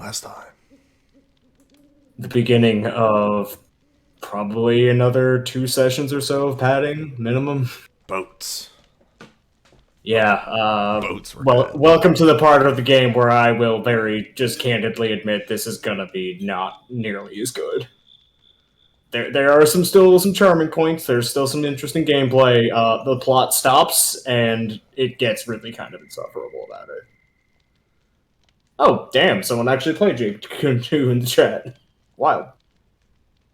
last time? The beginning of probably another 2 sessions or so of padding minimum. Boats. Yeah. Boats were Well, good. welcome to the part of the game where I will very just candidly admit this is gonna be not nearly as good. There are still some charming points. There's still some interesting gameplay. The plot stops and it gets really kind of insufferable about it. Oh, damn! Someone actually played Jake2 in the chat. Wild.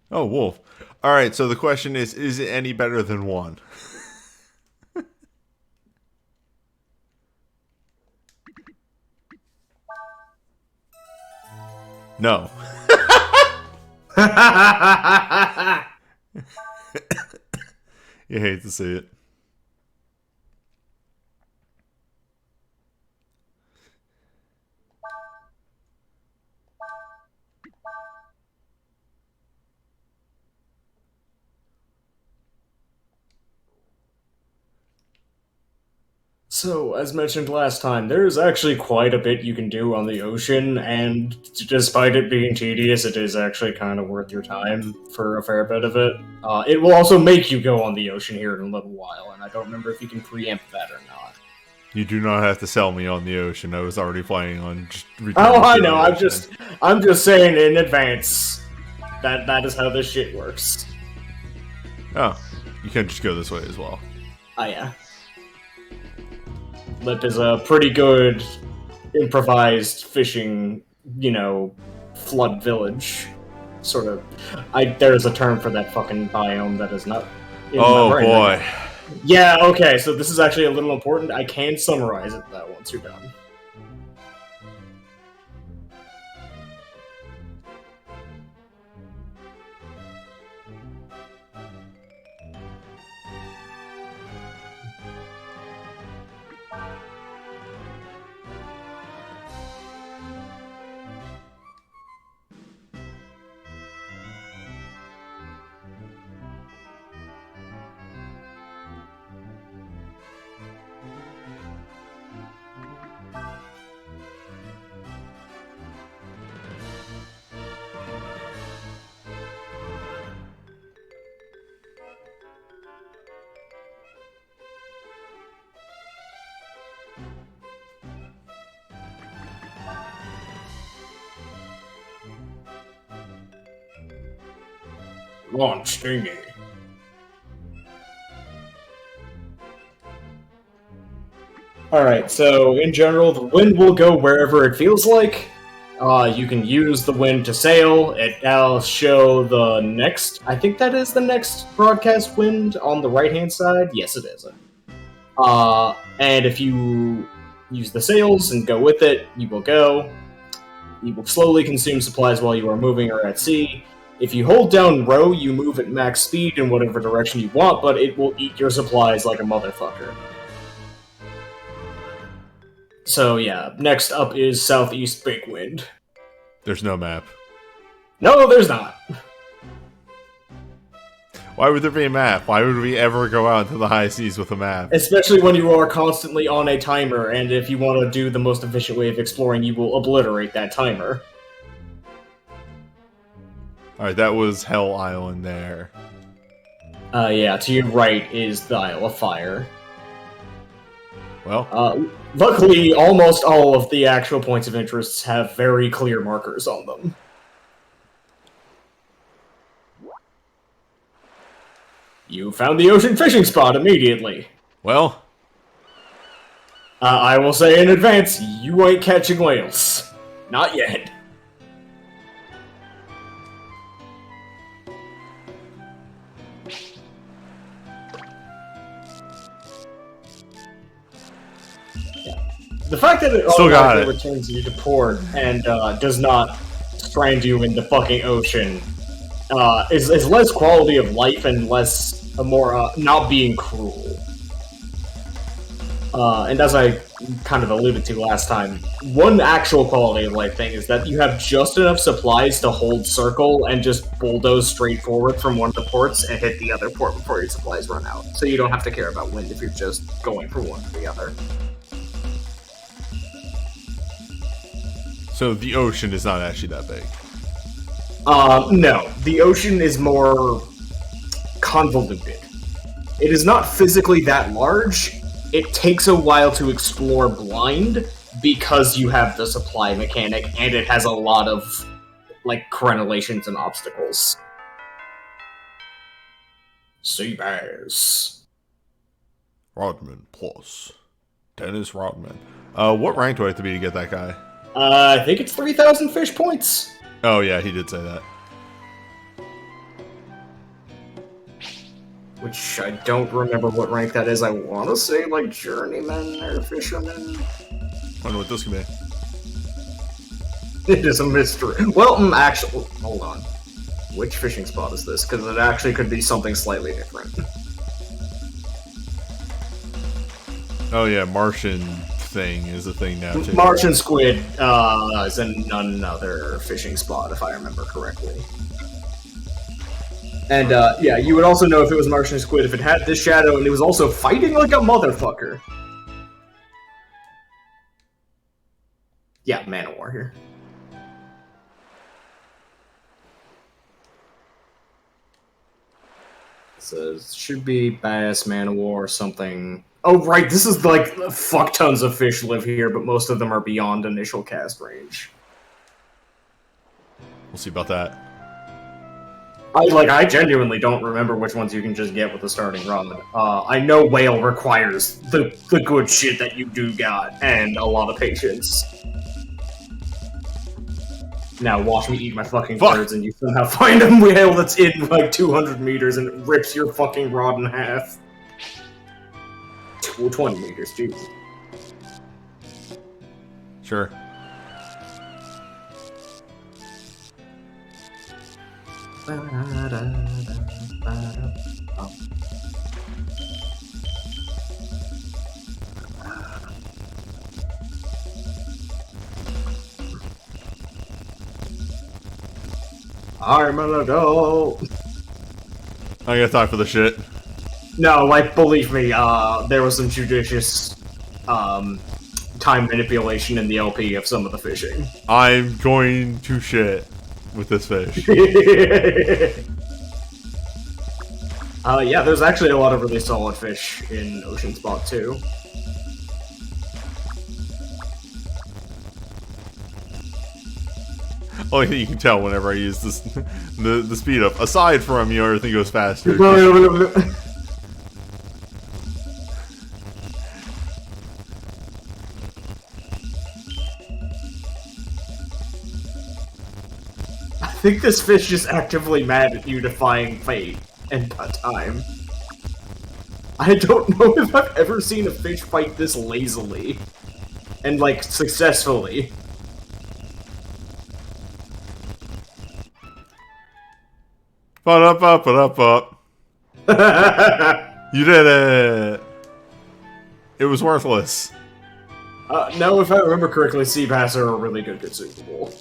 Oh, Wolf. All right, so the question is it any better than 1? No. You hate to see it. So, as mentioned last time, there's actually quite a bit you can do on the ocean, and despite it being tedious, it is actually kind of worth your time for a fair bit of it. It will also make you go on the ocean here in a little while, and I don't remember if you can preempt that or not. You do not have to sell me on the ocean. I was already planning on just Oh, returning I to know. the ocean. I'm just saying in advance that is how this shit works. Oh, you can just go this way as well. Oh yeah. Lip is a pretty good improvised fishing, flood village. Sort of. There's a term for that fucking biome that is not in Oh my brain boy. right now. Yeah, okay, so this is actually a little important. I can summarize it though once you're done. Launch stingy. Alright, so in general, the wind will go wherever it feels like. You can use the wind to sail. It'll show the next, I think that is the next broadcast wind on the right-hand side. Yes, it is. And if you use the sails and go with it, you will go. You will slowly consume supplies while you are moving or at sea. If you hold down row, you move at max speed in whatever direction you want, but it will eat your supplies like a motherfucker. So yeah, next up is Southeast Big Wind. There's no map. No, there's not. Why would there be a map? Why would we ever go out into the high seas with a map? Especially when you are constantly on a timer, and if you want to do the most efficient way of exploring, you will obliterate that timer. Alright, that was Hell Island there. Yeah, to your right is the Isle of Fire. Well, Luckily, almost all of the actual points of interest have very clear markers on them. You found the ocean fishing spot immediately. well, I will say in advance, you ain't catching whales. Not yet. The fact that it Still got automatically it. returns you to port and does not strand you in the fucking ocean is less quality of life and less more not being cruel. And as I kind of alluded to last time, one actual quality of life thing is that you have just enough supplies to hold circle and just bulldoze straight forward from one of the ports and hit the other port before your supplies run out. So you don't have to care about wind if you're just going from one to the other. So the ocean is not actually that big. No. The ocean is more convoluted. It is not physically that large. It takes a while to explore blind because you have the supply mechanic, and it has a lot of, like, crenellations and obstacles. Sea bass. Rodman plus. Dennis Rodman. What rank do I have to be to get that guy? I think it's 3,000 fish points. Oh yeah, he did say that. Which I don't remember what rank that is. I want to say, like, journeyman or fisherman. I don't know what this can be. It is a mystery. Well, actually, hold on. Which fishing spot is this? Because it actually could be something slightly different. Oh yeah, Martian thing is a thing now too. Martian squid is another fishing spot, if I remember correctly. And yeah, you would also know if it was Martian squid if it had this shadow and it was also fighting like a motherfucker. Yeah, Man of War here. It says should be bass, Man of War, something. Oh right, this is like fuck tons of fish live here, but most of them are beyond initial cast range. We'll see about that. I genuinely don't remember which ones you can just get with the starting run. I know whale requires the good shit that you do got, and a lot of patience. Now watch me eat my fucking birds, and you somehow find a whale that's in like 200 meters and it rips your fucking rod in half. 20 meters, jeez. Sure. I'm an adult. I got time for the shit. No, like, believe me, there was some judicious, time manipulation in the LP of some of the fishing. I'm going to shit with this fish. Yeah, there's actually a lot of really solid fish in Ocean Spot, too. Only thing you can tell whenever I use this, the speed up. Aside from, you know, everything goes faster. I think this fish is actively mad at you defying fate and time. I don't know if I've ever seen a fish fight this lazily. And, like, successfully. Up. You did it! It was worthless. No, if I remember correctly, sea bass are a really good consumable.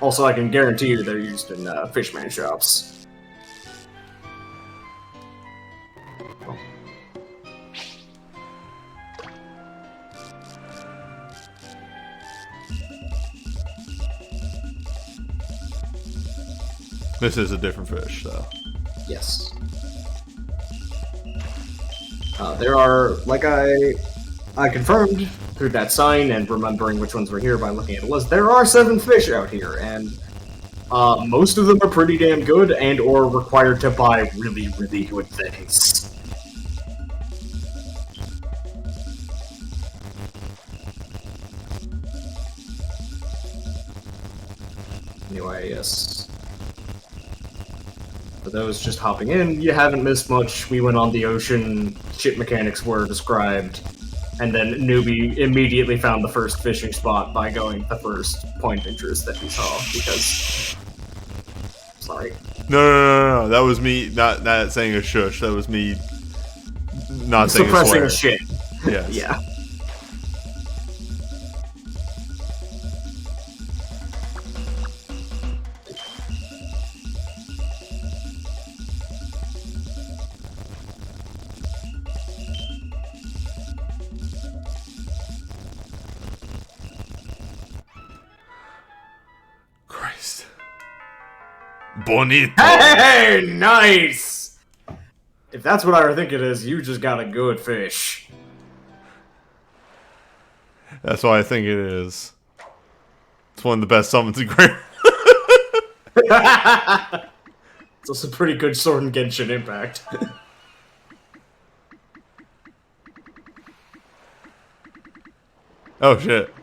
Also, I can guarantee you they're used in fishman shops. This is a different fish, though. Yes. There are, like I confirmed through that sign and remembering which ones were here by looking at the list, there are 7 fish out here, and most of them are pretty damn good and or required to buy really, really good things. Anyway, yes. For those just hopping in, you haven't missed much. We went on the ocean, ship mechanics were described, and then Newbie immediately found the first fishing spot by going the first point of interest that he saw, because... Sorry. No. That was me not saying a shush. That was me not saying suppressing a swear. shit. Yes. Yeah. Bonito. Hey, nice! If that's what I think it is, you just got a good fish. That's what I think it is. It's one of the best summons in Grand. It's also a pretty good sword in Genshin Impact. Oh shit.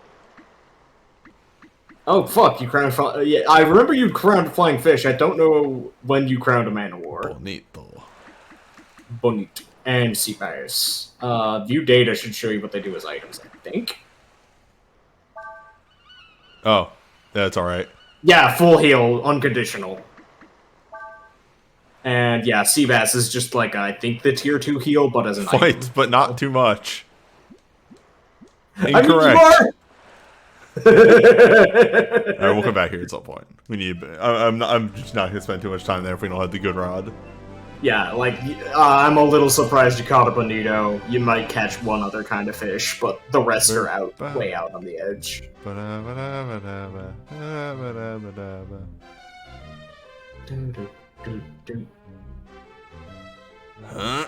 Oh fuck, you crowned yeah, I remember you crowned a flying fish. I don't know when you crowned a man of war. Bonito. Bonito. And sea fires. View data should show you what they do as items, I think. Oh, that's alright. Yeah, full heal, unconditional. And yeah, Seabass is just like, I think the tier 2 heal, but as an item. Fight, but not too much. Incorrect. Incorrect. Alright, we'll come back here at some point. We need. I'm just not gonna spend too much time there if we don't have the good rod. Yeah, like, I'm a little surprised you caught a bonito. You might catch one other kind of fish, but the rest are out, way out on the edge. Huh?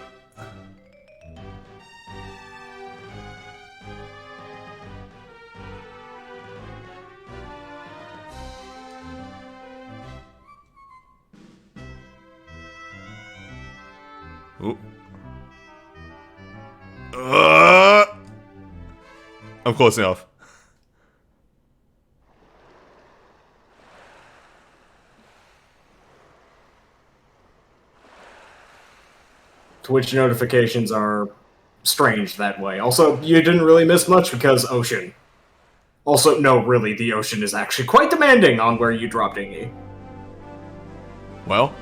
Ooh. I'm close enough. Twitch notifications are strange that way. Also, you didn't really miss much because ocean. Also, no, really, the ocean is actually quite demanding on where you drop dinghy. Well.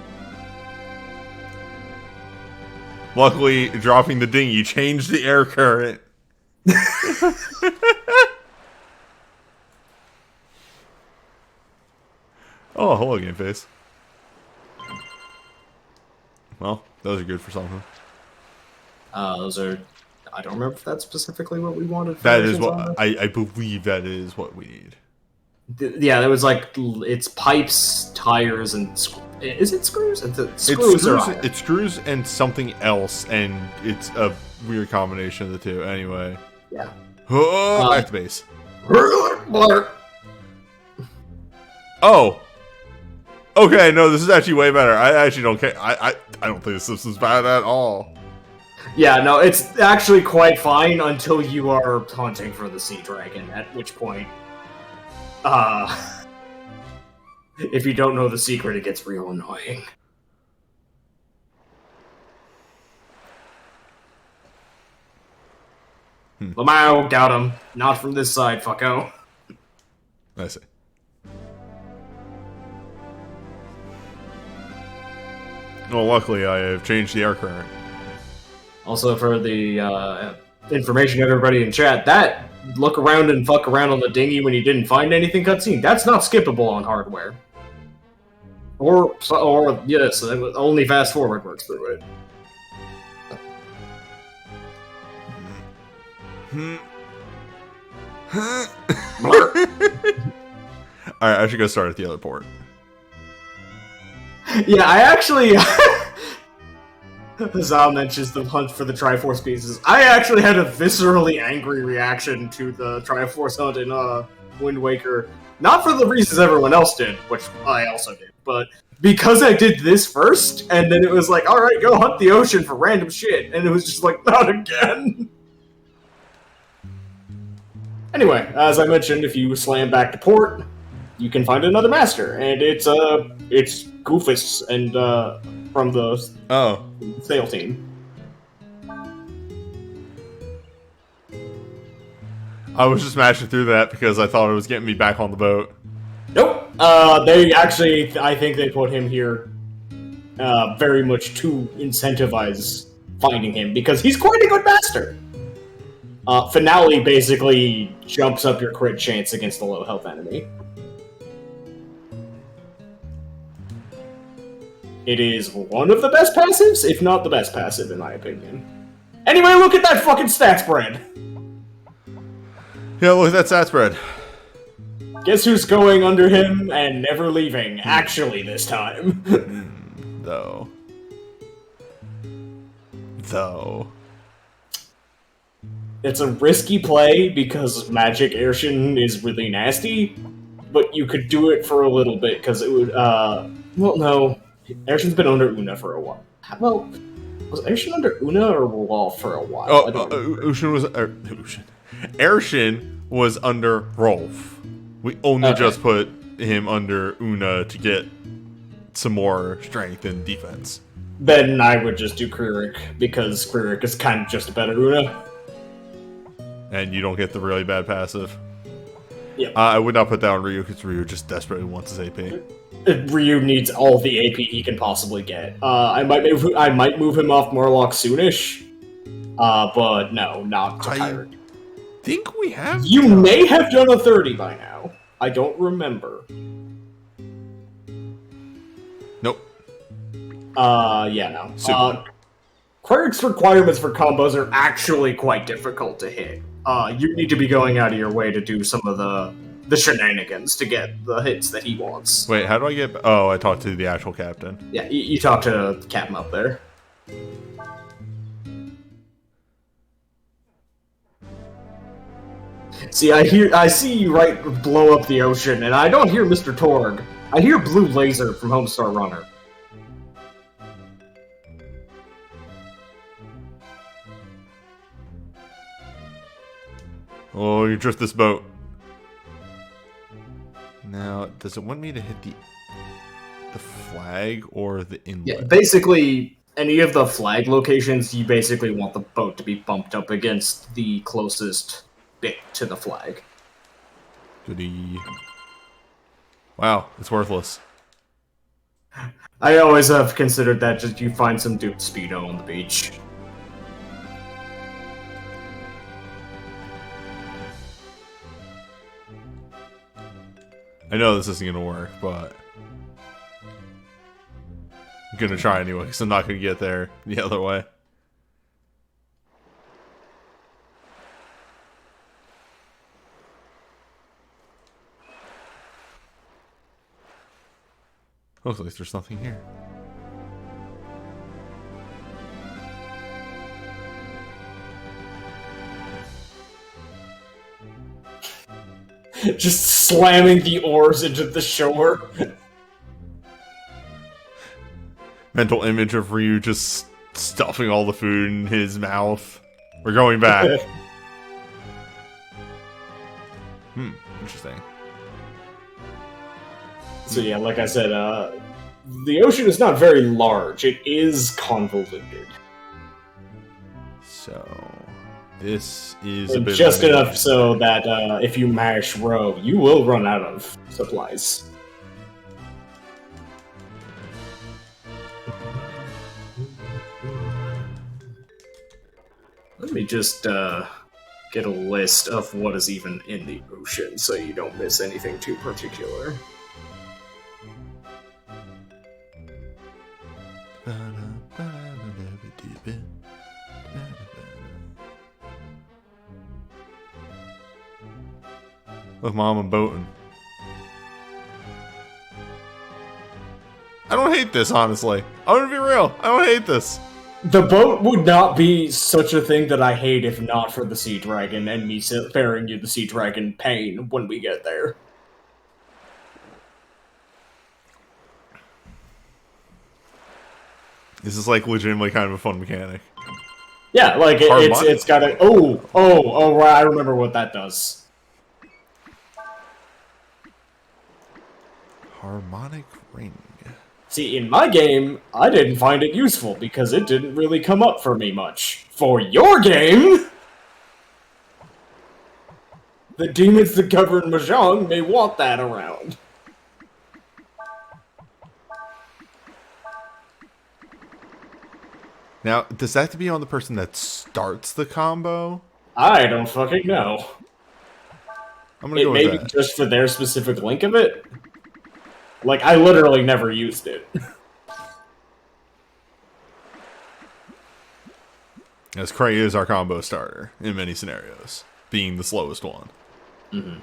Luckily, dropping the dinghy changed the air current. Oh, hello, game face. Well, those are good for something. Those are... I don't remember if that's specifically what we wanted. That is what... I believe that is what we need. Yeah, there was like... It's pipes, tires, and... Is it screws? It's screws and something else, and it's a weird combination of the two. Anyway. Yeah. Oh, back to base. Oh. Okay, no, this is actually way better. I actually don't care. I don't think this is bad at all. Yeah, no, it's actually quite fine until you are hunting for the sea dragon, at which point... if you don't know the secret, it gets real annoying. Lamau, got him. Not from this side, fucko. I see. Well, luckily I have changed the air current. Also, for the information of everybody in chat, that look around and fuck around on the dinghy when you didn't find anything cutscene, that's not skippable on hardware. Or yes, only fast forward works through it. Alright, I should go start at the other port. Yeah, I actually... Zal mentions the hunt for the Triforce pieces. I actually had a viscerally angry reaction to the Triforce hunt in Wind Waker. Not for the reasons everyone else did, which I also did, but because I did this first, and then it was like, alright, go hunt the ocean for random shit, and it was just like, not again! Anyway, as I mentioned, if you slam back to port, you can find another master, and it's Goofus and from the sail team. I was just mashing through that because I thought it was getting me back on the boat. Nope. They actually, I think they put him here very much to incentivize finding him, because he's quite a good master. Finale basically jumps up your crit chance against a low health enemy. It is one of the best passives, if not the best passive, in my opinion. Anyway, look at that fucking stat spread! Yeah, look at that stat spread. Guess who's going under him and never leaving, actually, this time? Though. It's a risky play because Magic Airshun is really nasty, but you could do it for a little bit because it would, well, no. Airshun's been under Una for a while. Well, was Airshun under Una or Rolf for a while? Oh, Airshun was under Rolf. We only just put him under Una to get some more strength and defense. Then I would just do Kririk, because Kririk is kind of just a better Una. And you don't get the really bad passive. Yeah. I would not put that on Ryu, because Ryu just desperately wants his AP. Ryu needs all the AP he can possibly get. I might move him off Morlock soonish, but no, not to Pirate. I think we have. You may have done a 30 by now. I don't remember. Nope. Yeah, no. Quirik's requirements for combos are actually quite difficult to hit. You need to be going out of your way to do some of the shenanigans to get the hits that he wants. Wait, how do I get... Oh, I talked to the actual captain. Yeah, you talk to the captain up there. See, I see you blow up the ocean, and I don't hear Mr. Torg. I hear Blue Laser from Homestar Runner. Oh, you drift this boat. Now, does it want me to hit the flag or the inlet? Yeah, basically, any of the flag locations, you basically want the boat to be bumped up against the closest bit to the flag. Goody. Wow, it's worthless. I always have considered that just you find some dude Speedo on the beach. I know this isn't gonna work, but I'm gonna try anyway, because I'm not gonna get there the other way. Looks like there's nothing here. Just slamming the oars into the shore. Mental image of Ryu just stuffing all the food in his mouth. We're going back. Interesting. So yeah, like I said, the ocean is not very large. It is convoluted. So this is a bit just enough so that if you mash row, you will run out of supplies. Let me just get a list of what is even in the ocean so you don't miss anything too particular. Look, Mom, I'm boating. I don't hate this, honestly. I'm gonna be real. I don't hate this. The boat would not be such a thing that I hate if not for the Sea Dragon and me sparing you the Sea Dragon pain when we get there. This is like legitimately kind of a fun mechanic. Yeah, like it's got a right, I remember what that does. Harmonic ring. See, in my game, I didn't find it useful because it didn't really come up for me much. For your game, the demons that govern Mahjong may want that around. Now, does that have to be on the person that starts the combo? I don't fucking know. I'm gonna go with maybe that. Just for their specific link of it. Like, I literally never used it. As Cray is our combo starter in many scenarios, being the slowest one. Mm-hmm.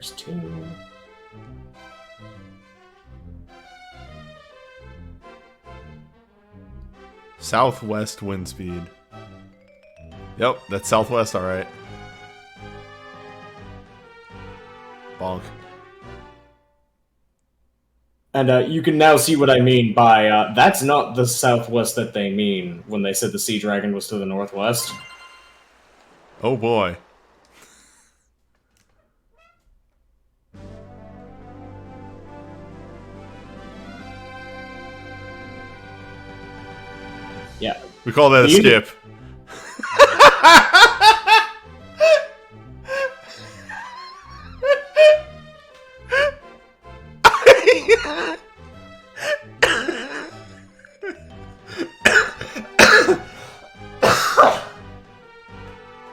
There's 2. Southwest wind speed. Yep, that's southwest, alright. Bonk. And you can now see what I mean by, that's not the southwest that they mean when they said the Sea Dragon was to the northwest. Oh boy. Yeah. We call that a skip.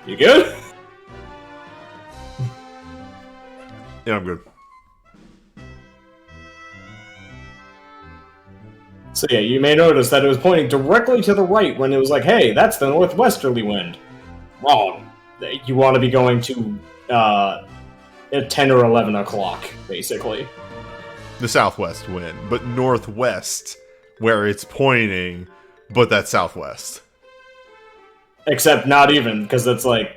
You good? Yeah, I'm good. So yeah, you may notice that it was pointing directly to the right when it was like, hey, that's the northwesterly wind. Wrong. You want to be going to, at 10 or 11 o'clock, basically. The southwest wind, but northwest, where it's pointing, but that's southwest. Except not even, because it's like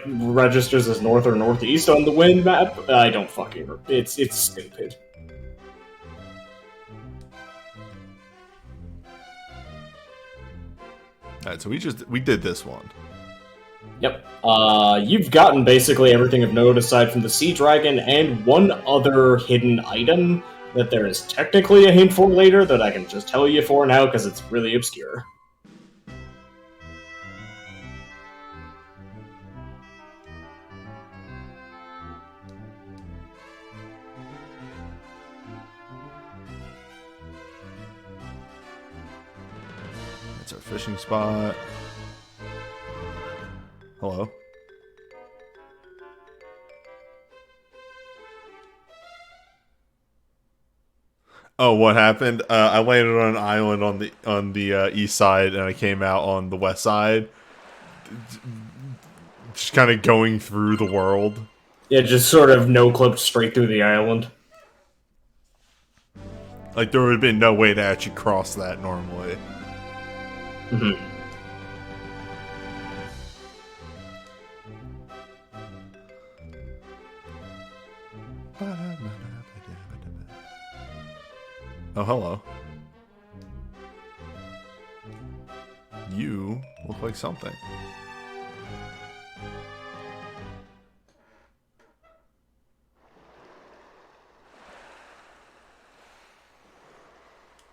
registers as north or northeast on the wind map. I don't fucking... It's stupid. Alright, so we did this one. Yep. You've gotten basically everything of note aside from the Sea Dragon and one other hidden item that there is technically a hint for later that I can just tell you for now because it's really obscure. That's our fishing spot. Hello. Oh, what happened? I landed on an island on the east side, and I came out on the west side, just kind of going through the world. Yeah, just sort of no-clipped straight through the island. Like there would have been no way to actually cross that normally. Mm-hmm. Oh, hello. You look like something.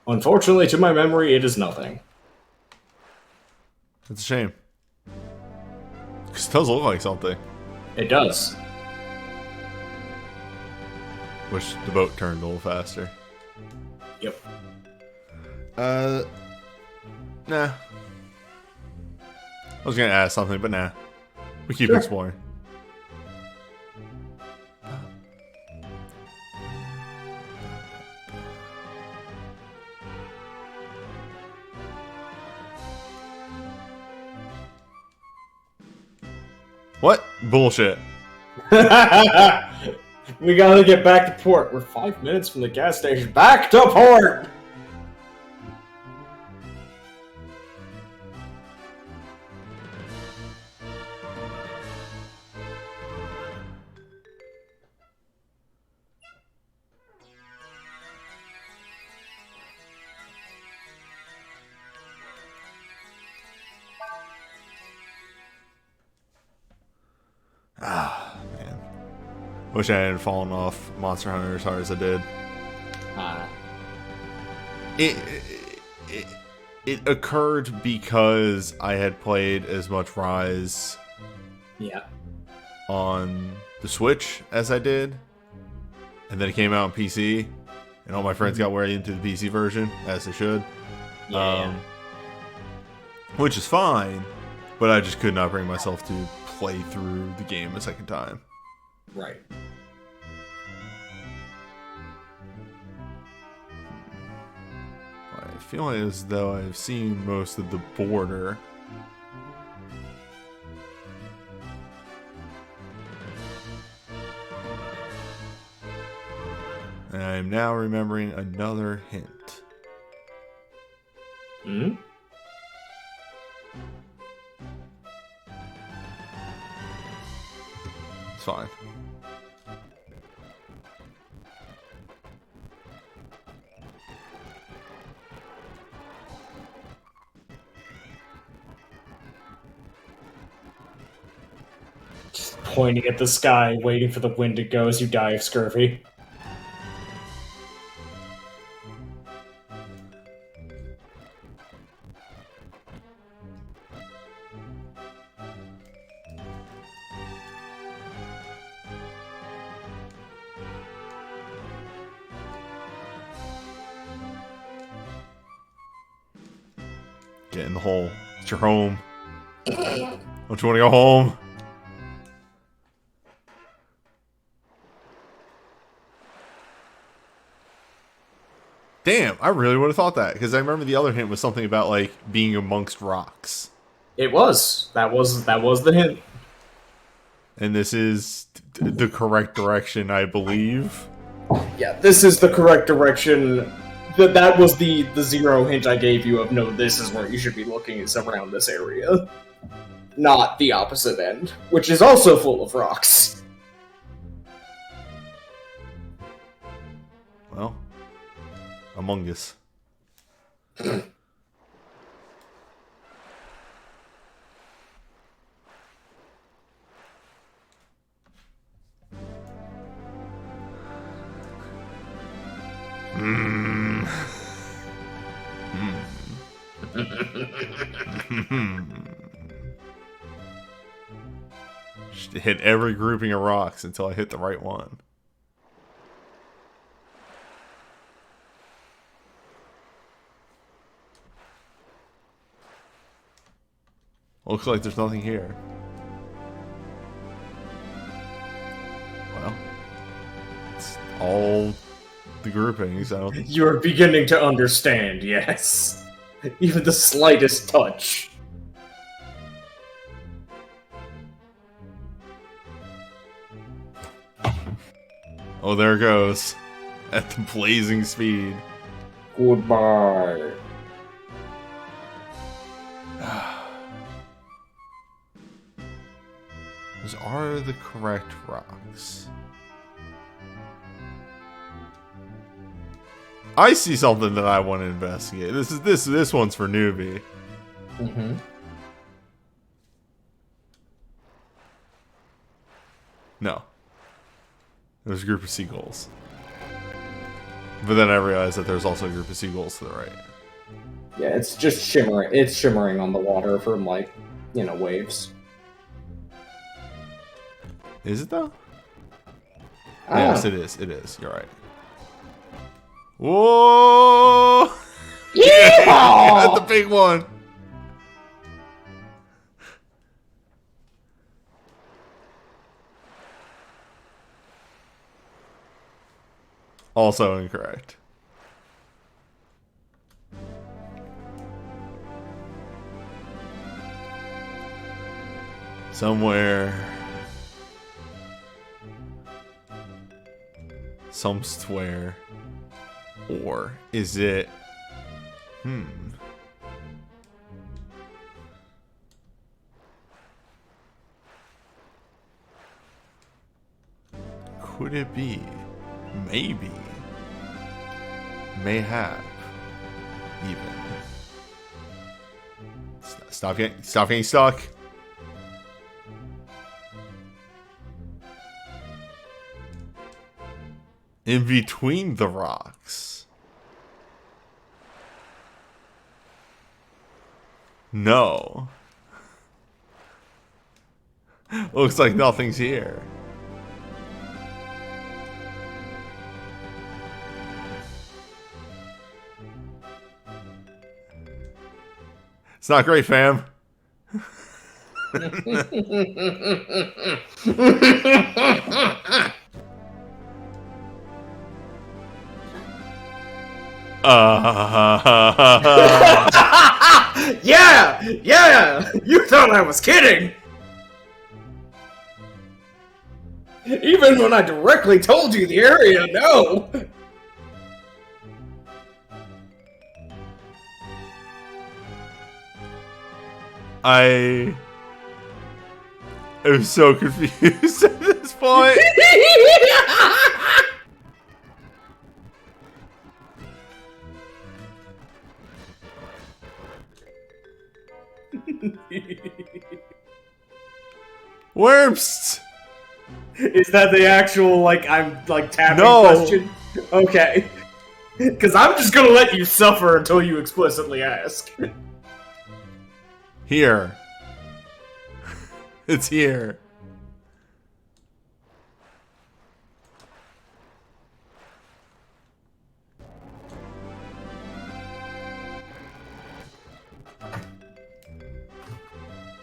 Unfortunately, to my memory, it is nothing. It's a shame. Because it does look like something. It does. Wish the boat turned a little faster. Yep. Nah. I was gonna ask something, but nah. We keep Sure. exploring. What? Bullshit. We gotta get back to port. We're 5 minutes from the gas station. Back to port! Ah, man. Wish I hadn't fallen off Monster Hunter as hard as I did. It occurred because I had played as much Rise Yeah. on the Switch as I did, and then it came out on PC, and all my friends got way into the PC version, as they should. Yeah. Which is fine, but I just could not bring myself to play through the game a second time. Right. I feel as though I've seen most of the border. I'm now remembering another hint. Hmm? It's fine. Just pointing at the sky, waiting for the wind to go as you die of scurvy. Get in the hole. It's your home. Don't you want to go home? Damn, I really would have thought that, because I remember the other hint was something about, like, being amongst rocks. It was. That was the hint. And this is the correct direction, I believe. Yeah, this is the correct direction. That was the zero hint I gave you of no, this is where you should be looking, is around this area. Not the opposite end, which is also full of rocks. Well, Among Us. Just hit every grouping of rocks until I hit the right one. Looks like there's nothing here. Well, it's all the groupings. You're beginning to understand, yes. Even the slightest touch. Oh, there it goes. At the blazing speed. Goodbye. Those are the correct rocks. I see something that I want to investigate. This one's for newbie. Mm-hmm. No. There's a group of seagulls. But then I realized that there's also a group of seagulls to the right. Yeah, it's just shimmering. It's shimmering on the water from, like, waves. Is it though? Ah. Yes, it is. It is. You're right. Whoa! Yeah! Got the big one. Also incorrect. Somewhere. Somewhere. Or is it... Could it be? Maybe. Mayhap. Even. Stop getting stuck. In between the rocks. No. Looks like nothing's here. It's not great, fam. Yeah! You thought I was kidding! Even when I directly told you the area, no! I am so confused at this point. Worms! Is that the actual, like, I'm, like, tapping No. question? Okay. Because I'm just gonna let you suffer until you explicitly ask. Here. It's here.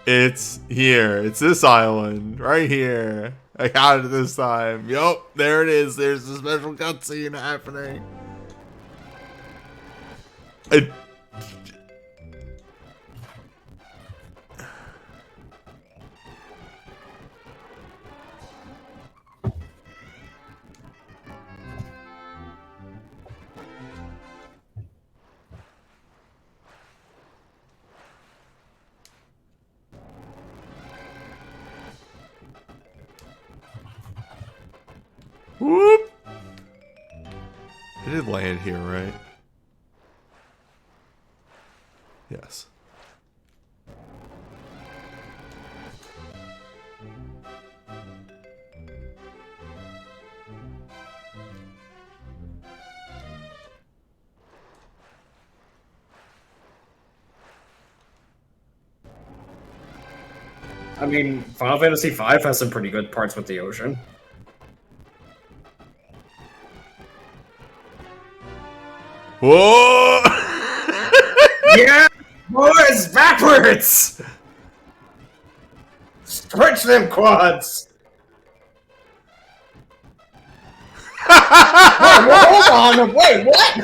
It's here. It's this island. Right here. I got it this time. Yup, there it is. There's the special cutscene happening. I... Whoop! It did land here, right? Yes. I mean, Final Fantasy V has some pretty good parts with the ocean. Whoa! Yeah! Boys, backwards! Stretch them quads! Hold on, wait, what?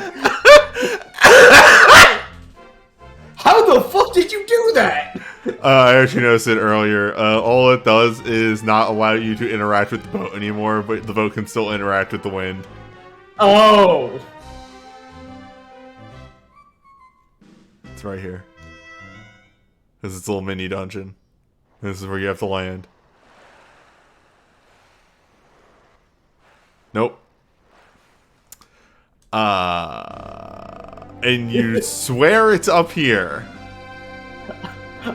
How the fuck did you do that? I actually noticed it earlier. All it does is not allow you to interact with the boat anymore, but the boat can still interact with the wind. Oh! It's right here. This is a little mini dungeon. This is where you have to land. Nope. And you swear it's up here.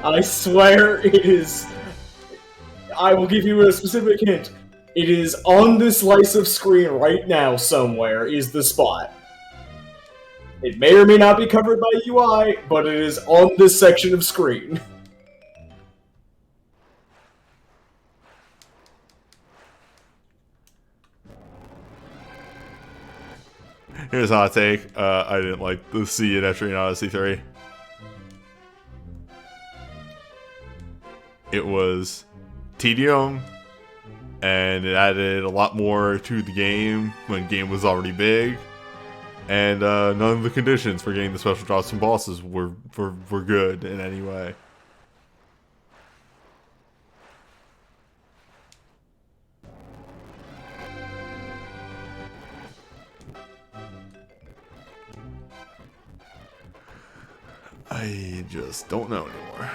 I swear it is... I will give you a specific hint. It is on this slice of screen right now somewhere is the spot. It may or may not be covered by UI, but it is on this section of screen. Here's a hot take. I didn't like the sea in Etrian Odyssey 3. It was tedium, and it added a lot more to the game when the game was already big. And none of the conditions for getting the special drops from bosses were good in any way. I just don't know anymore.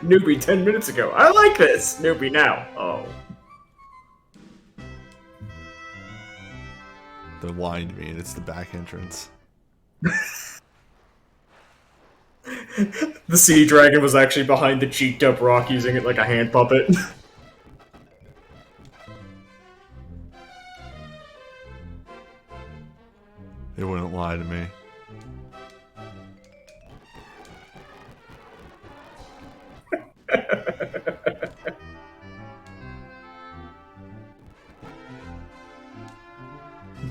Newbie 10 minutes ago. I like this! Newbie now. Oh. They lied to me, and it's the back entrance. The sea dragon was actually behind the cheeked up rock using it like a hand puppet. They wouldn't lie to me.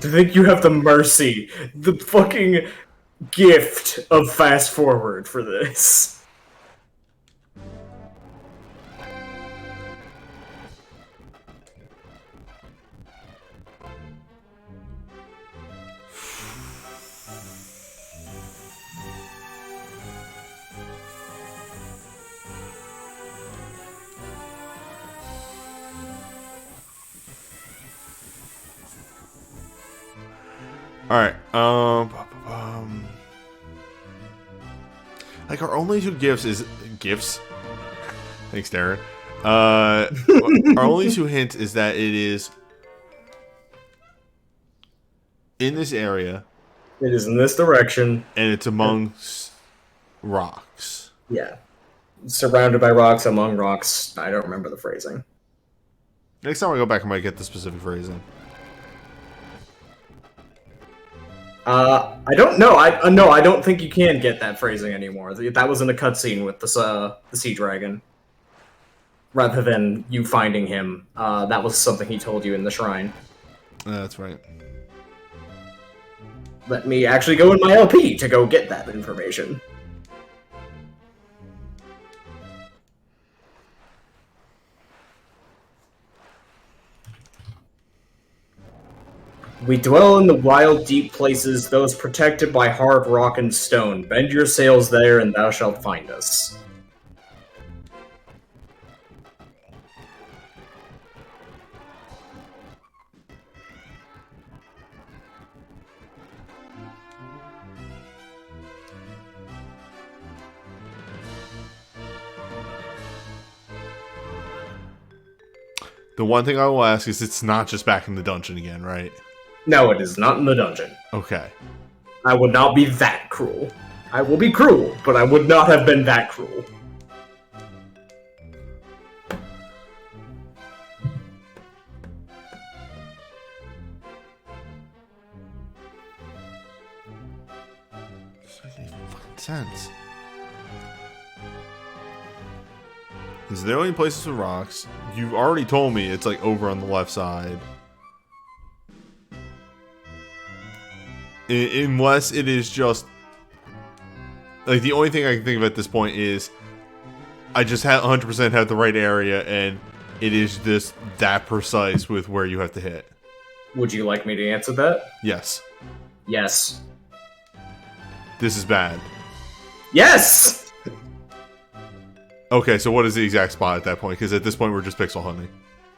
To think you have the mercy, the fucking gift of fast forward for this. Alright, Like, our only two gifts is... Gifts? Thanks, Darren. Our only two hints is that it is in this area. It is in this direction. And it's amongst rocks. Yeah. Surrounded by rocks, among rocks. I don't remember the phrasing. Next time I go back, I might get the specific phrasing. I don't know. No, I don't think you can get that phrasing anymore. That was in a cutscene with the sea dragon. Rather than you finding him, that was something he told you in the shrine. That's right. Let me actually go in my LP to go get that information. We dwell in the wild, deep places, those protected by hard rock and stone. Bend your sails there, and thou shalt find us. The one thing I will ask is it's not just back in the dungeon again, right? No, it is not in the dungeon. Okay. I would not be that cruel. I will be cruel, but I would not have been that cruel. This doesn't even fucking sense. Is there only places with rocks? You've already told me it's like over on the left side. Unless it is just... Like, the only thing I can think of at this point is... I just 100% have the right area, and it is just that precise with where you have to hit. Would you like me to answer that? Yes. Yes. This is bad. Yes! Okay, so what is the exact spot at that point? Because at this point, we're just pixel hunting.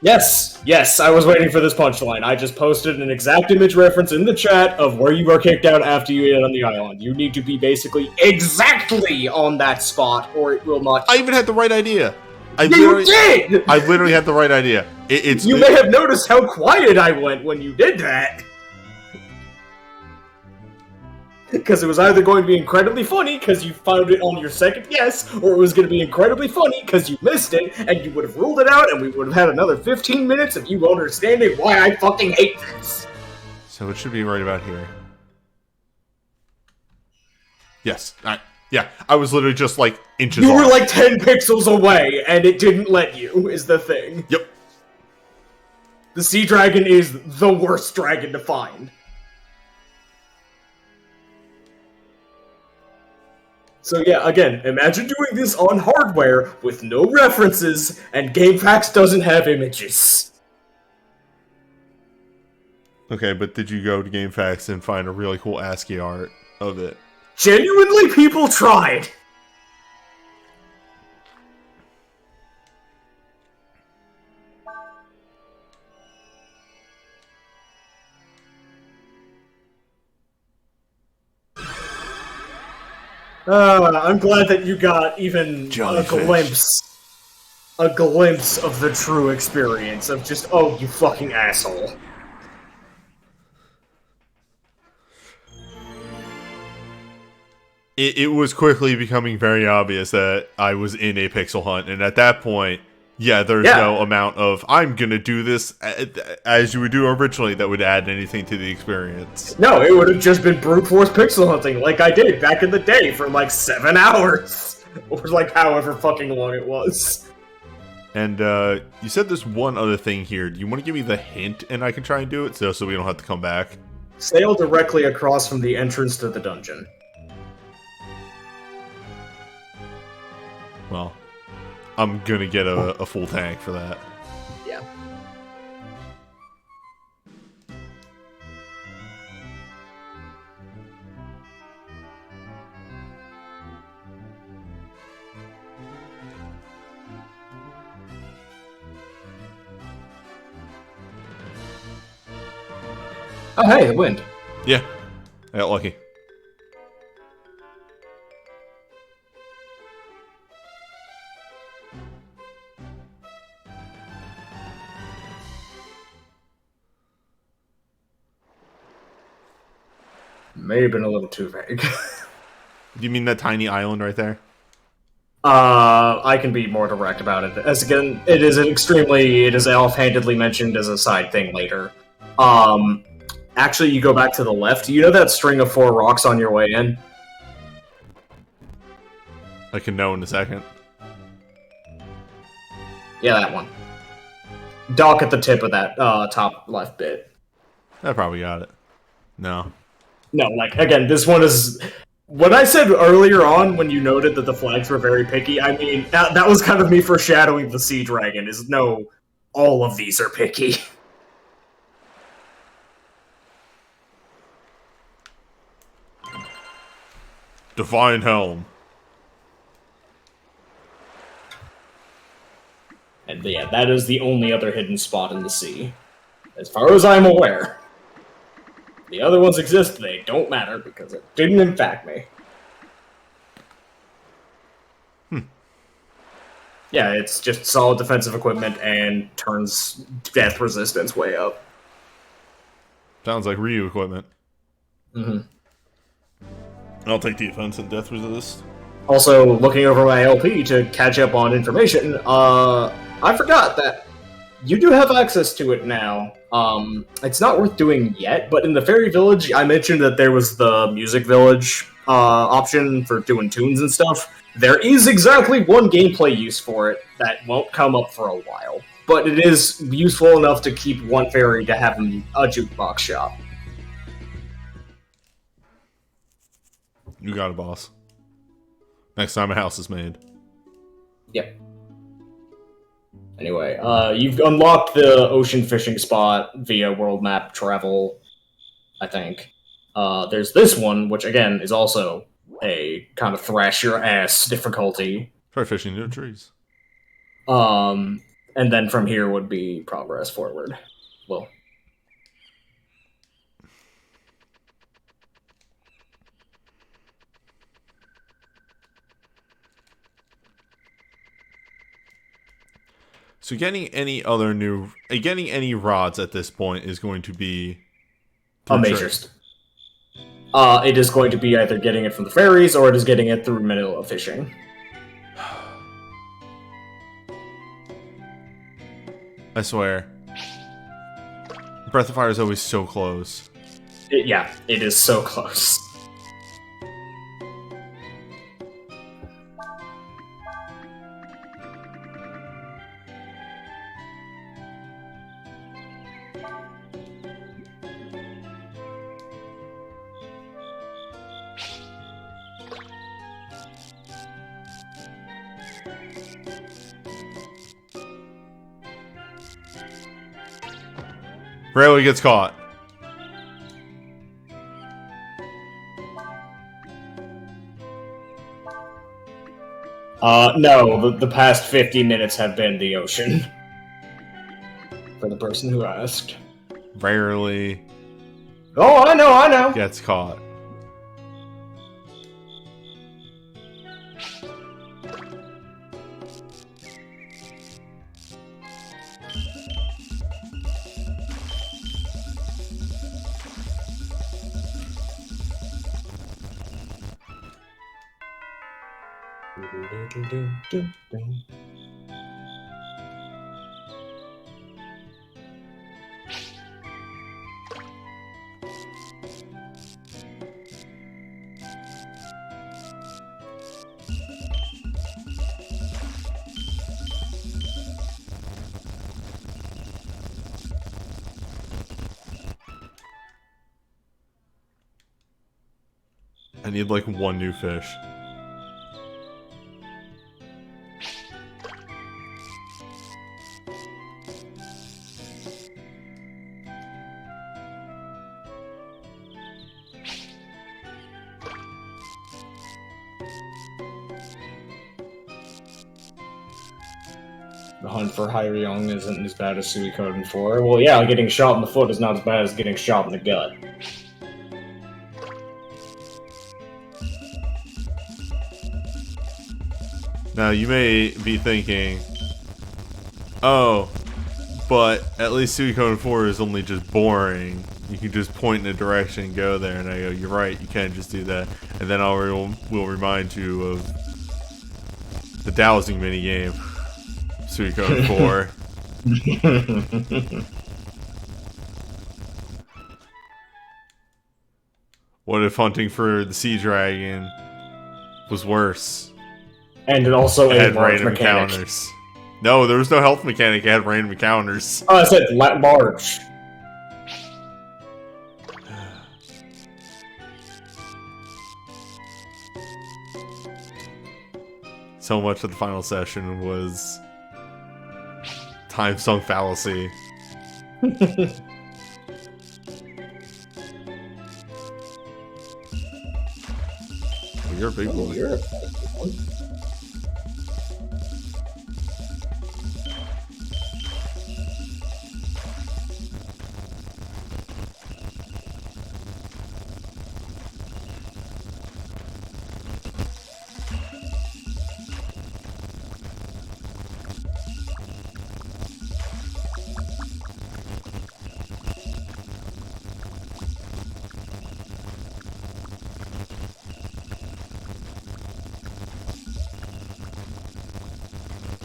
Yes! Yes, I was waiting for this punchline. I just posted an exact image reference in the chat of where you were kicked out after you hit on the island. You need to be basically exactly on that spot, or it will not... I even had the right idea! You did! I literally had the right idea. You may have noticed how quiet I went when you did that! Because it was either going to be incredibly funny because you found it on your second guess, or it was going to be incredibly funny because you missed it, and you would have ruled it out, and we would have had another 15 minutes of you understanding why I fucking hate this. So it should be right about here. Yes. Yeah, I was literally just like inches off. You were like 10 pixels away, and it didn't let you, is the thing. Yep. The sea dragon is the worst dragon to find. So yeah, again, imagine doing this on hardware with no references, and GameFAQs doesn't have images. Okay, but did you go to GameFAQs and find a really cool ASCII art of it? Genuinely, people tried! I'm glad that you got even a glimpse of the true experience of just, oh, you fucking asshole. It was quickly becoming very obvious that I was in a pixel hunt, and at that point, yeah, there's no amount of, I'm gonna do this as you would do originally that would add anything to the experience. No, it would have just been brute force pixel hunting like I did back in the day for like 7 hours. Or like however fucking long it was. And you said there's one other thing here. Do you want to give me the hint and I can try and do it so we don't have to come back? Sail directly across from the entrance to the dungeon. Well, I'm gonna get a full tank for that. Yeah. Oh, hey, the wind. Yeah, I got lucky. May have been a little too vague. Do you mean that tiny island right there? I can be more direct about it. As again, it is offhandedly mentioned as a side thing later. Actually, you go back to the left. You know that string of 4 rocks on your way in? I can know in a second. Yeah, that one. Dock at the tip of that top left bit. I probably got it. No. No, like, again, this one is... When I said earlier on, when you noted that the flags were very picky, I mean, that was kind of me foreshadowing the Sea Dragon, is no, all of these are picky. Divine Helm. And yeah, that is the only other hidden spot in the sea. As far as I'm aware. The other ones exist, they don't matter, because it didn't infect me. Yeah, it's just solid defensive equipment and turns death resistance way up. Sounds like Ryu equipment. Mm-hmm. I'll take defense and death resist. Also, looking over my LP to catch up on information, I forgot that you do have access to it now. It's not worth doing yet, but in the Fairy Village, I mentioned that there was the Music Village option for doing tunes and stuff. There is exactly one gameplay use for it that won't come up for a while, but it is useful enough to keep one fairy to have a jukebox shop. You got it, boss. Next time a house is made. Yep. Anyway, you've unlocked the ocean fishing spot via world map travel, I think. There's this one, which again is also a kind of thrash your ass difficulty. Try fishing near trees. And then from here would be progress forward. Well. So getting any rods at this point is going to be a major. It is going to be either getting it from the ferries or it is getting it through Manila fishing. I swear. Breath of Fire is always so close. Yeah, it is so close. Rarely gets caught. No, the past 50 minutes have been the ocean. For the person who asked. Rarely. Oh, I know. Gets caught. I need like one new fish. The hunt for Hyryung isn't as bad as Suikoden 4. Well, yeah, getting shot in the foot is not as bad as getting shot in the gut. Now, you may be thinking, oh, but at least Suikoden 4 is only just boring. You can just point in a direction and go there, and I go, you're right, you can't just do that. And then will remind you of the dowsing minigame. Suicode 4. What if hunting for the sea dragon was worse? And it also It had a large random mechanic. encounters. No, there was no health mechanic, it had random encounters. Oh, I said large. So much of the final session was time sunk fallacy. Oh, you're a big boy. You're a big boy.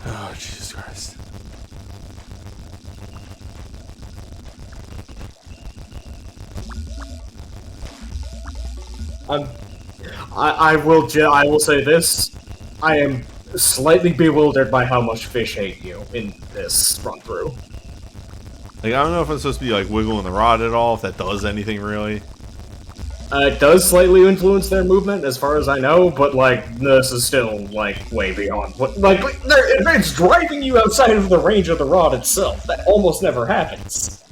Oh, Jesus Christ. I will say this. I am slightly bewildered by how much fish hate you in this run through. Like, I don't know if I'm supposed to be, like, wiggling the rod at all, if that does anything, really. It does slightly influence their movement, as far as I know, but, like, this is still, like, way beyond what, like, it's driving you outside of the range of the rod itself. That almost never happens.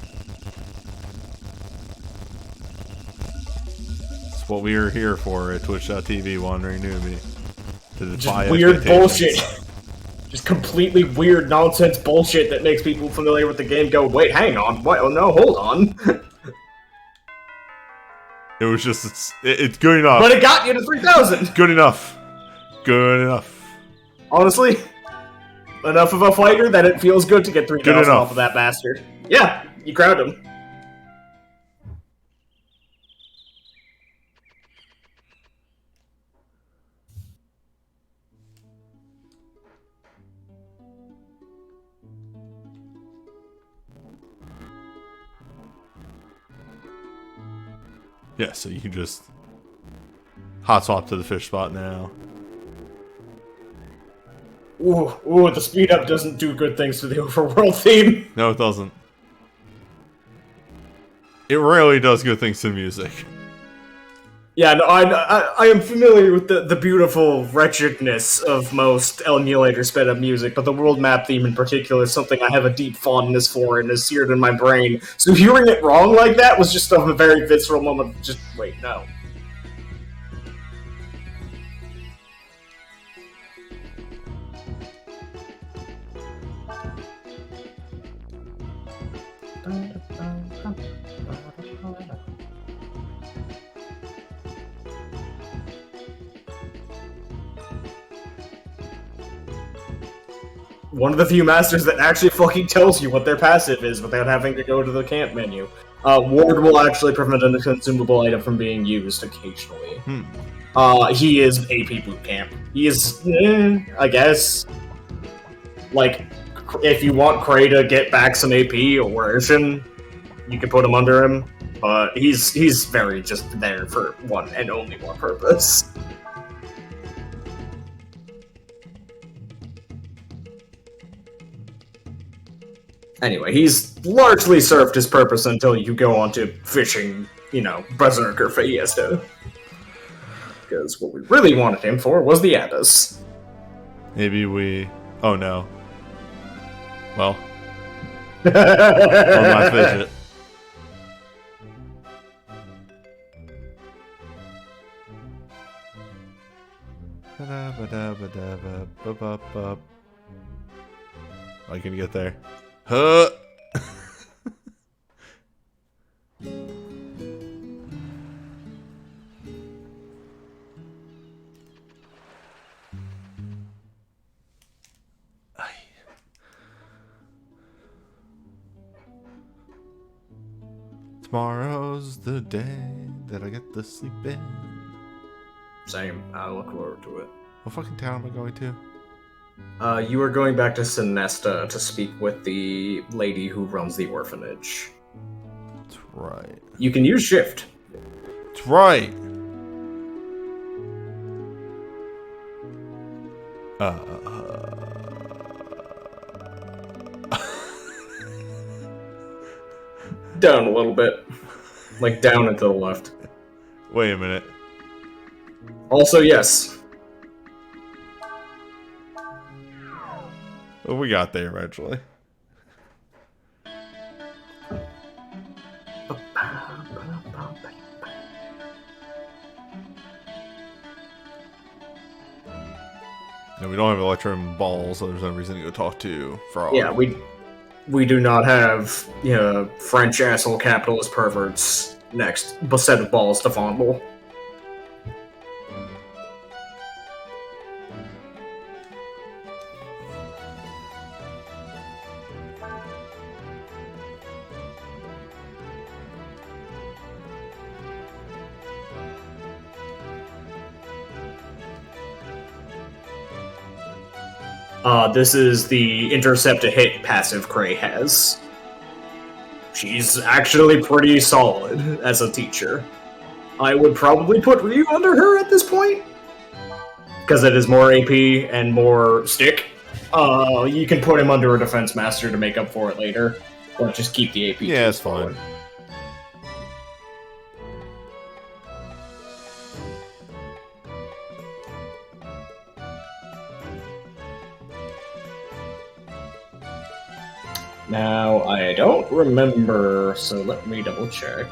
It's what we are here for at Twitch.tv, Wandering Newbie. To defy Just weird expectations. bullshit. Just completely weird nonsense bullshit that makes people familiar with the game go, wait, hang on, what? Oh no, hold on. It was just, it's good enough. But it got you to 3,000! Good enough. Good enough. Honestly, enough of a fighter that it feels good to get 3,000 enough. off of that bastard. Yeah, you crowned him. Yeah, so you can just hot swap to the fish spot now. Ooh, the speed up doesn't do good things to the overworld theme. No, it doesn't. It rarely does good things to the music. Yeah, no, I am familiar with the beautiful wretchedness of most emulator sped up music, but the world map theme in particular is something I have a deep fondness for and is seared in my brain. So hearing it wrong like that was just a very visceral moment of just, wait, no. One of the few masters that actually fucking tells you what their passive is without having to go to the camp menu. Ward will actually prevent a consumable item from being used occasionally. He is AP boot camp. He is, I guess. Like, if you want Cray to get back some AP or Urshan, you can put him under him. But he's very just there for one and only one purpose. Anyway, he's largely served his purpose until you go on to fishing, you know, Berserker Fiesta. Because what we really wanted him for was the Abyss. Maybe we... Oh no. Well. On my fidget. I can get there. Huh. Tomorrow's the day that I get to sleep in. Same. I look forward to it. What fucking town am I going to? You are going back to Sinesta to speak with the lady who runs the orphanage. That's right. You can use shift. That's right. Down a little bit. Like down and to the left. Wait a minute. Also, yes. Well, we got there eventually. And we don't have electrum balls, so there's no reason to go talk to Frog. Yeah, we do not have, French asshole capitalist perverts next set of balls to fondle. This is the intercept to hit passive Cray has. She's actually pretty solid as a teacher. I would probably put Ryu under her at this point. Because it is more AP and more stick. You can put him under a defense master to make up for it later. Or just keep the AP. Yeah, it's fine. Now, I don't remember, so let me double check.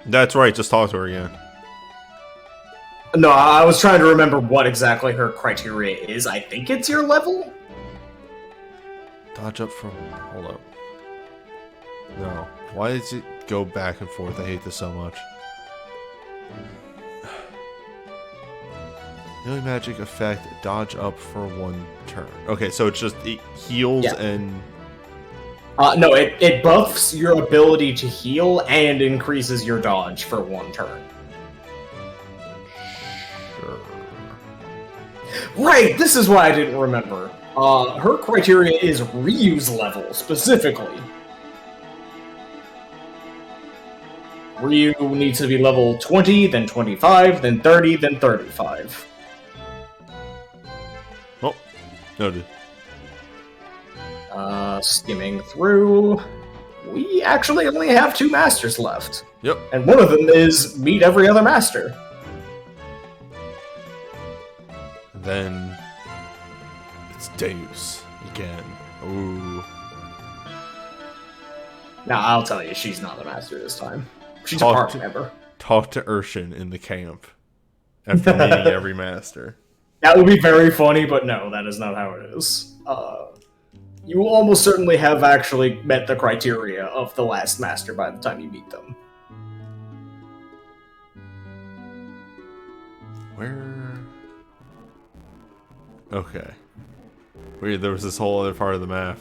That's right, just talk to her again. No, I was trying to remember what exactly her criteria is. I think it's your level? Dodge up from... Hold up. No. Why does it go back and forth? I hate this so much. Daily magic effect, dodge up for 1 turn. Okay, so it's just, it heals and... No, it buffs your ability to heal and increases your dodge for 1 turn. Sure. Right, this is why I didn't remember. Her criteria is reuse level, specifically. Ryu needs to be level 20, then 25, then 30, then 35. Oh, noted. Skimming through. We actually only have 2 masters left. Yep. And one of them is meet every other master. Then it's Deus again. Ooh. Now, I'll tell you, she's not the master this time. She's a party member. Talk to Urshan in the camp after meeting every master. That would be very funny, but no, that is not how it is. You almost certainly have actually met the criteria of the last master by the time you meet them. Where? Okay. Weird, there was this whole other part of the map.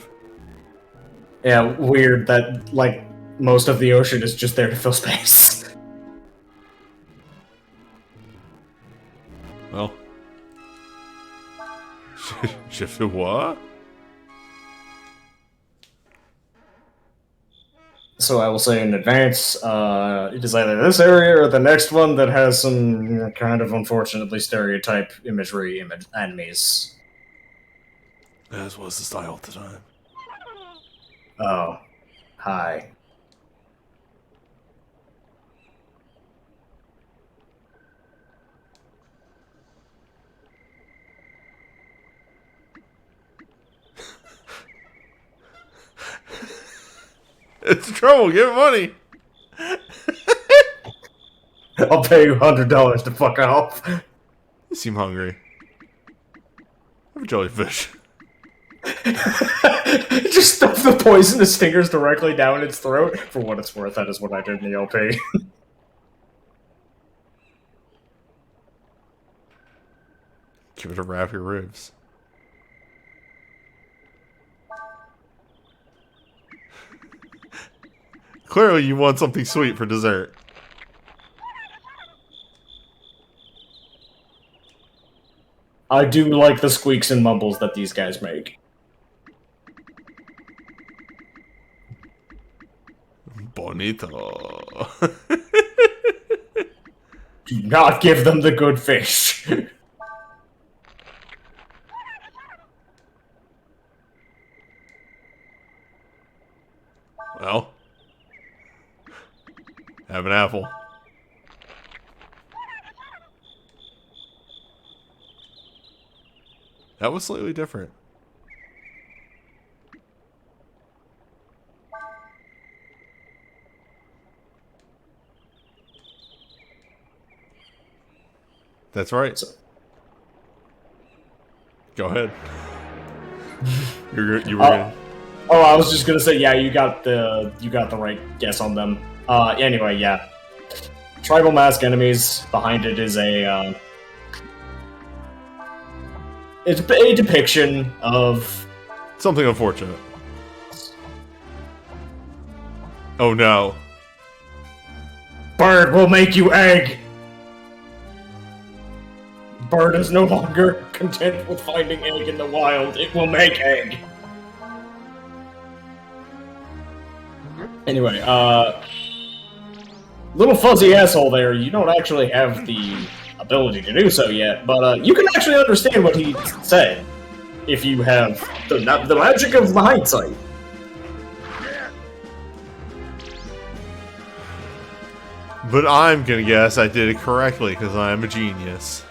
Yeah, weird that, like, most of the ocean is just there to fill space. Well. Shift what? So I will say in advance, it is either this area or the next one that has some kind of unfortunately stereotype imagery enemies. As was the style at the time. Oh. Hi. It's trouble, give money! I'll pay you $100 to fuck off. You seem hungry. Have a jellyfish. Just stuff the poisonous stingers directly down its throat. For what it's worth, that is what I did in the LP. Give it a wrap your ribs. Clearly, you want something sweet for dessert. I do like the squeaks and mumbles that these guys make. Bonito. Do not give them the good fish. Well, have an apple. That was slightly different. That's right. Go ahead. You were gonna... Oh, I was just gonna say, yeah, you got the right guess on them. Anyway, yeah. Tribal mask enemies. Behind it is it's a depiction of something unfortunate. Oh no. Bird will make you egg! Bird is no longer content with finding egg in the wild. It will make egg. Anyway, little fuzzy asshole there, you don't actually have the ability to do so yet, but you can actually understand what he said if you have the magic of hindsight. But I'm gonna guess I did it correctly because I'm a genius.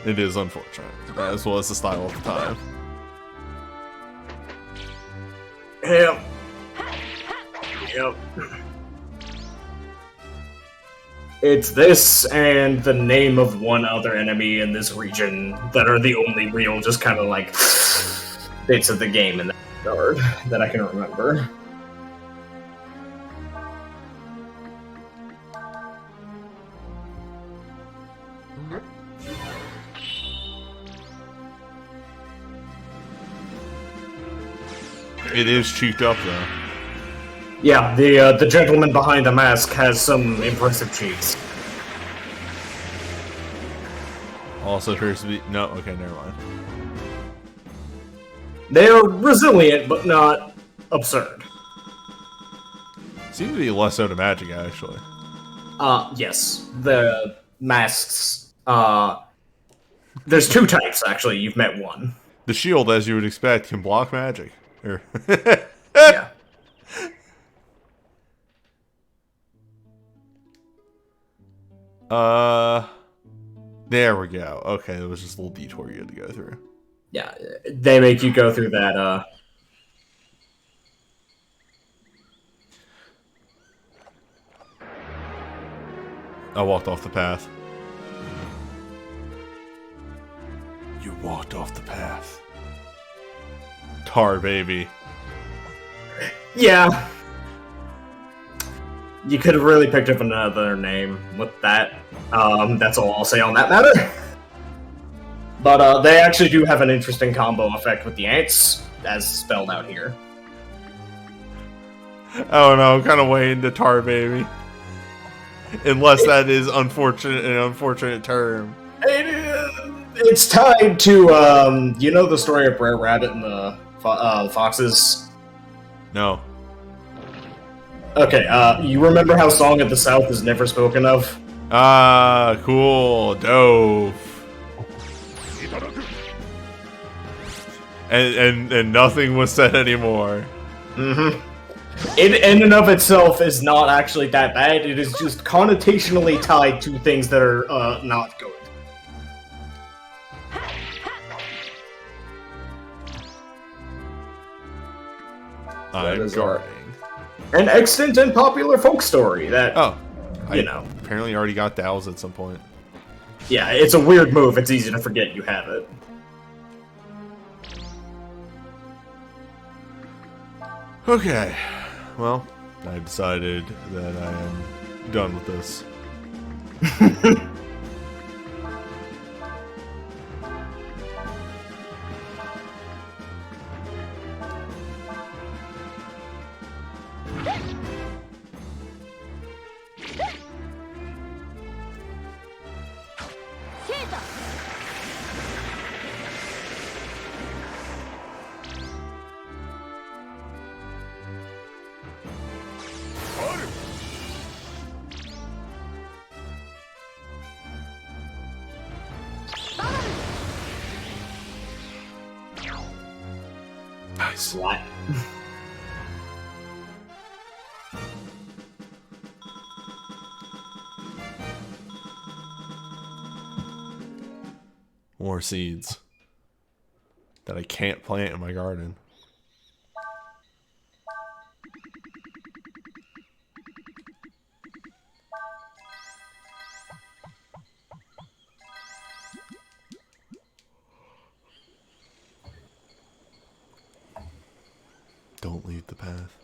It is unfortunate, as well as the style of the time. Yep. Yep. It's this and the name of one other enemy in this region that are the only real, just kind of like bits of the game in that regard that I can remember. It is cheeked up though. Yeah, the gentleman behind the mask has some impressive cheeks. Also appears to be okay, never mind. They are resilient, but not absurd. Seems to be less so to magic actually. Yes, the masks. There's two types actually. You've met one. The shield, as you would expect, can block magic. Yeah. There we go. Okay, it was just a little detour you had to go through. Yeah, they make you go through that, I walked off the path. You walked off the path. Tar baby. Yeah. You could have really picked up another name with that. That's all I'll say on that matter. But they actually do have an interesting combo effect with the ants, as spelled out here. Oh no, I'm kind of waiting to tar baby. Unless that is an unfortunate term. It's tied to, you know the story of Brer Rabbit and the foxes? No. Okay, you remember how Song of the South is never spoken of? Ah, cool. Dope. And nothing was said anymore. Mm-hmm. It in and of itself is not actually that bad. It is just connotationally tied to things that are not good. I'm guarding. An extant and popular folk story that, you know. Apparently already got Dow's at some point. Yeah, it's a weird move. It's easy to forget you have it. Okay. Well, I decided that I am done with this. Nice. Flat. More seeds that I can't plant in my garden. Don't leave the path.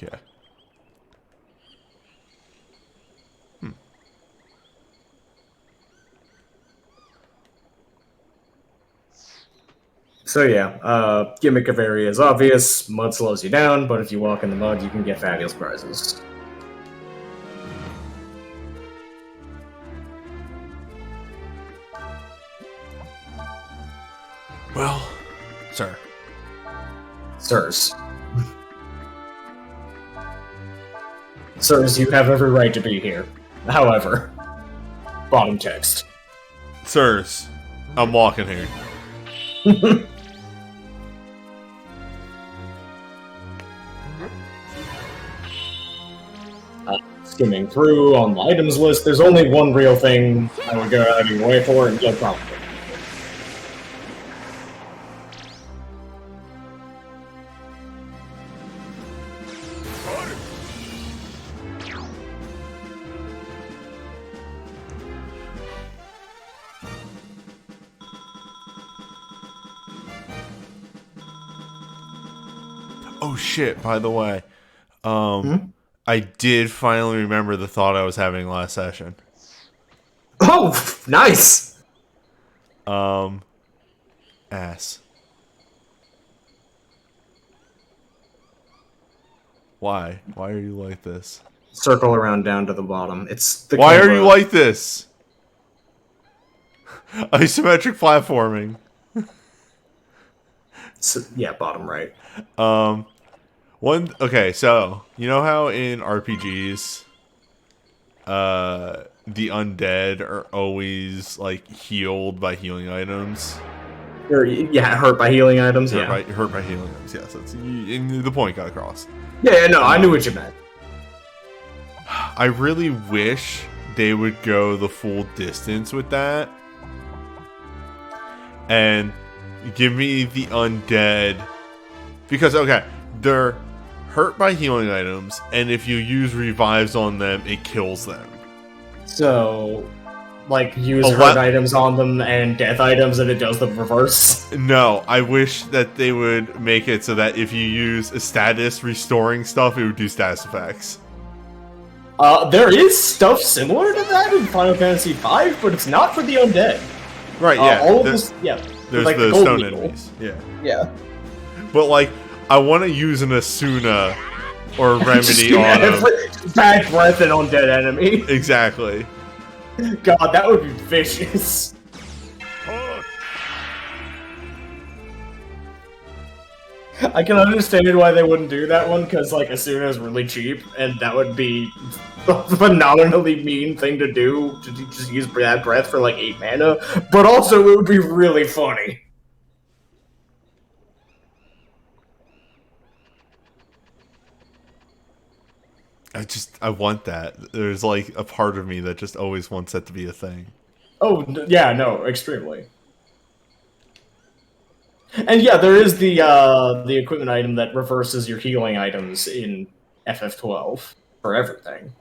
Okay. So yeah, gimmick of area is obvious. Mud slows you down, but if you walk in the mud, you can get fabulous prizes. Well, sir. Sirs. Sirs, you have every right to be here. However, bottom text. Sirs, I'm walking here. Skimming through on the items list, there's only one real thing I would go out of your way for, and you'll probably. Oh shit, by the way. I did finally remember the thought I was having last session. Oh, nice! Ass. Why? Why are you like this? Circle around down to the bottom. It's the Why are camera. you like this? Isometric platforming. Yeah, bottom right. Okay, so you know how in RPGs, the undead are always like healed by healing items. Or, yeah, hurt by healing items. Yeah. Hurt by healing items. Yes, that's the point got across. Yeah, no, I knew what you meant. I really wish they would go the full distance with that and give me the undead, because okay, they're hurt by healing items, and if you use revives on them, it kills them. So, like, use hurt items on them and death items, and it does the reverse? No, I wish that they would make it so that if you use a status restoring stuff, it would do status effects. There is stuff similar to that in Final Fantasy V, but it's not for the undead. Right, yeah. All of this, yeah. There's like the gold stone needle. enemies. Yeah. Yeah. But, like, I want to use an Asuna or a Remedy on them. Bad breath and undead enemy. Exactly. God, that would be vicious. I can understand why they wouldn't do that one, because, like, Asuna is really cheap, and that would be a phenomenally mean thing to do, to just use bad breath for, like, 8 mana, but also it would be really funny. I want that. There's, like, a part of me that just always wants that to be a thing. Oh, yeah, no, extremely. And yeah, there is the equipment item that reverses your healing items in FF12 for everything.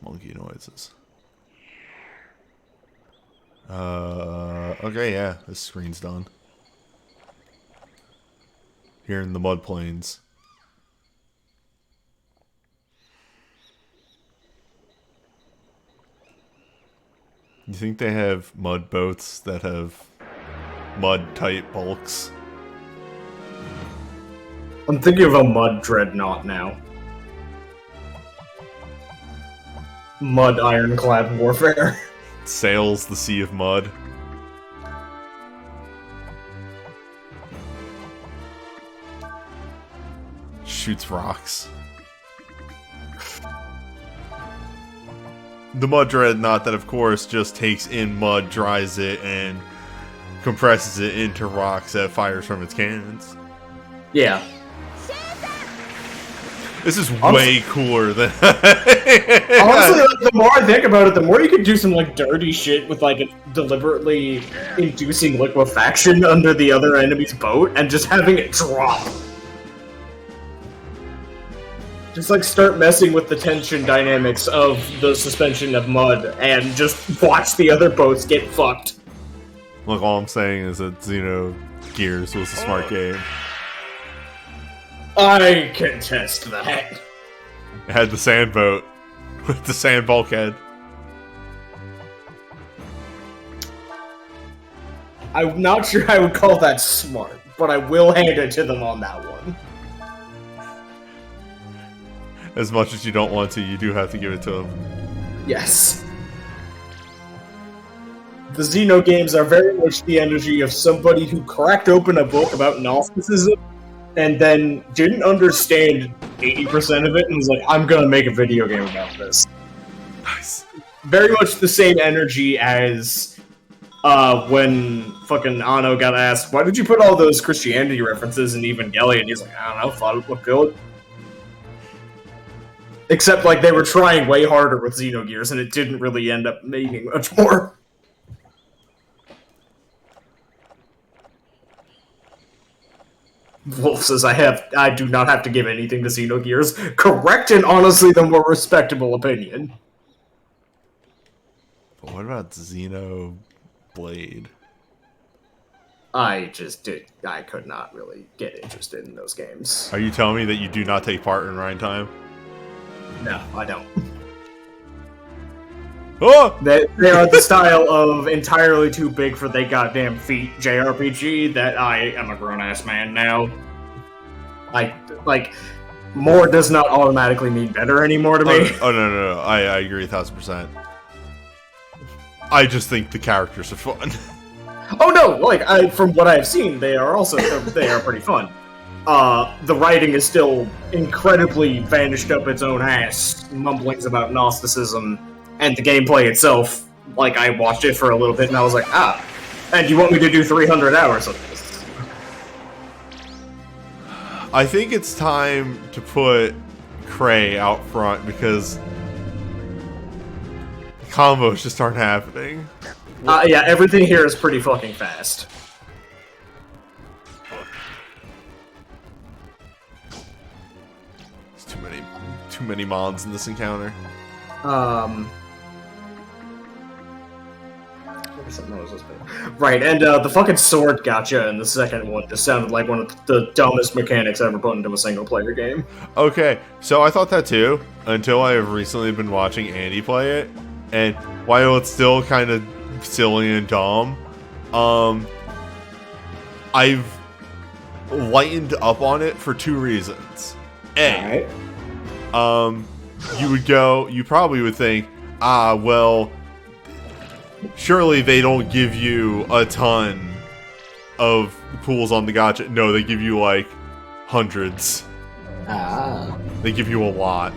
Monkey noises. Okay, yeah, this screen's done. Here in the mud plains. You think they have mud boats that have mud-type bulks? I'm thinking of a mud dreadnought now. Mud ironclad warfare. Sails the sea of mud. shoots rocks. The Mud Dreadnought that, of course, just takes in mud, dries it, and compresses it into rocks that fires from its cannons. Yeah. This is way cooler than... Honestly, like, the more I think about it, the more you could do some, like, dirty shit with, like, deliberately inducing liquefaction under the other enemy's boat and just having it drop. Just, like, start messing with the tension dynamics of the suspension of mud and just watch the other boats get fucked. Look, all I'm saying is that Xenogears was a smart game. I contest that. It had the sand boat with the sand bulkhead. I'm not sure I would call that smart, but I will hand it to them on that one. As much as you don't want to, you do have to give it to them. Yes. The Xeno games are very much the energy of somebody who cracked open a book about Gnosticism and then didn't understand 80% of it and was like, I'm gonna make a video game about this. Nice. Very much the same energy as when fucking Anno got asked, why did you put all those Christianity references in Evangelion? He's like, I don't know, thought it looked good. Except, like, they were trying way harder with Xenogears, and it didn't really end up meaning much more. Wolf says, I do not have to give anything to Xenogears. Correct and honestly the more respectable opinion. But what about Xenoblade? I could not really get interested in those games. Are you telling me that you do not take part in Rhyme Time? No, I don't. Oh! They are the style of entirely too big for they goddamn feet JRPG that I am a grown-ass man now. More does not automatically mean better anymore to me. Oh, no. I agree 1000%. I just think the characters are fun. Oh no, from what I've seen, they are pretty fun. The writing is still incredibly vanished up its own ass, mumblings about Gnosticism, and the gameplay itself, like, I watched it for a little bit and I was like, and you want me to do 300 hours of this? I think it's time to put Cray out front because combos just aren't happening. Yeah, everything here is pretty fucking fast. There's too many mons in this encounter. Right, and the fucking sword gotcha in the second one just sounded like one of the dumbest mechanics ever put into a single-player game. Okay, so I thought that too, until I have recently been watching Andy play it, and while it's still kind of silly and dumb, I've lightened up on it for two reasons. A, you probably would think, well, surely they don't give you a ton of pools on the gacha. No, they give you like hundreds. They give you a lot.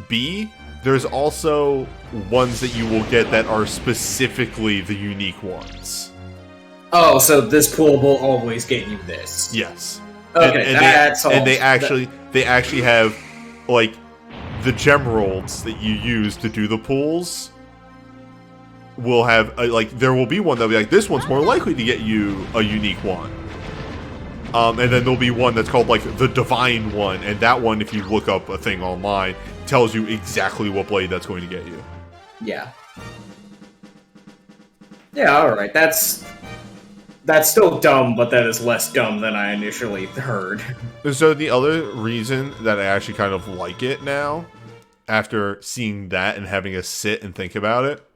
B, there's also ones that you will get that are specifically the unique ones. Oh, so this pool will always get you this. Yes. Okay, and they actually have, like, the gemeralds that you use to do the pools will have, there will be one that'll be like, this one's more likely to get you a unique one. And then there'll be one that's called, like, the divine one, and that one, if you look up a thing online, tells you exactly what blade that's going to get you. Yeah. Yeah, alright, that's still dumb, but that is less dumb than I initially heard. So the other reason that I actually kind of like it now, after seeing that and having a sit and think about it,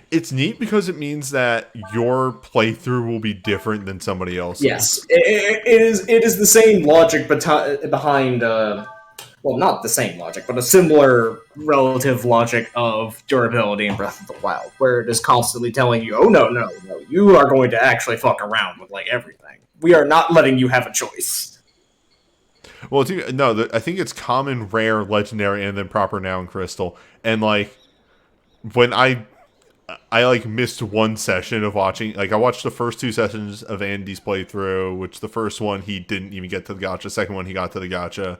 it's neat because it means that your playthrough will be different than somebody else's. Yes, it is the same logic behind, well, not the same logic, but a similar relative logic of durability in Breath of the Wild, where it is constantly telling you, oh no, you are going to actually fuck around with, like, everything. We are not letting you have a choice. Well, I think it's common, rare, legendary, and then proper noun crystal. And like when I like missed one session of watching, like I watched the first 2 sessions of Andy's playthrough, which the first one he didn't even get to the gacha, second one he got to the gacha.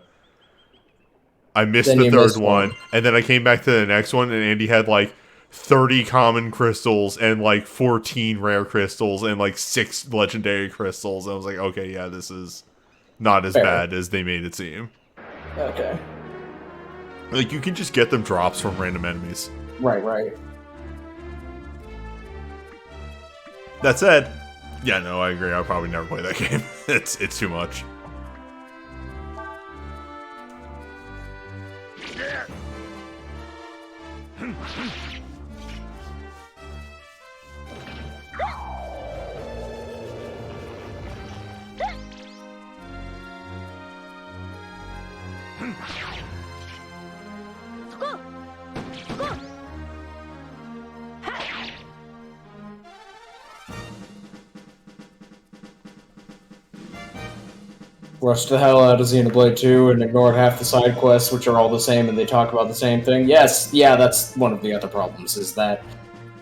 I missed Then the you third missed one, one. and then I came back to the next one, and Andy had like 30 common crystals and like 14 rare crystals and like 6 legendary crystals. And I was like, okay, yeah, this is not as Fair. bad as they made it seem. Okay. Like, you can just get them drops from random enemies. Right. That said, yeah, no, I agree. I'll probably never play that game. It's too much. Rushed the hell out of Xenoblade 2 and ignored half the side quests, which are all the same and they talk about the same thing. Yes, yeah, that's one of the other problems, is that,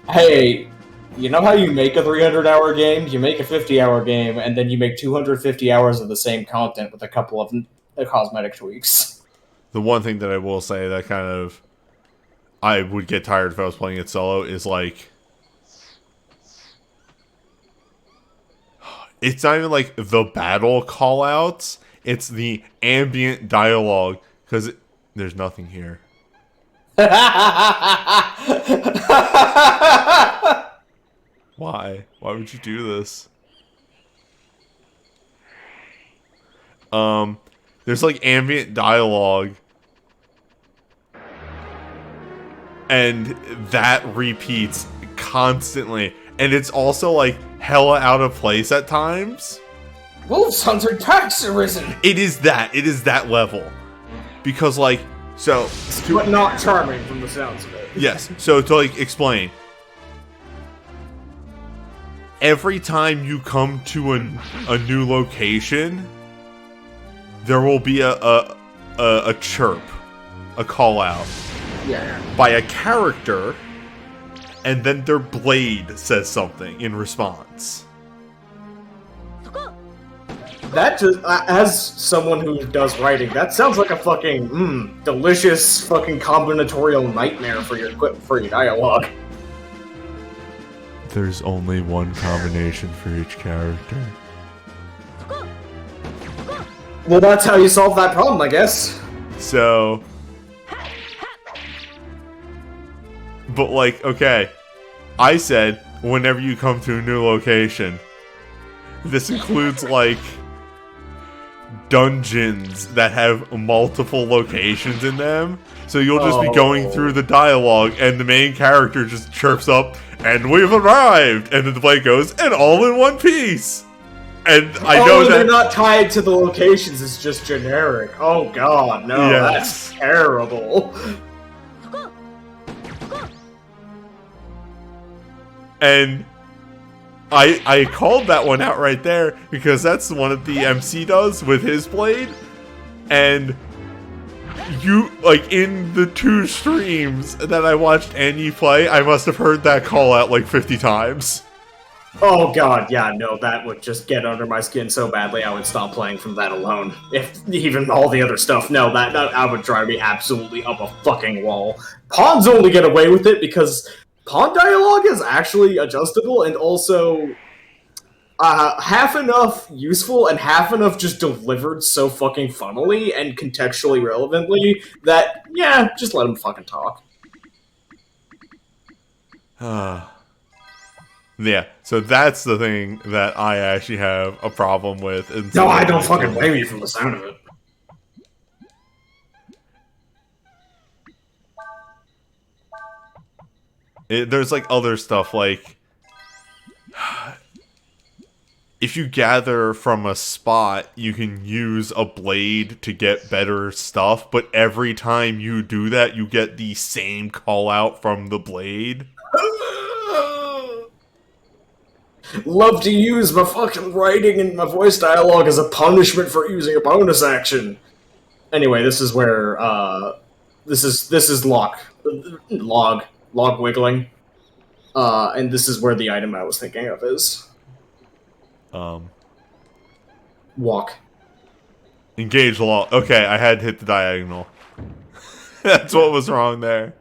hey, you know how you make a 300-hour game? You make a 50-hour game, and then you make 250 hours of the same content with a couple of cosmetic tweaks. The one thing that I will say that kind of I would get tired if I was playing it solo is like, it's not even like the battle callouts, it's the ambient dialogue, because there's nothing here. Why? Why would you do this? There's like ambient dialogue, and that repeats constantly, and it's also like hella out of place at times. Wolf's Hunter tax arisen! It is that level. Because like, so... But not charming from the sounds of it. Yes, so to like explain, every time you come to a new location, there will be a chirp, a call out, Yeah. by a character, and then their blade says something in response. That just, as someone who does writing, that sounds like a fucking, delicious fucking combinatorial nightmare for your dialogue. There's only one combination for each character. Well, that's how you solve that problem, I guess. So... But like, okay, I said, whenever you come to a new location, this includes like dungeons that have multiple locations in them. So you'll just be going through the dialogue and the main character just chirps up, and we've arrived! And then the play goes, and all in one piece! And I know that they're not tied to the locations, it's just generic. Oh god, no, Yes. that's terrible. And I called that one out right there because that's the one that the MC does with his blade. And you, like, in the 2 streams that I watched Annie play, I must have heard that call out like 50 times. Oh god, yeah, no, that would just get under my skin so badly I would stop playing from that alone. If even all the other stuff, no, that would drive me absolutely up a fucking wall. Pawns only get away with it because pawn dialogue is actually adjustable and also half enough useful and half enough just delivered so fucking funnily and contextually relevantly that, yeah, just let them fucking talk. Yeah, so that's the thing that I actually have a problem with. No, I don't fucking blame you from the sound of it. There's like other stuff, like if you gather from a spot, you can use a blade to get better stuff, but every time you do that, you get the same call out from the blade. Love to use my fucking writing and my voice dialogue as a punishment for using a bonus action. Anyway, this is where this is log wiggling, and this is where the item I was thinking of is walk. Engage log. Okay, I had to hit the diagonal. That's what was wrong there.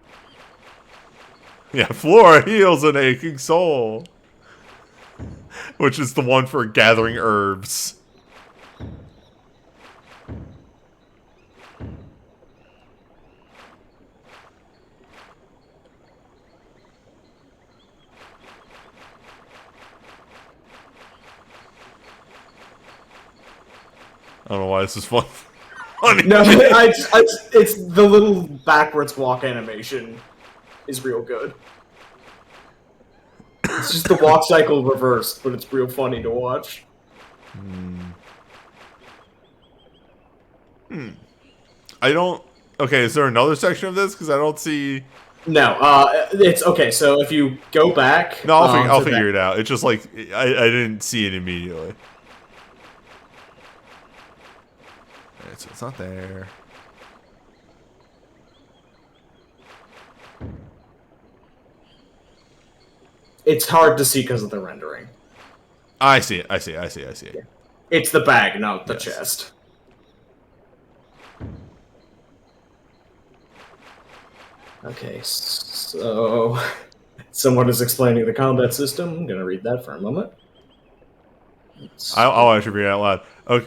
Yeah, Flora heals an aching soul. Which is the one for gathering herbs. I don't know why this is fun. No, it's the little backwards walk animation is real good. It's just the walk cycle reversed, but it's real funny to watch. I don't... Okay, is there another section of this? Because I don't see... No, it's... Okay, so if you go back... No, I'll figure it out. It's just like, I didn't see it immediately. Alright, so it's not there. It's hard to see because of the rendering. I see it. Yeah. It's the bag, not the chest. Okay, so... Someone is explaining the combat system. I'm gonna read that for a moment. I'll actually read it out loud.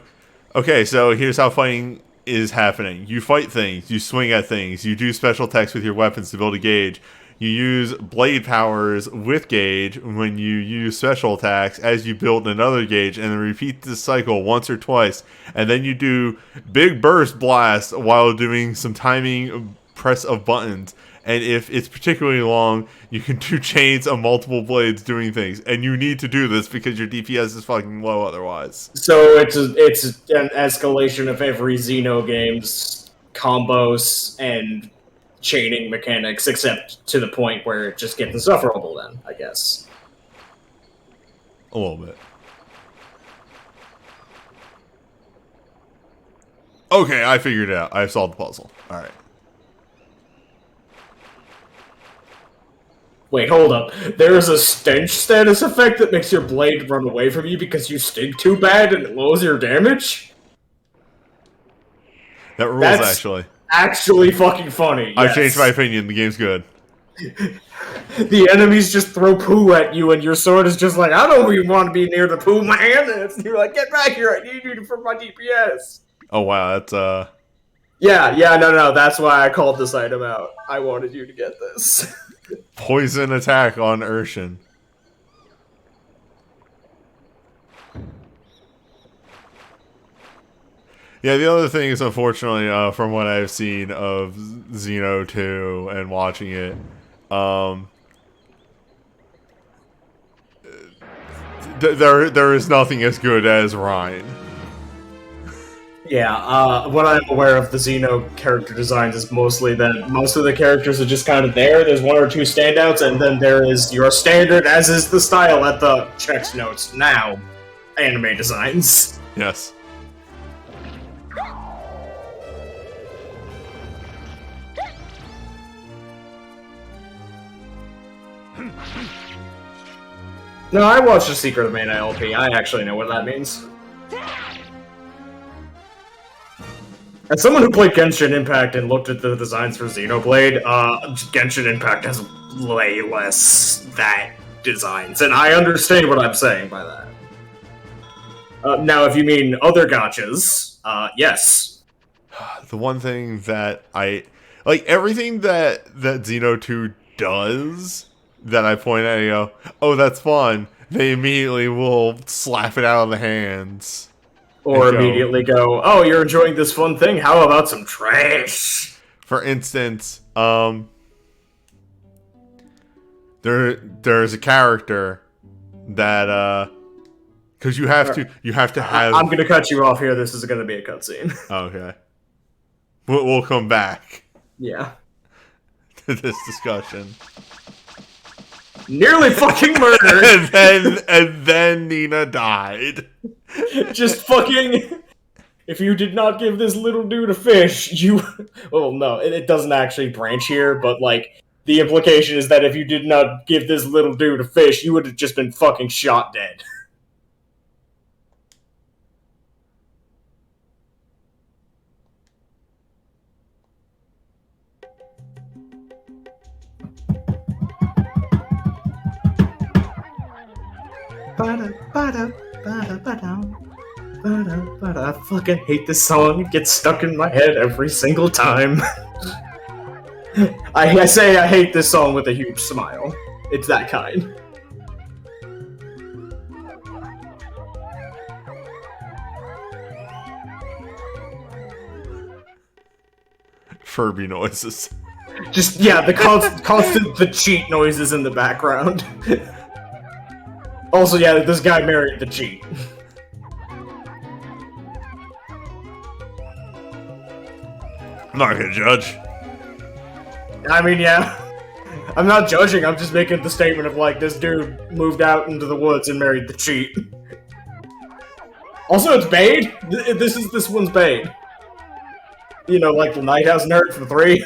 Okay, so here's how fighting is happening. You fight things, you swing at things, you do special attacks with your weapons to build a gauge. You use blade powers with gauge when you use special attacks as you build another gauge, and then repeat this cycle once or twice. And then you do big burst blast while doing some timing press of buttons. And if it's particularly long, you can do chains of multiple blades doing things. And you need to do this because your DPS is fucking low otherwise. So it's an escalation of every Xeno game's combos and chaining mechanics, except to the point where it just gets insufferable then, I guess. A little bit. Okay, I figured it out. I solved the puzzle. Alright. Wait, hold up. There is a stench status effect that makes your blade run away from you because you stink too bad and it lowers your damage? That rules, That's actually fucking funny. I've changed my opinion. The game's good. The enemies just throw poo at you and your sword is just like, I don't even want to be near the poo, man. And you're like, get back here, I need you for my DPS. Oh, wow, that's, Yeah, no, that's why I called this item out. I wanted you to get this. Poison attack on Urshan. Yeah, the other thing is, unfortunately, from what I've seen of Xeno 2 and watching it, there is nothing as good as Ryan. Yeah, what I'm aware of the Xeno character designs is mostly that most of the characters are just kind of there. There's one or two standouts, and then there is your standard, as is the style at the checks notes now, anime designs. Yes. No, I watched The Secret of Mana LP. I actually know what that means. As someone who played Genshin Impact and looked at the designs for Xenoblade, Genshin Impact has way less that designs, and I understand what I'm saying by that. Now, if you mean other gachas, yes. The one thing that like, everything that Xeno 2 does, that I point at and go, oh, that's fun, they immediately will slap it out of the hands. Or immediately go, oh, you're enjoying this fun thing, how about some trash? For instance, there's a character that, because you have to have... I'm gonna cut you off here, this is gonna be a cutscene. Okay. We'll come back. Yeah. To this discussion. Nearly fucking murdered. and then Nina died. Just fucking... If you did not give this little dude a fish, you... Well, no, it doesn't actually branch here, but, like, the implication is that if you did not give this little dude a fish, you would have just been fucking shot dead. I fucking hate this song. It gets stuck in my head every single time. I say I hate this song with a huge smile. It's that kind. Furby noises. Just, yeah, the constant the cheat noises in the background. Also, yeah, this guy married the cheat. I'm not gonna judge. I mean, yeah. I'm not judging, I'm just making the statement of, like, this dude moved out into the woods and married the cheat. Also, it's Bane? This one's Bane. You know, like the Nighthouse nerd from 3.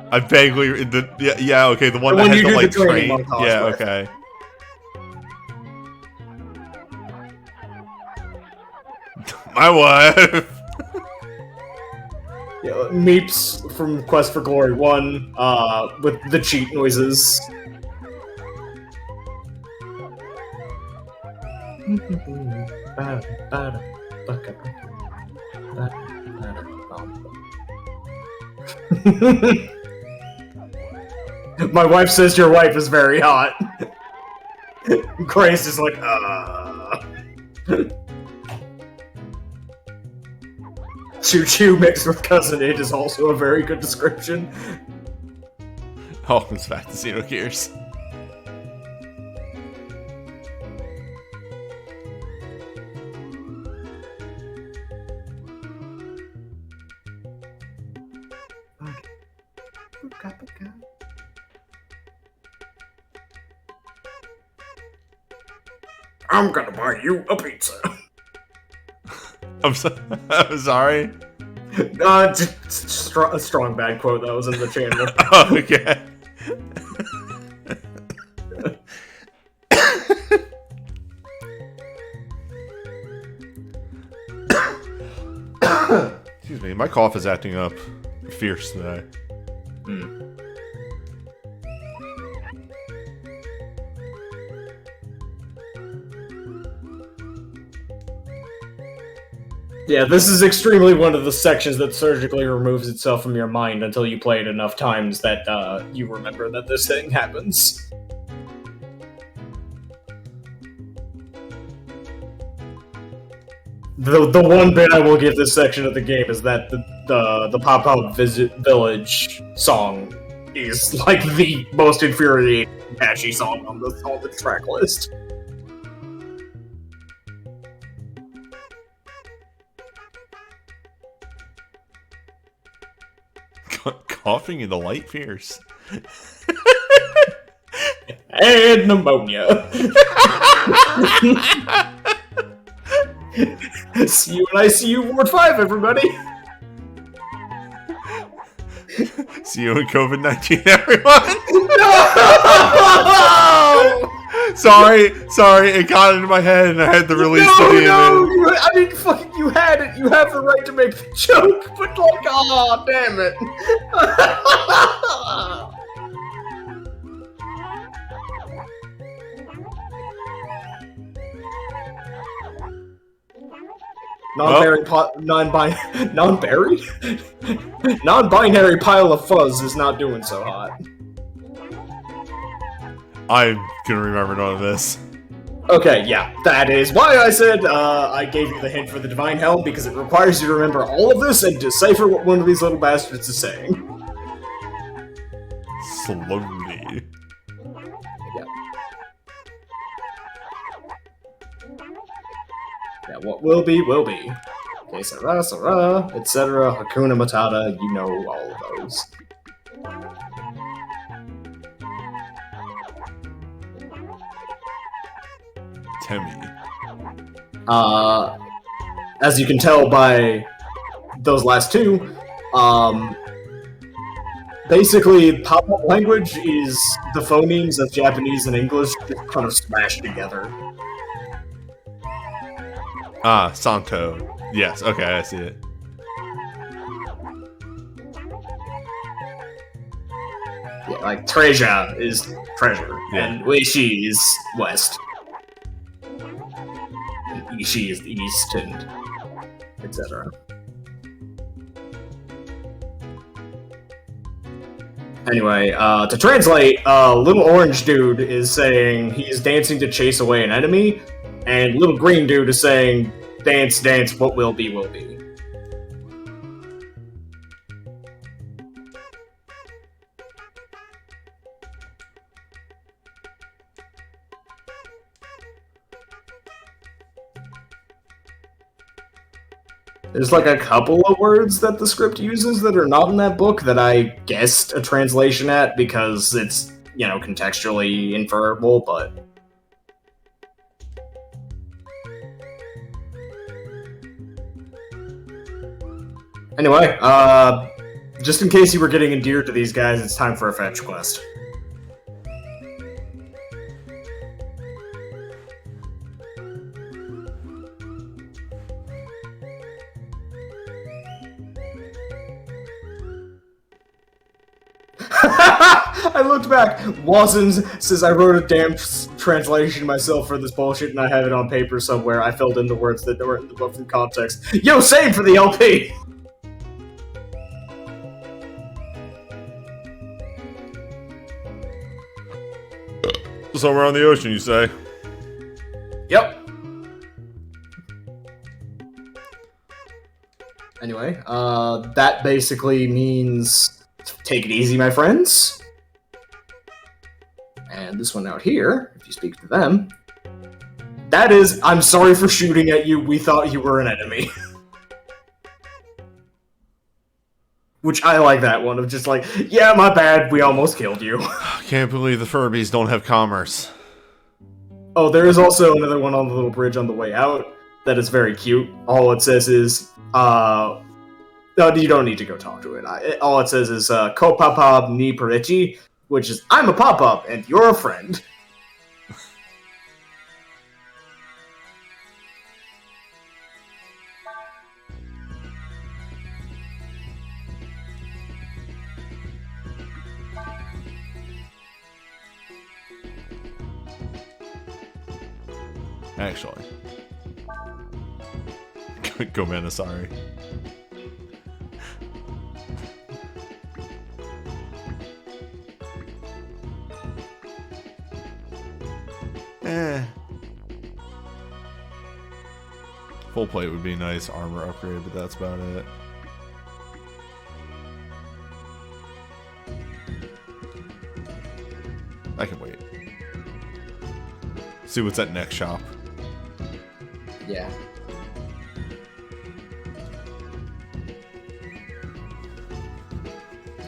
I vaguely yeah, okay, the one that has the like train. Yeah, with. okay. My wife. Yeah, Meeps from Quest for Glory 1, with the cheat noises. My wife says your wife is very hot. Grace is like, Choo Choo mixed with Cousin It is also a very good description. Oh, it's back to Xenogears. I'm gonna buy you a pizza. I'm sorry. A strong bad quote that was in the channel. Oh, okay. Excuse me, my cough is acting up fierce today. Yeah, this is extremely one of the sections that surgically removes itself from your mind until you play it enough times that you remember that this thing happens. The one bit I will give this section of the game is that the Pop-Out Village song is like the most infuriating patchy song on the track list. Coughing in the light fierce. And pneumonia. See you in ICU Ward 5, everybody! See you in COVID-19, everyone! No! Sorry, it got into my head and I had to release the demon. I mean, fucking, you had it. You have the right to make the joke, but like, aw, damn it. Non-binary pile of fuzz is not doing so hot. I'm gonna remember none of this. Okay, yeah, that is why I said I gave you the hint for the Divine Helm, because it requires you to remember all of this and decipher what one of these little bastards is saying. Slowly. Yeah, what will be, will be. Que sera, sera, etc. Hakuna Matata, you know all of those. Timmy. As you can tell by those last two, basically, pop-up language is the phonemes of Japanese and English just kind of smashed together. Ah, Santo. Yes, okay, I see it. Yeah, like treasure is treasure, Yeah. and Ueshi is west, and Ishi is east, and etc. Anyway, to translate, little orange dude is saying he's dancing to chase away an enemy, and little green dude is saying, dance, dance, what will be, will be. There's like a couple of words that the script uses that are not in that book that I guessed a translation at because it's, you know, contextually inferable, but... Anyway, just in case you were getting endeared to these guys, it's time for a fetch quest. I looked back. Watson says I wrote a damn translation myself for this bullshit, and I have it on paper somewhere. I filled in the words that were in the book from context. Yo, same for the LP. Somewhere on the ocean, you say? Yep. Anyway, that basically means take it easy, my friends. And this one out here, if you speak to them, that is, I'm sorry for shooting at you, we thought you were an enemy. Which I like that one, of just like, yeah, my bad, we almost killed you. I can't believe the Furbies don't have commerce. Oh, there is also another one on the little bridge on the way out that is very cute. All it says is, no, you don't need to go talk to it. All it says is, Ko papa ni perichi, which is, I'm a pop-up, and you're a friend. Actually. Go Manasari. Full plate would be nice, armor upgrade, but that's about it. I can wait. See what's at next shop. Yeah.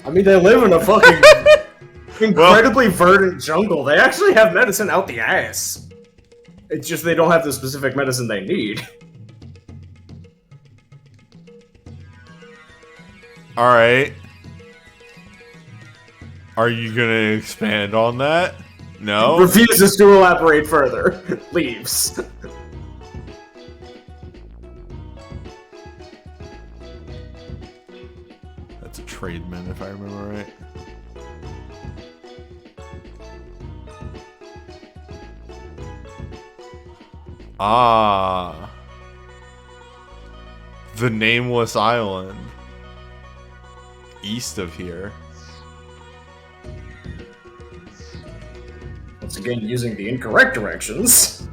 I mean, they live in a fucking incredibly verdant jungle. They actually have medicine out the ass. It's just they don't have the specific medicine they need. Alright. Are you gonna expand on that? No? Refuses to elaborate further. Leaves. That's a trademan, if I remember right. Ah. The Nameless Island. East of here. Once again, using the incorrect directions.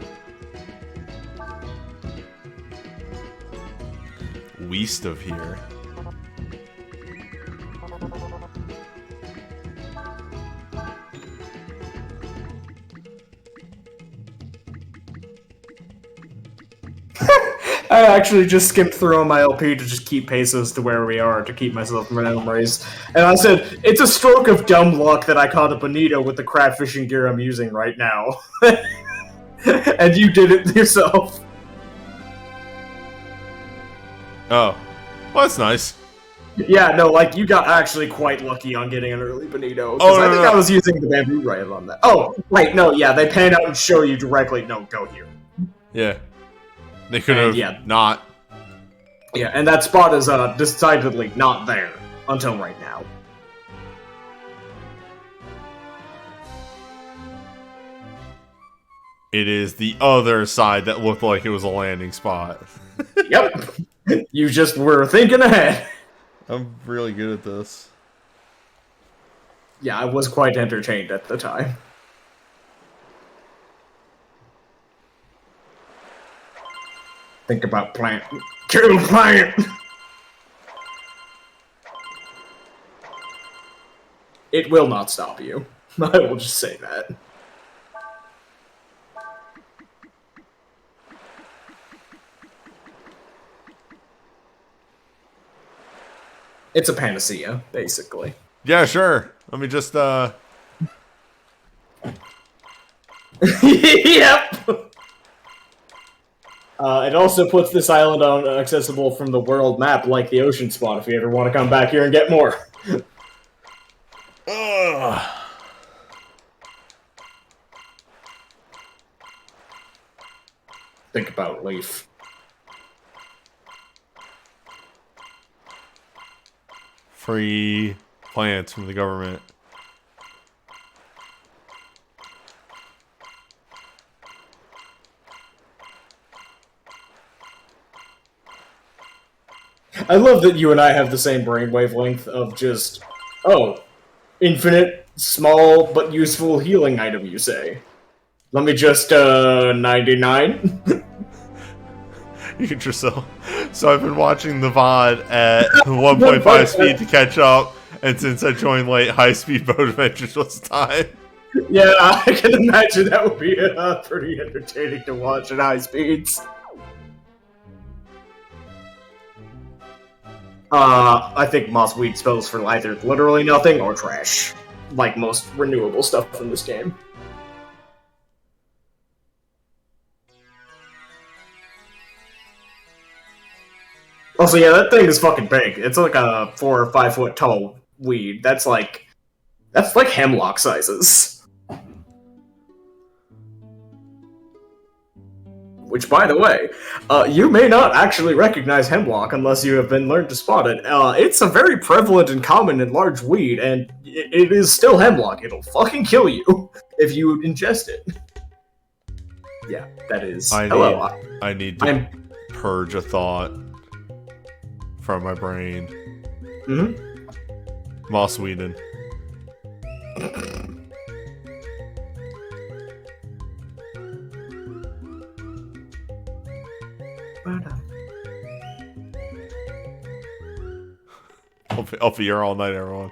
West of here. actually just skimmed through on my LP to just keep pesos to where we are to keep myself from memories. And I said, it's a stroke of dumb luck that I caught a bonito with the crab fishing gear I'm using right now. And you did it yourself. Oh. Well, that's nice. Yeah, no, like, you got actually quite lucky on getting an early bonito. Oh, I think I was using the bamboo rail on that. Oh, wait, no, yeah, they pan out and show you directly, no, go here. Yeah. They could have not. Yeah, and that spot is decidedly not there until right now. It is the other side that looked like it was a landing spot. Yep. You just were thinking ahead. I'm really good at this. Yeah, I was quite entertained at the time. Think about plant. Kill plant! It will not stop you. I will just say that. It's a panacea, basically. Yeah, sure. Let me just, Yep! It also puts this island on accessible from the world map, like the ocean spot, if you ever want to come back here and get more. Ugh. Think about Leaf. Free plants from the government. I love that you and I have the same brain wavelength of just, oh, infinite, small, but useful healing item, you say. Let me just, 99? So I've been watching the VOD at 1.5 speed to catch up, and since I joined late, high-speed boat adventures was the time. Yeah, I can imagine that would be pretty entertaining to watch at high speeds. I think mossweed spells for either literally nothing or trash. Like most renewable stuff in this game. Also, yeah, that thing is fucking big. It's like a 4 or 5 foot tall weed. That's like hemlock sizes. Which, by the way, you may not actually recognize hemlock unless you have been learned to spot it. It's a very prevalent and common and large weed, and it is still hemlock. It'll fucking kill you if you ingest it. Yeah, that is. I need to purge a thought from my brain. Mm-hmm. Moss Whedon. I'll be here all night, everyone.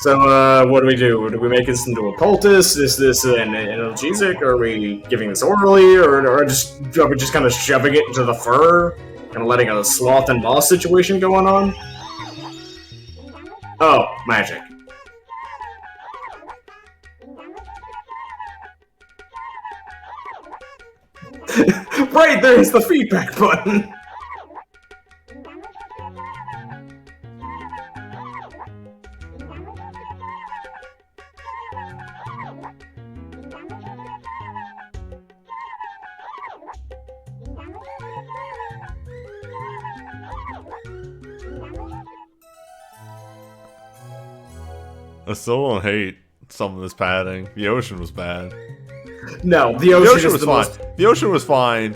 So, what do we do? Do we make this into a poultice? Is this an analgesic? Are we giving this orally? Or are we just kind of shoving it into the fur? Kind of letting a sloth and moss situation going on? Oh, magic. Right, there's the feedback button! I still don't hate some of this padding. The ocean was bad. No, the ocean was fine. The ocean was fine.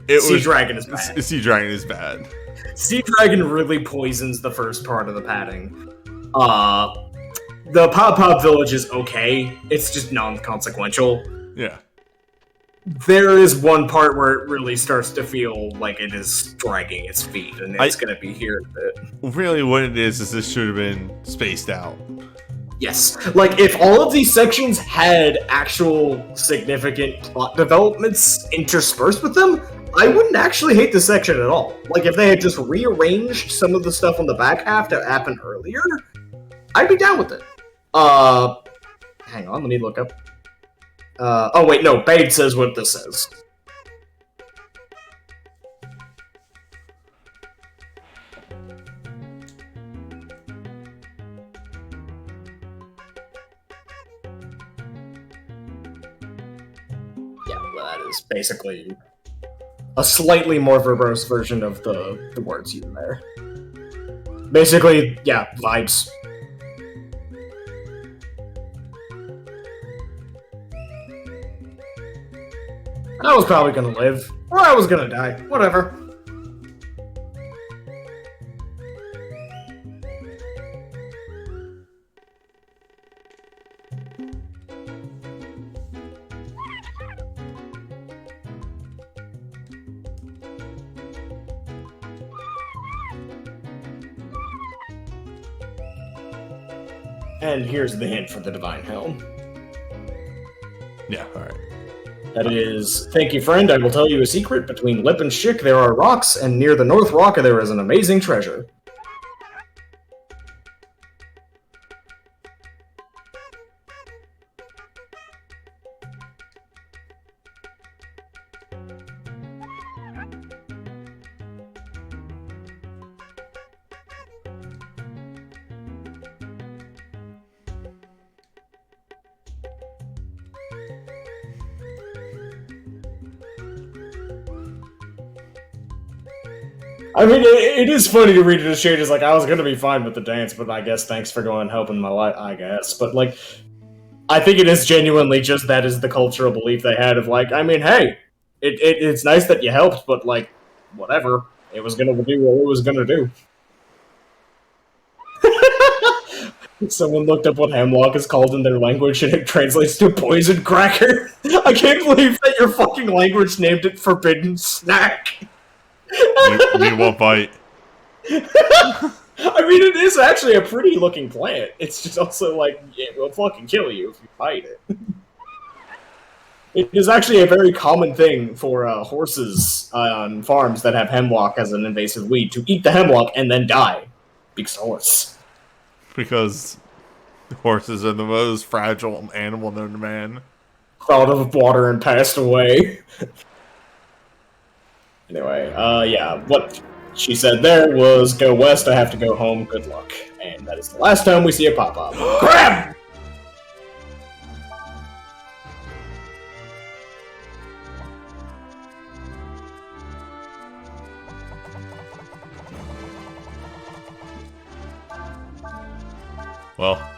Sea Dragon is bad. Sea Dragon is bad. Sea Dragon really poisons the first part of the padding. The Pop Pop Village is okay. It's just non-consequential. Yeah. There is one part where it really starts to feel like it is dragging its feet, and it's going to be here in a bit. Really, what it is this should have been spaced out. Yes. Like, if all of these sections had actual significant plot developments interspersed with them, I wouldn't actually hate this section at all. Like, if they had just rearranged some of the stuff on the back half to happen earlier, I'd be down with it. Hang on, let me look up. Oh wait, no, Bade says what this says. Yeah, well, that is basically a slightly more verbose version of the words used there. Basically, yeah, vibes. I was probably gonna live, or I was gonna die. Whatever. And here's the hint for the Divine Helm. Yeah, alright. That is, thank you, friend. I will tell you a secret. Between Lip and Shik, there are rocks, and near the North Rock, there is an amazing treasure. I mean, it is funny to read it as Shade is like, I was gonna be fine with the dance, but I guess thanks for going and helping my life, I guess. But, like, I think it is genuinely just that is the cultural belief they had of, like, I mean, hey, it's nice that you helped, but, like, whatever. It was gonna do what it was gonna do. Someone looked up what hemlock is called in their language, and it translates to poison cracker. I can't believe that your fucking language named it forbidden snack. You won't bite. I mean, it is actually a pretty looking plant. It's just also like, it will fucking kill you if you bite it. It is actually a very common thing for horses on farms that have hemlock as an invasive weed to eat the hemlock and then die. Because horse. Because horses are the most fragile animal known to man. Thought of water and passed away. Anyway, yeah, what she said there was, go west, I have to go home, good luck. And that is the last time we see a pop-up. Grab! Well,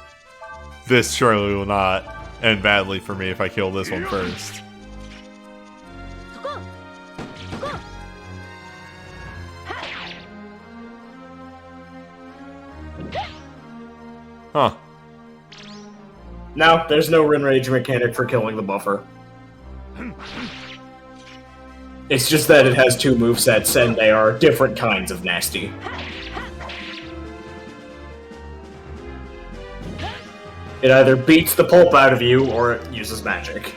this surely will not end badly for me if I kill this one first. Huh. No, there's no Rin Rage mechanic for killing the buffer. It's just that it has two movesets and they are different kinds of nasty. It either beats the pulp out of you or it uses magic.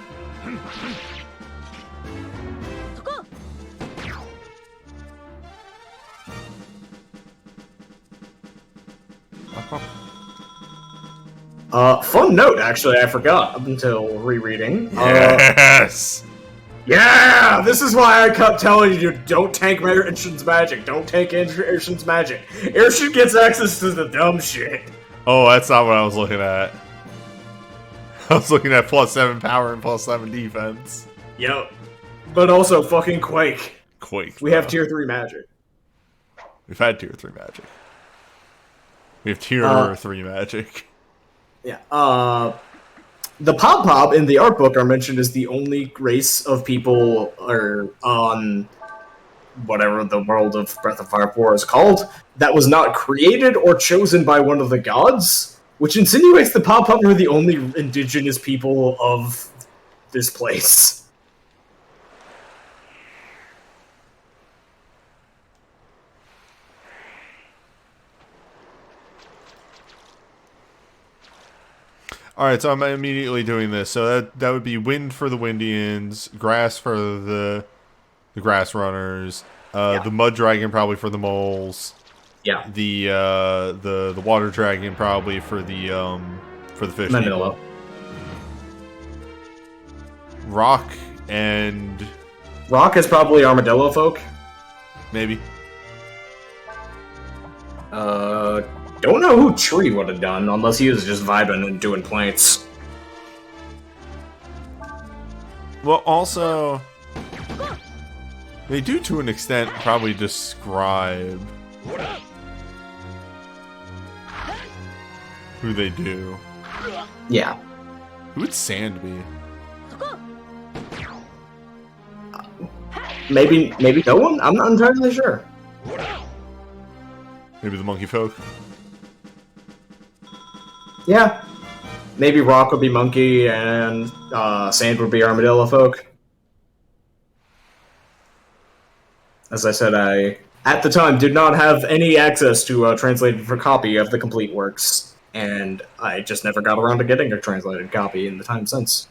Fun note, actually, I forgot up until rereading. Yes! Yeah! This is why I kept telling you, don't tank Urshin's magic. Don't tank Urshin's magic. Urshin gets access to the dumb shit. Oh, that's not what I was looking at. I was looking at +7 power and +7 defense. Yep. But also fucking Quake. Quake. We have tier 3 magic. We've had tier 3 magic. We have tier 3 magic. Yeah. The Pop in the art book are mentioned as the only race of people or on whatever the world of Breath of Fire 4 is called that was not created or chosen by one of the gods, which insinuates the Pop are the only indigenous people of this place. Alright, so I'm immediately doing this. So that would be wind for the Windians, grass for the grass runners, the mud dragon probably for the moles. Yeah. The water dragon probably for the fish Manila. people. Rock and Rock is probably armadillo folk. maybe. Don't know who Tree would have done, unless he was just vibing and doing plants. Well, also, they do to an extent probably describe who they do. Yeah. Who would Sand be? Maybe no one? I'm not entirely sure. Maybe the monkey folk? Yeah. Maybe Rock would be monkey and Sand would be armadillo folk. As I said, I, at the time, did not have any access to a translated for copy of the complete works, and I just never got around to getting a translated copy in the time since.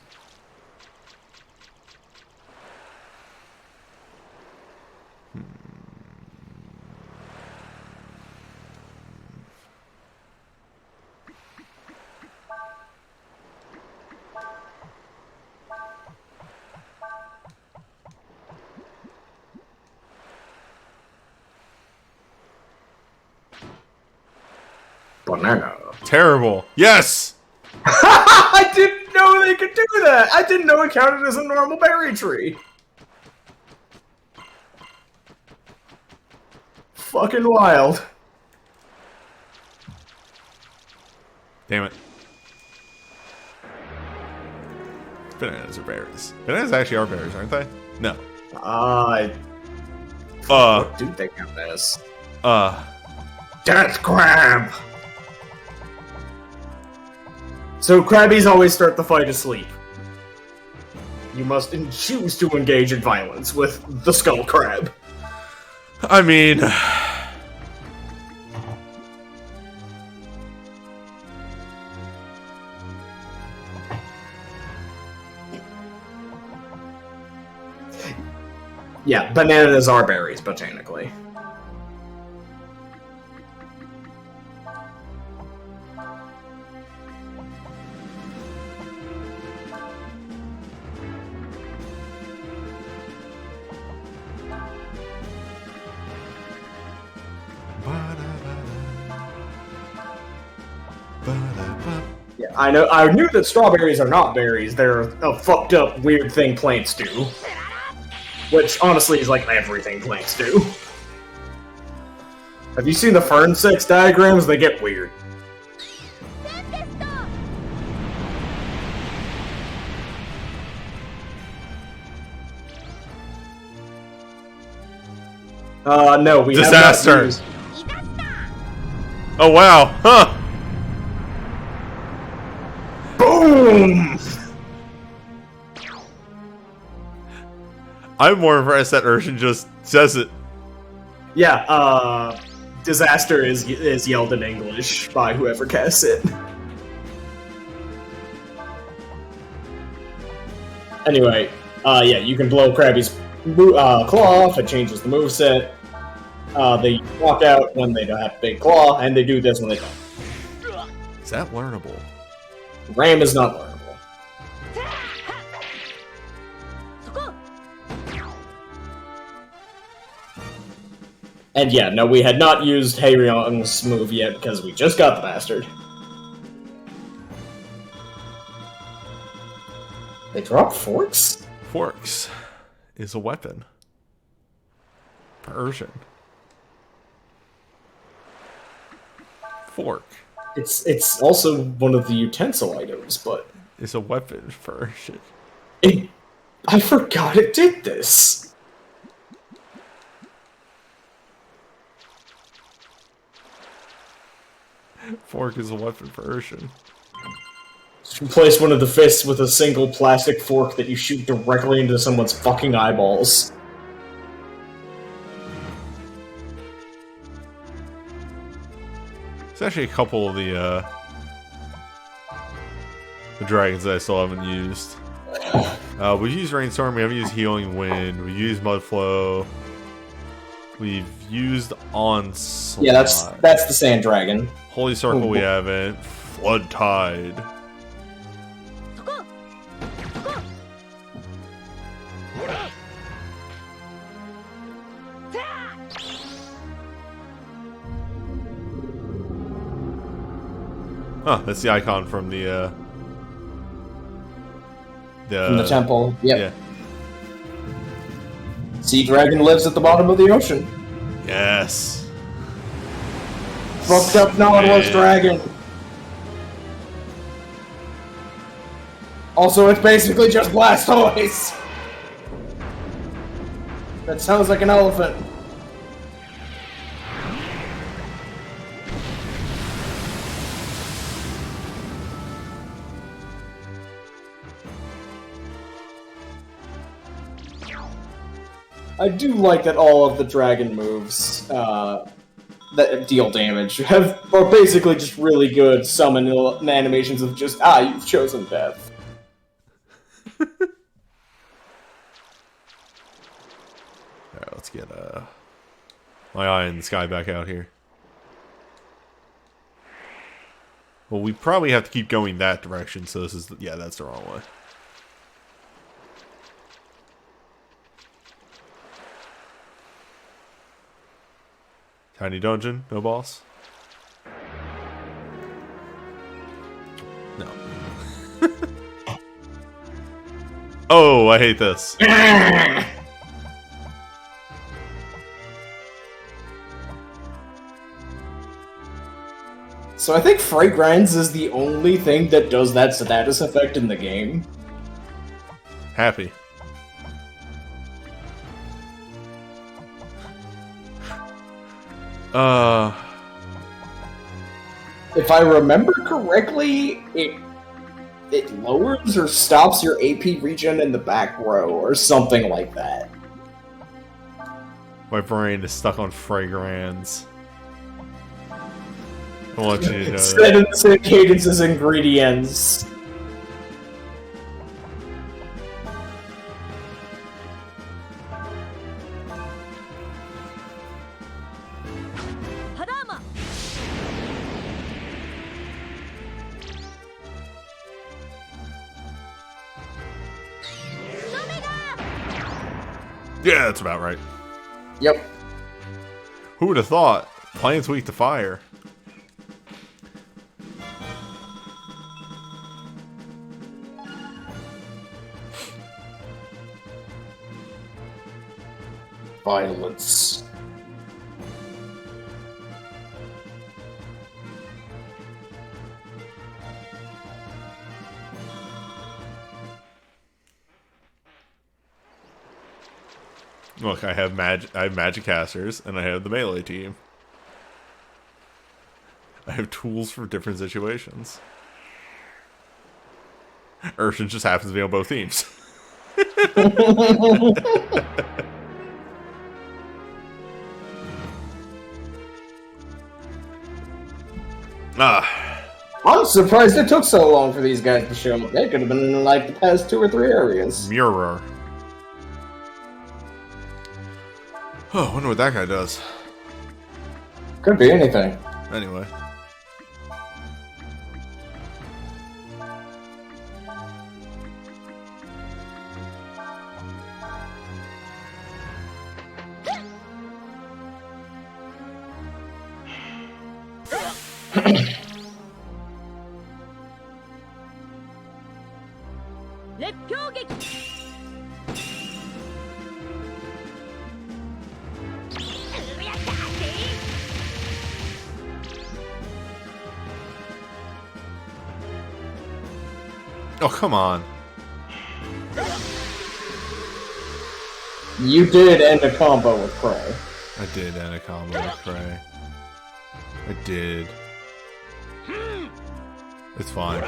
Banana. Terrible. Yes! I didn't know they could do that! I didn't know it counted as a normal berry tree! Fucking wild. Damn it. Bananas are berries. Bananas actually are berries, aren't they? No. What do they count as? Death crab! So crabbies always start the fight asleep. You must choose to engage in violence with the skull crab. I mean... Yeah, bananas are berries, botanically. Yeah, I knew that strawberries are not berries. They're a fucked up, weird thing plants do. Which, honestly, is like everything plants do. Have you seen the fern sex diagrams? They get weird. No, we Disaster! have not used... Oh wow! Huh! Boom! I'm more impressed that Urshan just says it. Yeah, disaster is yelled in English by whoever casts it. Anyway, yeah, you can blow Krabby's claw off, it changes the moveset. They walk out when they don't have a big claw, and they do this when they don't. Is that learnable? Ram is not learnable. And yeah, no, we had not used Haeryong's move yet because we just got the bastard. They drop forks? Forks is a weapon. Persian. Fork. It's also one of the utensil items, but... Is a weapon for shit. I forgot it did this! Fork is a weapon for Urshan. Just replace one of the fists with a single plastic fork that you shoot directly into someone's fucking eyeballs. There's actually a couple of the the dragons that I still haven't used. We've used Rainstorm, we haven't used Healing Wind, we've used Mudflow, we've used Onslaught. Yeah, that's the Sand Dragon. Holy Circle we haven't. Flood Tide. Huh, that's the icon from the From the temple. Yep. Yeah. Sea Dragon lives at the bottom of the ocean. Yes. Fucked up Nautilus Dragon. Also, it's basically just Blastoise. That sounds like an elephant. I do like that all of the dragon moves that deal damage are basically just really good summon animations of just, you've chosen death. Alright, let's get my eye in the sky back out here. Well, we probably have to keep going that direction, so this is, yeah, that's the wrong way. Tiny dungeon, no boss? No. Oh, I hate this. So I think Fragrance is the only thing that does that status effect in the game. Happy. If I remember correctly, it lowers or stops your AP regen in the back row or something like that. My brain is stuck on Fragrance. I want you to know Instead that. of the same cadence as ingredients. Yeah, that's about right. Yep. Who would have thought? Plants weak to fire. Violence. Look, I have magic casters, and I have the melee team. I have tools for different situations. Urshan just happens to be on both teams. I'm surprised it took so long for these guys to show up. They could have been in like the past 2 or 3 areas. Mirror. Oh, I wonder what that guy does. Could be anything. Anyway. Oh, come on. You did end a combo with Prey. I did end a combo with Prey. I did. It's fine.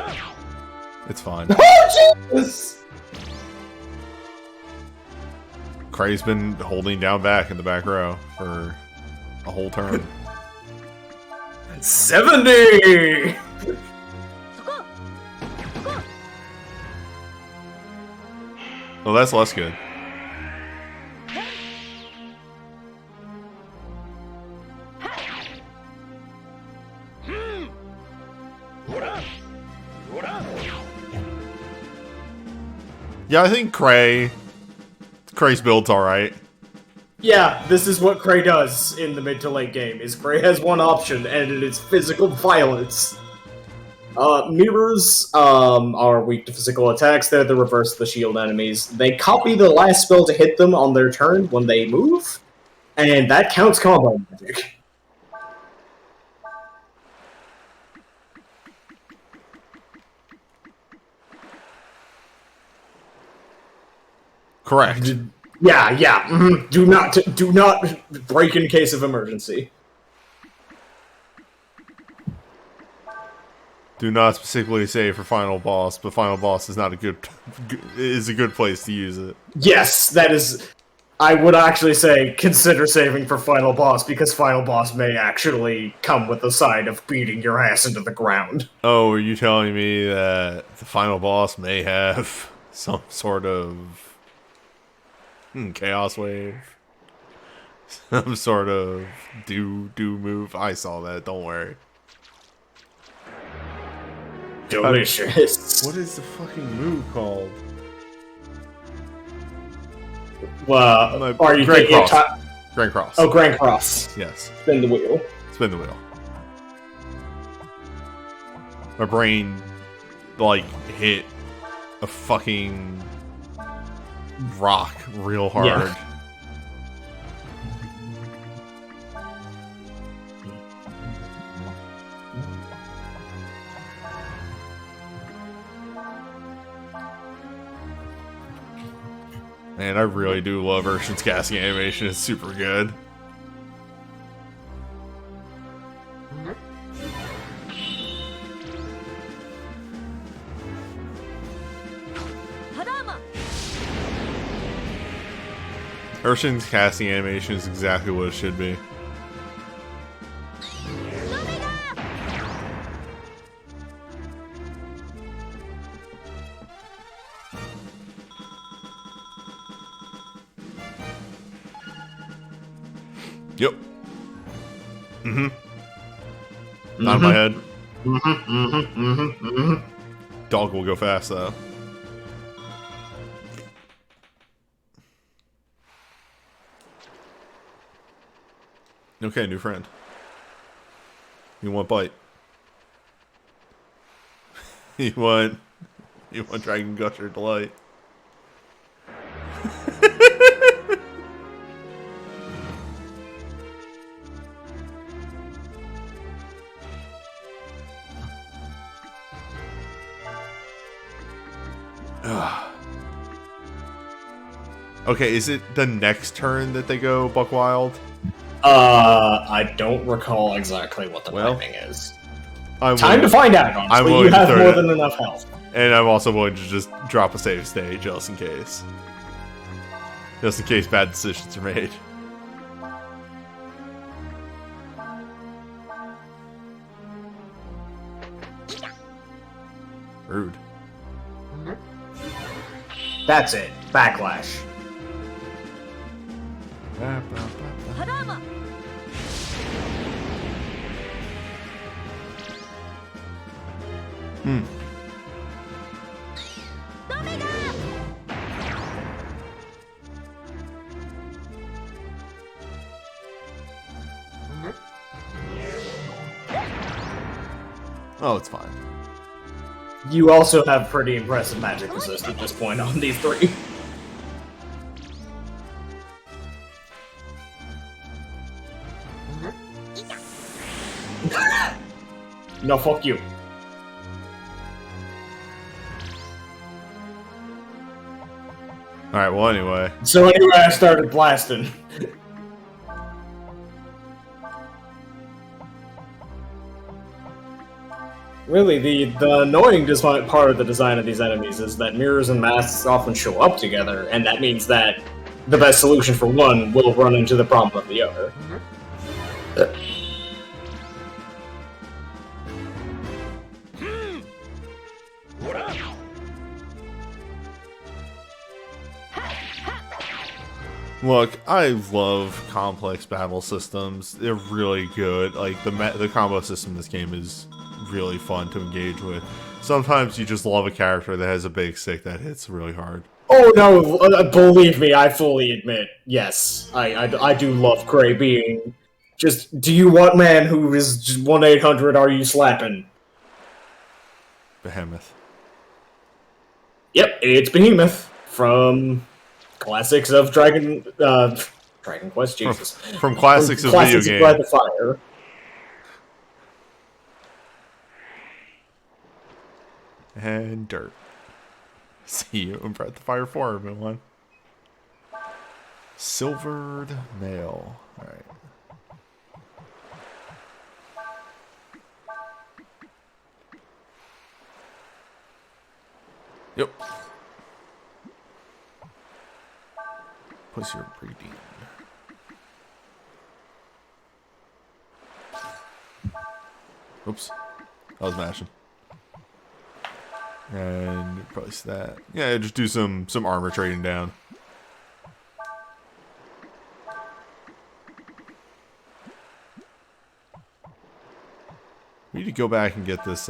It's fine. Oh, Jesus! Cray's been holding down back in the back row for a whole turn. 70! Well, that's less good. Yeah, I think Cray's build's alright. Yeah, this is what Cray does in the mid to late game, is Cray has one option, and it is physical violence. Mirrors are weak to physical attacks. They're the reverse of the shield enemies. They copy the last spell to hit them on their turn when they move, and that counts combo magic. Correct. Yeah. Do not break in case of emergency. Do not specifically say for final boss, but final boss is not a good place to use it. Yes, that is. I would actually say consider saving for final boss, because final boss may actually come with the side of beating your ass into the ground. Oh, are you telling me that the final boss may have some sort of chaos wave? Some sort of do move? I saw that, don't worry. Delicious. What is the fucking move called? Well, are you Grand thinking Cross. Grand Cross. Oh, Grand Cross. Yes. Spin the wheel. Spin the wheel. My brain, like, hit a fucking rock real hard. Yeah. Man, I really do love Urshan's casting animation. It's super good. Urshan's casting animation is exactly what it should be. Yep. Not in my head. Dog will go fast, though. Okay, new friend. You want bite? You want Dragon Gusher Delight? Okay, is it the next turn that they go buck wild? I don't recall exactly what the timing is. Time to find out, honestly. You have more than enough health. And I'm also willing to just drop a save state just in case. Just in case bad decisions are made. Rude. That's it. Backlash. Oh, it's fine. You also have pretty impressive magic resist at this point on these three. No, fuck you. Alright, well, anyway. So anyway, I started blasting. Really, the annoying part of the design of these enemies is that mirrors and masks often show up together, and that means that the best solution for one will run into the problem of the other. Look, I love complex battle systems. They're really good. Like, the combo system in this game is really fun to engage with. Sometimes you just love a character that has a big stick that hits really hard. Oh no, believe me, I fully admit, yes, I do love Gray being just, do you want man who is just 1-800, are you slapping? Behemoth. Yep, it's Behemoth from classics of Dragon Quest, Jesus. From classics of classics video of game. Breath of Fire. And dirt. See you in Breath of Fire 4, everyone. Silvered mail. Alright. Yep. Plus your breeding. Oops. I was mashing. And replace that. Yeah, just do some armor trading down. We need to go back and get this,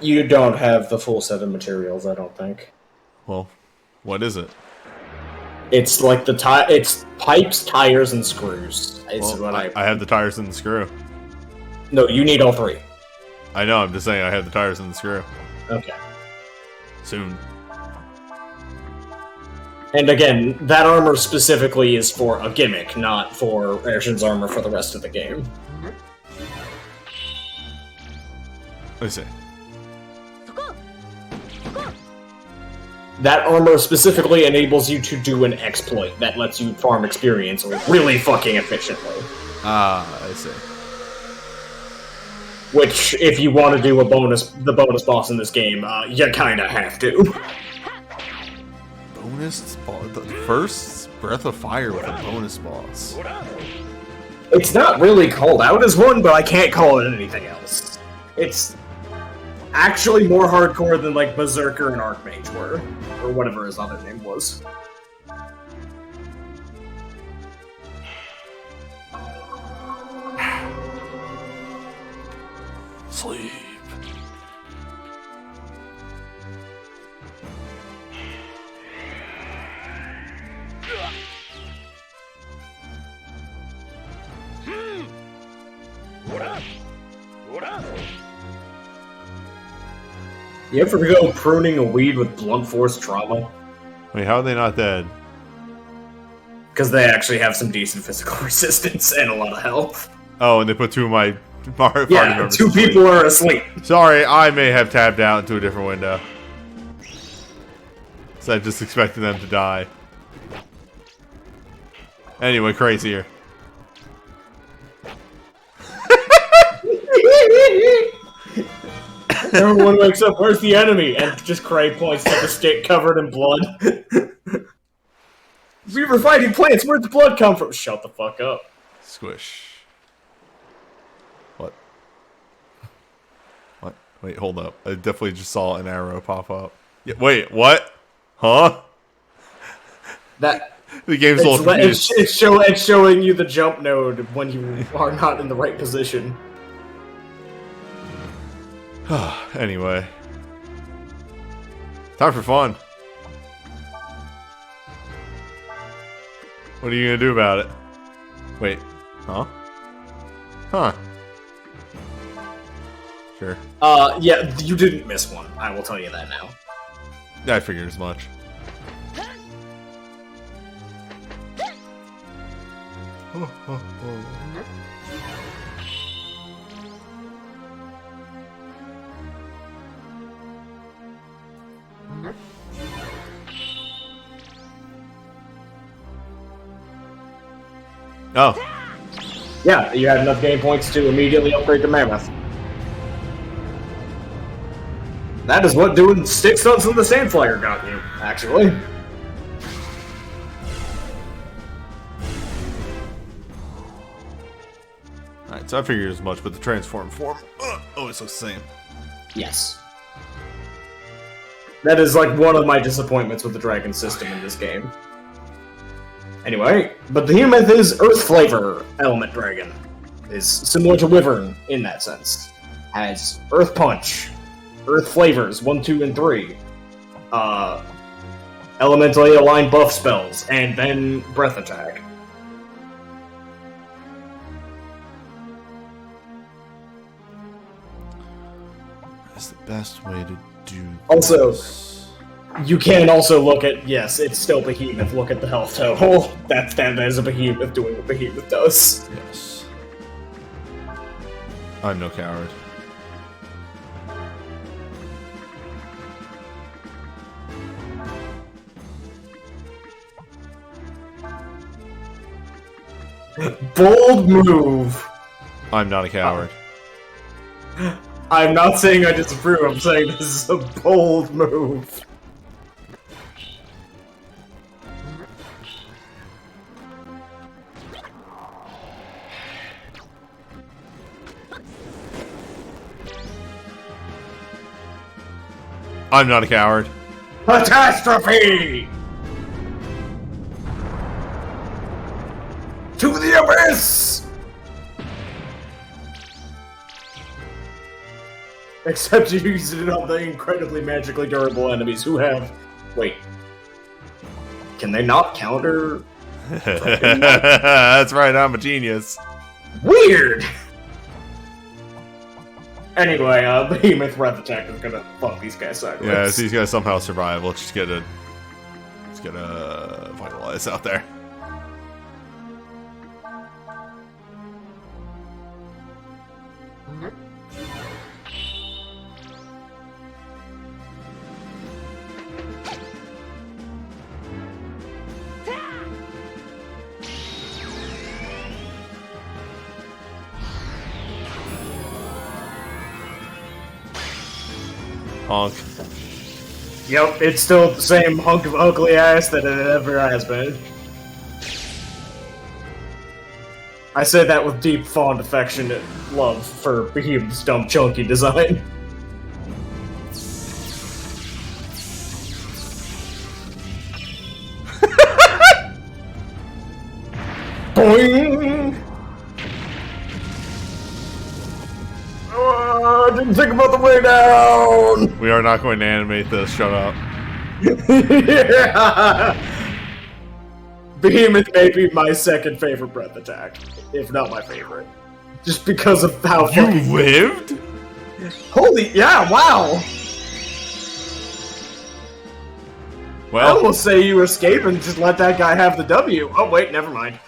You don't have the full set of materials, I don't think. well, what is it? It's like it's pipes, tires, and screws. Well, I have the tires and the screw. No, you need all three. I know, I'm just saying I have the tires and the screw. Okay. Soon. And again, that armor specifically is for a gimmick, not for Arshin's armor for the rest of the game. Let's see. That armor specifically enables you to do an exploit that lets you farm experience really fucking efficiently. Ah, I see. Which, if you want to do the bonus boss in this game, you kinda have to. Bonus boss? The first Breath of Fire with a bonus boss. It's not really called out as one, but I can't call it anything else. It's actually more hardcore than, like, Berserker and Archmage were. Or whatever his other name was. Sleep. You ever go pruning a weed with blunt force trauma? Wait, how are they not dead? Because they actually have some decent physical resistance and a lot of health. Oh, and they put two of my party Yeah, members two to sleep. people are asleep. Sorry, I may have tabbed out into a different window. So I just expected them to die. Anyway, crazier. Everyone wakes up, where's the enemy? And just Cray points to the stick covered in blood. We were fighting plants, where'd the blood come from? Shut the fuck up. Squish. What? What? Wait, hold up. I definitely just saw an arrow pop up. Yeah, wait, what? Huh? That The game's a little confused. it's showing you the jump node when you are not in the right position. Anyway. Time for fun. What are you gonna do about it? Wait. Huh? Huh. Sure. Yeah, you didn't miss one. I will tell you that now. I figured as much. Oh. Yeah, you had enough game points to immediately upgrade to Mammoth. That is what doing stick stunts with the Sandflyer got you, actually. Alright, so I figured as much, but the transform form always looks the same. Yes. That is like one of my disappointments with the dragon system in this game. Anyway, but the Behemoth is Earth Flavor Element Dragon. Is similar to Wyvern in that sense. Has Earth Punch, Earth Flavors 1, 2, and 3. Elementally aligned buff spells, and then Breath Attack. That's the best way to do Also, this. You can also look at, yes, it's still Behemoth, look at the health total. That is a Behemoth doing what Behemoth does. Yes. I'm no coward. Bold move! I'm not a coward. I'm not saying I disapprove, I'm saying this is a bold move. I'm not a coward. Catastrophe! To the abyss! Except you used it on the incredibly magically durable enemies who have... Wait. Can they not counter? That's right, I'm a genius. Weird! Anyway, Behemoth Breath Attack is gonna fuck these guys sideways. Yeah, if these guys somehow survive, let's just get a Vitalize out there. Honk. Yep, it's still the same hunk of ugly ass that it ever has been. I say that with deep, fond, affectionate love for Behemoth's dumb, chunky design. Boing! Oh, I didn't think about the way down! We are not going to animate this, shut up. Yeah. Behemoth may be my second favorite breath attack, if not my favorite. Just because of how You fucking... lived? Holy... Yeah, wow! I Well, almost say you escape and just let that guy have the W. Oh, wait, never mind.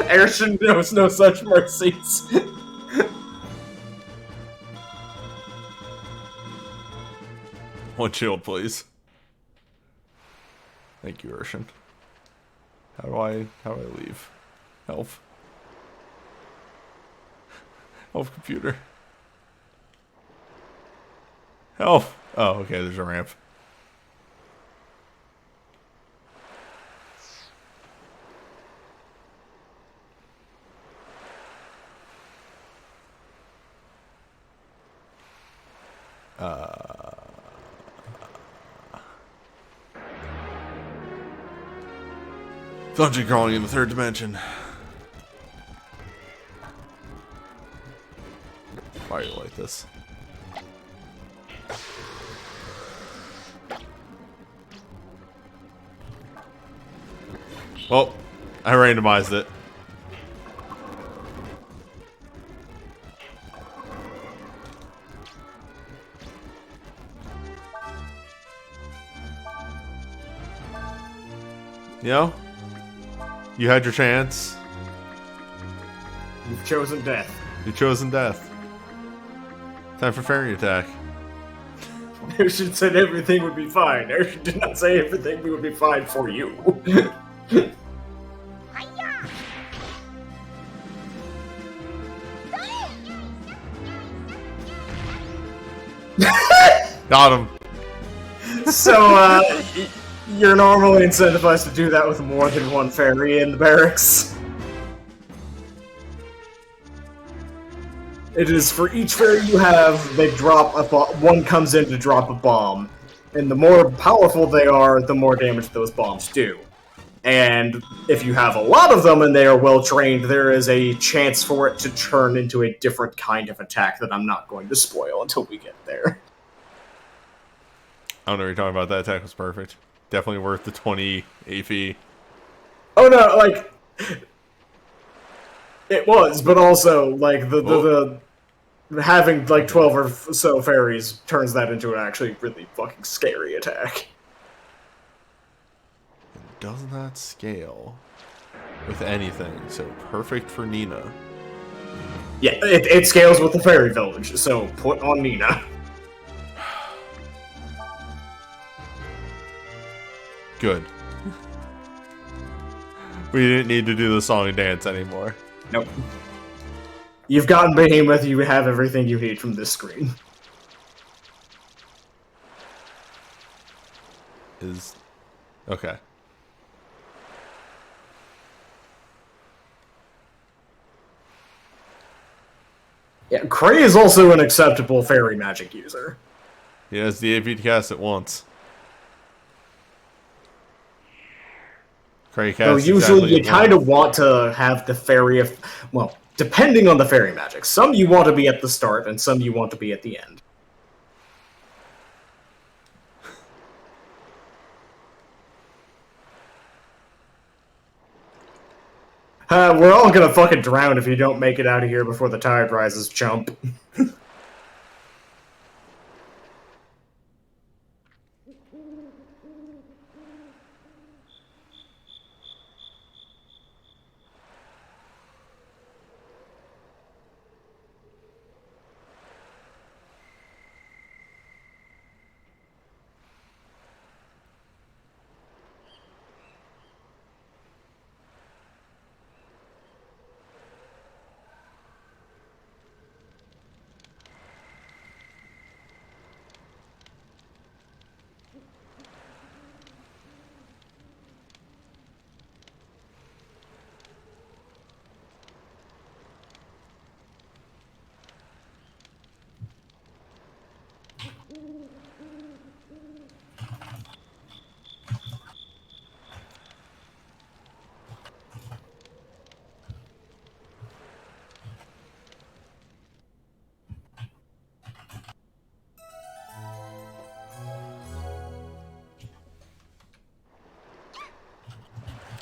Airshun knows no such mercies. one shield, please. Thank you, Urshan. How do I leave? Help. Help, computer. Help! Oh, okay, there's a ramp. Dungeon crawling in the third dimension. Why are you like this? Well, I randomized it. You know? You had your chance. You've chosen death. You've chosen death. Time for fairy attack. Airshun said everything would be fine. Airshun did not say everything would be fine for you. Got him. So, you're normally incentivized to do that with more than one fairy in the barracks. It is for each fairy you have, they drop one comes in to drop a bomb. And the more powerful they are, the more damage those bombs do. And if you have a lot of them and they are well trained, there is a chance for it to turn into a different kind of attack that I'm not going to spoil until we get there. I don't know what you're talking about. That attack was perfect. Definitely worth the 20 AP. Oh no, like it was, but also like the having like 12 or so fairies turns that into an actually really fucking scary attack. Does not scale with anything, so perfect for Nina. Yeah, it scales with the fairy village, so put on Nina. Good. We didn't need to do the song and dance anymore. Nope. You've gotten Behemoth, you have everything you need from this screen. Okay. Yeah, Cray is also an acceptable fairy magic user. He has the AP to cast it once. Cray So casts usually exactly you kind of want to have the fairy well, depending on the fairy magic. Some you want to be at the start, and some you want to be at the end. We're all gonna fucking drown if you don't make it out of here before the tide rises, chump.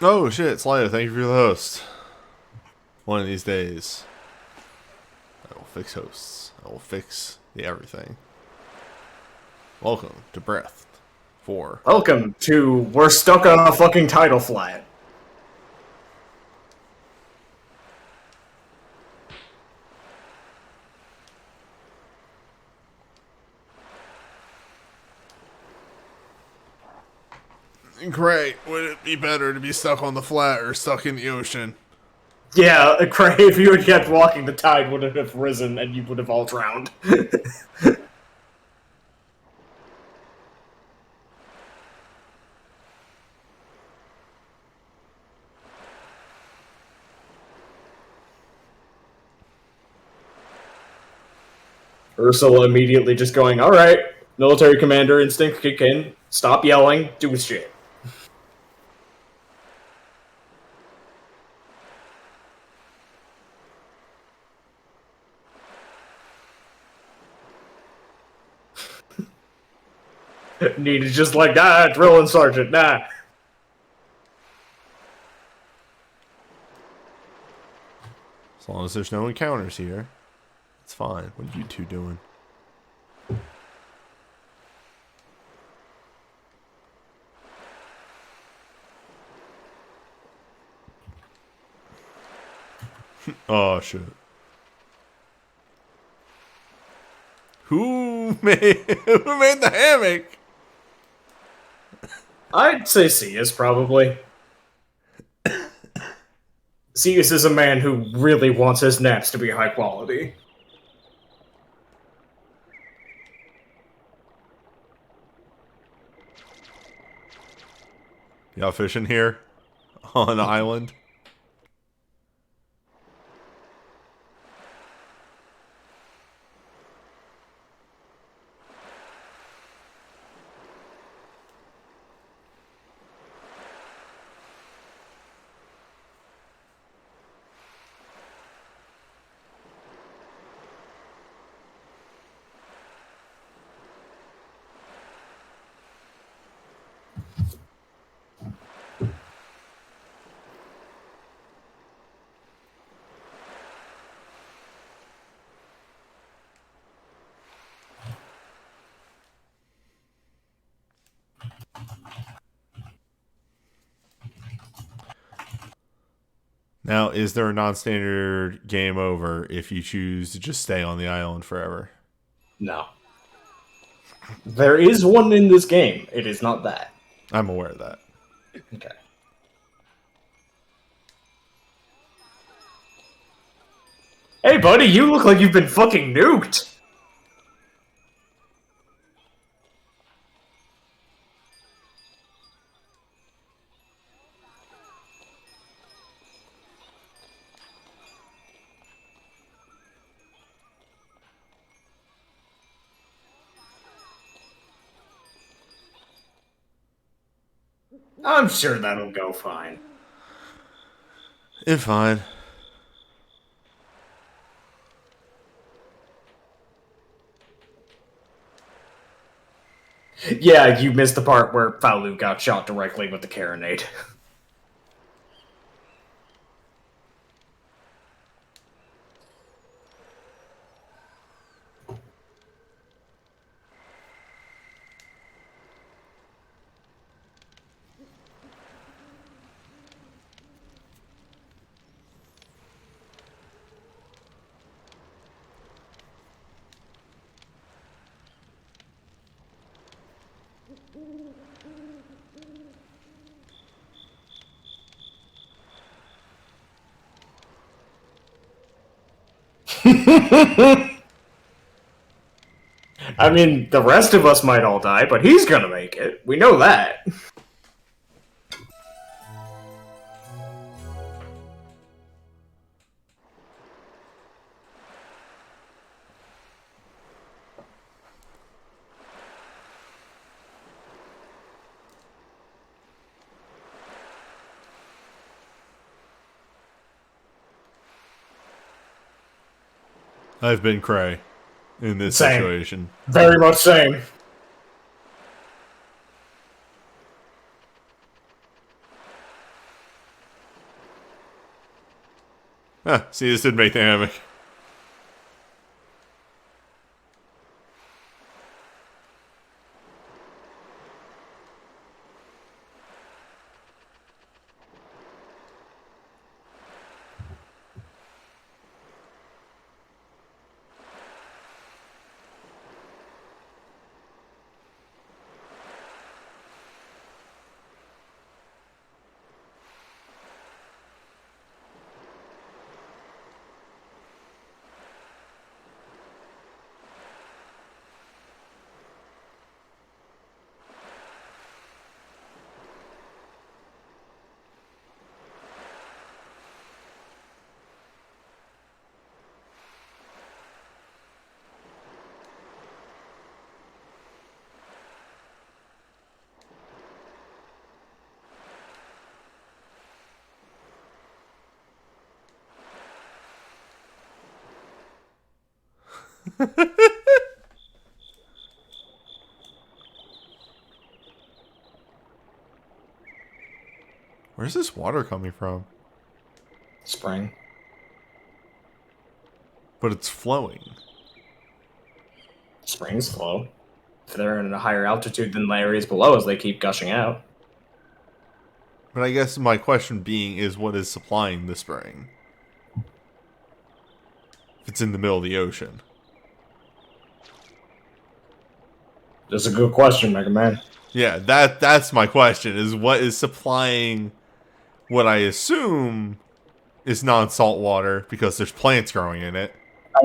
Oh shit, Slider, thank you for the host. One of these days, I will fix hosts. I will fix the everything. Welcome to Breath 4. Welcome to We're Stuck on a Fucking Title Flat. Great. Would it be better to be stuck on the flat or stuck in the ocean? Yeah, Cray, if you had kept walking, the tide would have risen and you would have all drowned. Ursula immediately just going, alright, military commander instinct kick in, stop yelling, do his shit. Nina's just like, drilling sergeant, nah. As long as there's no encounters here, it's fine. What are you two doing? Oh shit. Who made the hammock? I'd say Cius, probably. Cius is a man who really wants his naps to be high quality. Y'all fishing here? On the island? Now, is there a non-standard game over if you choose to just stay on the island forever? No. There is one in this game. It is not that. I'm aware of that. Okay. Hey, buddy, you look like you've been fucking nuked. I'm sure that'll go fine. It's fine. Yeah, you missed the part where Faolu got shot directly with the carronade. I mean, the rest of us might all die, but he's gonna make it. We know that. I've been cray in this Same. situation. Very much same. See, this did make the hammock. Where's this water coming from? Spring. But it's flowing. Springs flow. If they're in a higher altitude than the areas below as they keep gushing out. But I guess my question being is, what is supplying the spring? If it's in the middle of the ocean. That's a good question, Mega Man. Yeah, that's my question, is what is supplying what I assume is non-salt water, because there's plants growing in it.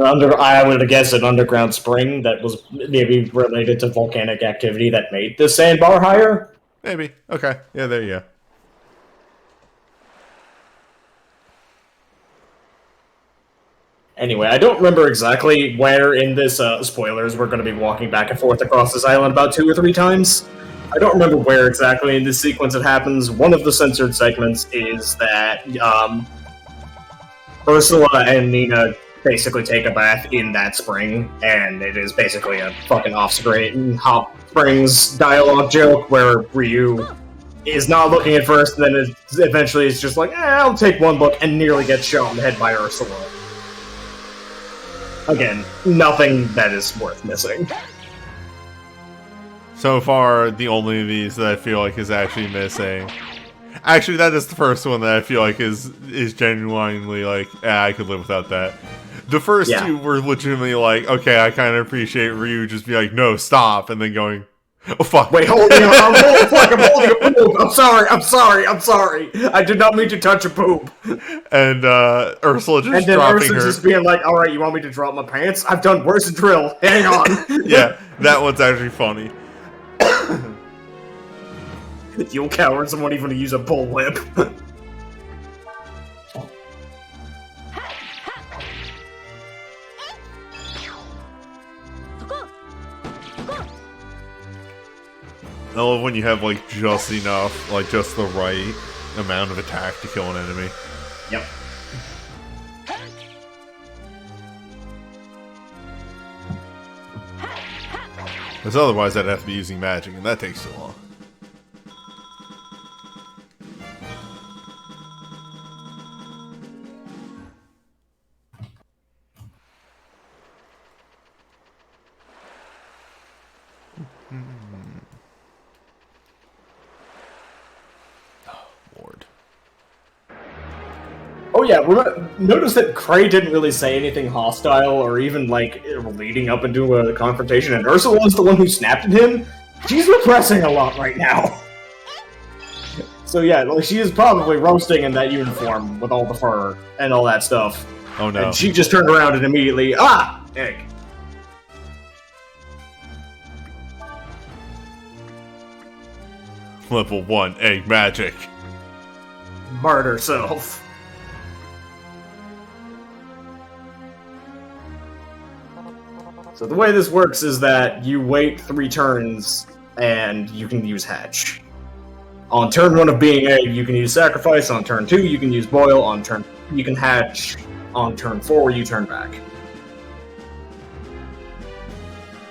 I would guess an underground spring that was maybe related to volcanic activity that made the sandbar higher? Maybe. Okay. Yeah, there you go. Anyway, I don't remember exactly where in this, spoilers, we're going to be walking back and forth across this island about 2 or 3 times. I don't remember where exactly in this sequence it happens. One of the censored segments is that, Ursula and Nina basically take a bath in that spring, and it is basically a fucking off-screen Hot Springs dialogue joke where Ryu is not looking at first, and then eventually is just like, I'll take one look, and nearly gets shot in the head by Ursula. Again, nothing that is worth missing. So far, the only of these that I feel like is actually missing Actually, that is the first one that I feel like is genuinely like, I could live without that. The first two were legitimately like, okay, I kind of appreciate Ryu just be like, no, stop, and then going, oh fuck. Wait, hold on, I'm holding a poop. I'm sorry. I did not mean to touch a poop. And Ursula just and then dropping Ursa's her. just being like, all right, you want me to drop my pants? I've done worse drill. Hang on. Yeah, that one's actually funny. You cowards won't even use a bullwhip. I love when you have like just enough, like just the right amount of attack to kill an enemy. Yep. Because otherwise I'd have to be using magic, and that takes too long. Lord. Oh yeah, notice that Cray didn't really say anything hostile or even like leading up into a confrontation, and Ursula was the one who snapped at him. She's repressing a lot right now. So yeah, like she is probably roasting in that uniform with all the fur and all that stuff. Oh no. And she just turned around and immediately, egg. Level 1, egg magic. Murder self. So the way this works is that you wait 3 turns and you can use hatch. On turn 1 of being egg, you can use sacrifice. On turn 2, you can use boil. On turn you can hatch. On turn 4, you turn back.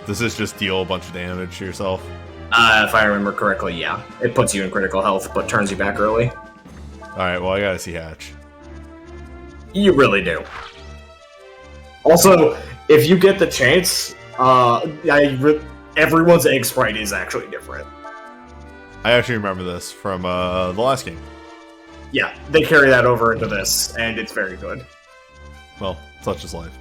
Does this just deal a bunch of damage to yourself? If I remember correctly, yeah. It puts you in critical health, but turns you back early. Alright, well I gotta see hatch. You really do. Also, if you get the chance, everyone's egg sprite is actually different. I actually remember this from the last game. Yeah, they carry that over into this, and it's very good. Well, such is life.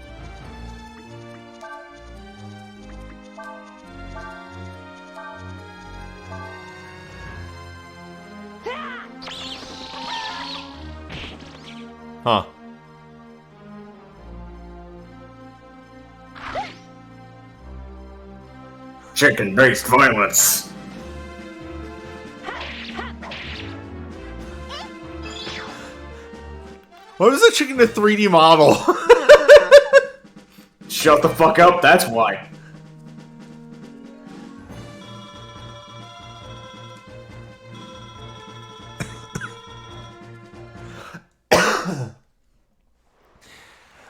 Huh. Chicken-based violence. What is a chicken a 3D model? Shut the fuck up, that's why.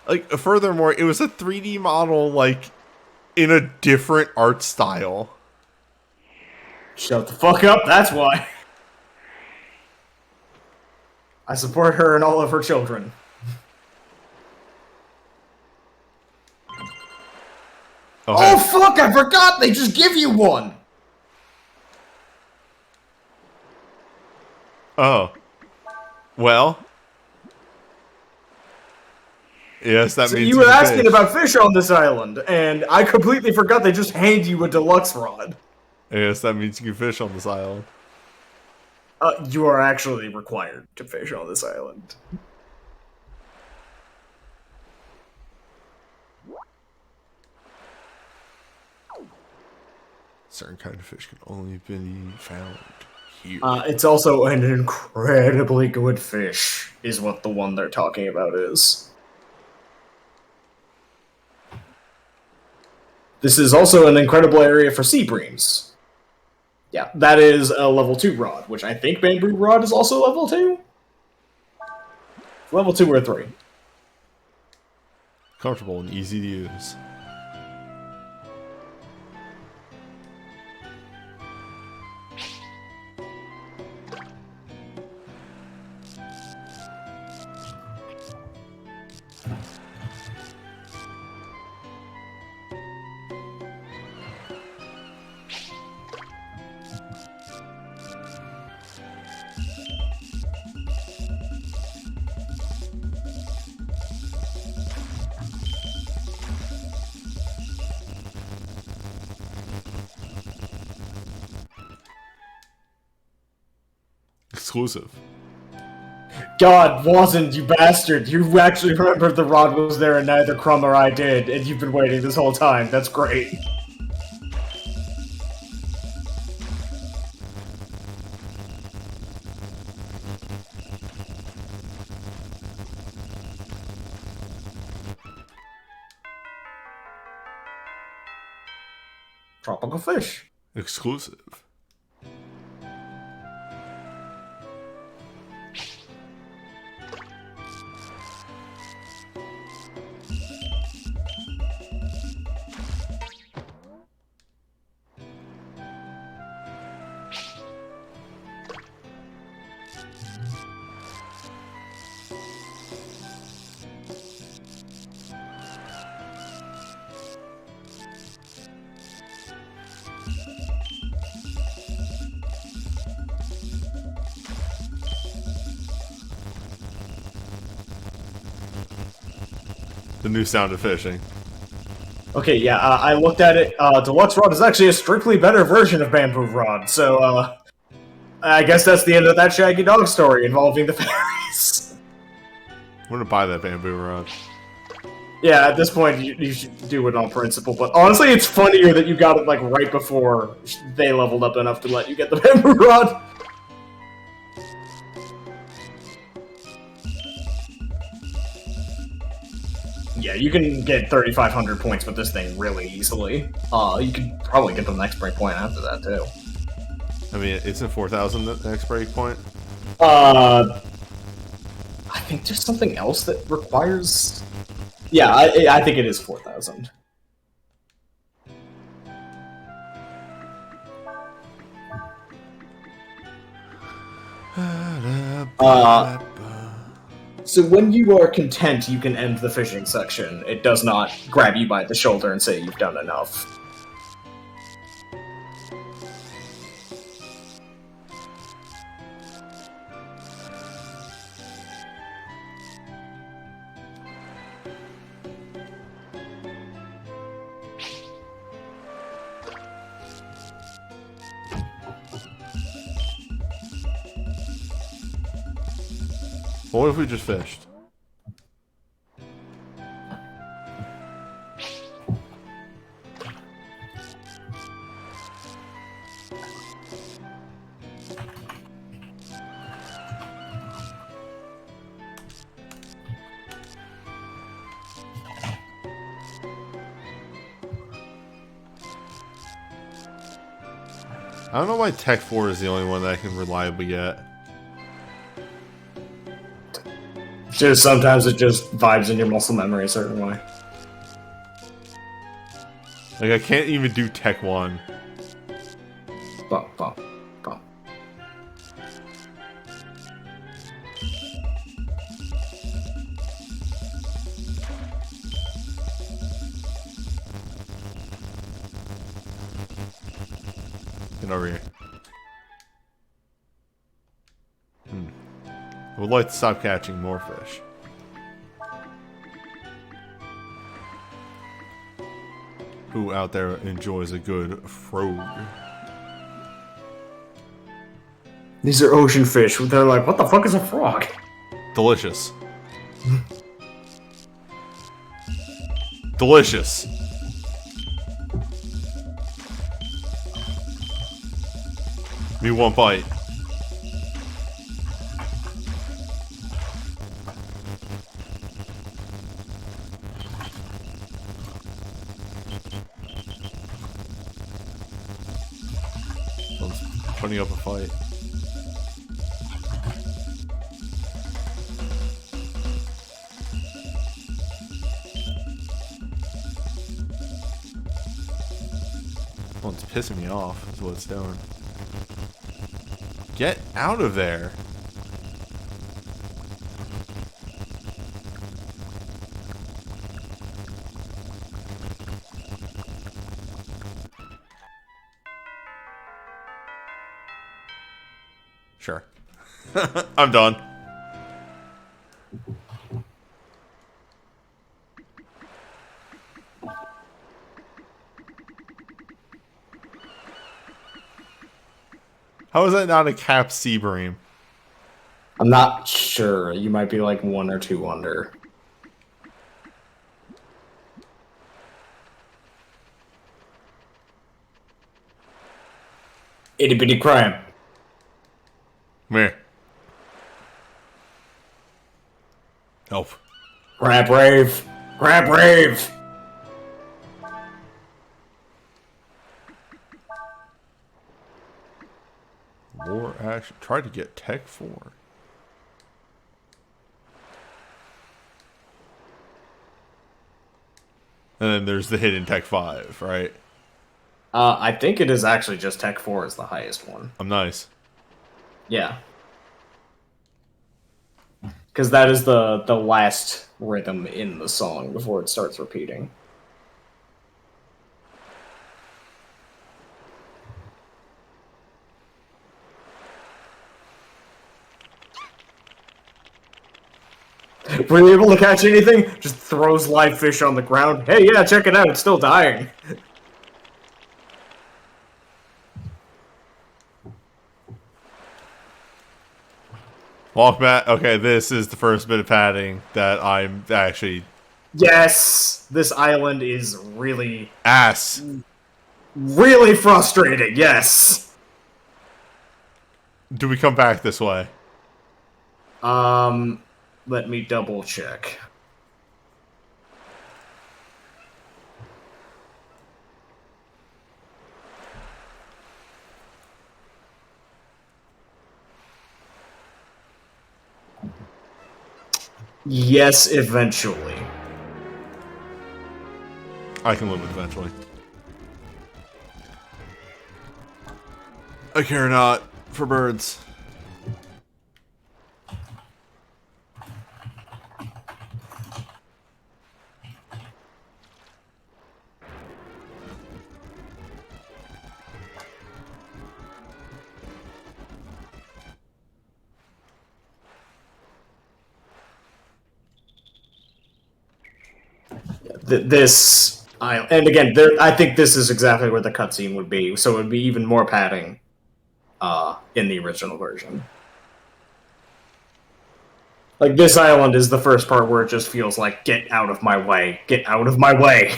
Like, furthermore, it was a 3D model, like, in a different art style. Shut the fuck up, that's why. I support her and all of her children. Oh fuck, I forgot! They just give you one! Oh. Well. Yes, that So means you were asking fish. about fish on this island, and I completely forgot they just hand you a deluxe rod. Yes, that means you can fish on this island. You are actually required to fish on this island. Certain kind of fish can only be found here. It's also an incredibly good fish, is what the one they're talking about is. This is also an incredible area for sea breams. Yeah, that is a level 2 rod, which I think bamboo rod is also level 2? Level 2 or 3. Comfortable and easy to use. Exclusive. God, wasn't, you bastard. You actually remembered the rod was there and neither Crumb or I did, and you've been waiting this whole time. That's great. Tropical fish. Exclusive. The new sound of fishing. Okay, yeah, I looked at it. Deluxe Rod is actually a strictly better version of Bamboo Rod, so, I guess that's the end of that Shaggy Dog story involving the fairies. I'm gonna buy that bamboo rod. Yeah, at this point, you should do it on principle, but honestly, it's funnier that you got it, like, right before they leveled up enough to let you get the Bamboo Rod. Yeah, you can get 3,500 points with this thing really easily. You could probably get the next breakpoint after that, too. I mean, isn't 4,000 the next breakpoint? I think there's something else that requires... Yeah, I think it is 4,000. So when you are content, you can end the fishing section. It does not grab you by the shoulder and say you've done enough. What if we just fished? I don't know why Tech 4 is the only one that I can reliably get. Just sometimes it just vibes in your muscle memory a certain way. Like, I can't even do Tech 1. Bump, bump, bump. Get over here. I would like to stop catching more fish. Who out there enjoys a good frog? These are ocean fish. They're like, what the fuck is a frog? Delicious. Delicious. Me one bite. Putting up a fight. Well, it's pissing me off, is what it's doing. Get out of there! Sure. I'm done. How is that not a cap sea bream? I'm not sure. You might be like 1 or 2 under. Itty bitty crime. Come here. Help. Crab rave. Crab rave. War action. Try to get Tech 4. And then there's the hidden Tech 5, right? I think it is actually just Tech 4 is the highest one. I'm nice. Yeah. Because that is the last rhythm in the song before it starts repeating. Were you able to catch anything? Just throws live fish on the ground. Hey, yeah, check it out. It's still dying. Walk back. Okay, this is the first bit of padding that I'm actually... Yes! This island is really, Ass. really frustrating, yes! Do we come back this way? Let me double check. Yes, eventually. I can live with eventually. I care not for birds. This... And again, I think this is exactly where the cutscene would be, so it would be even more padding in the original version. Like, this island is the first part where it just feels like, get out of my way, get out of my way.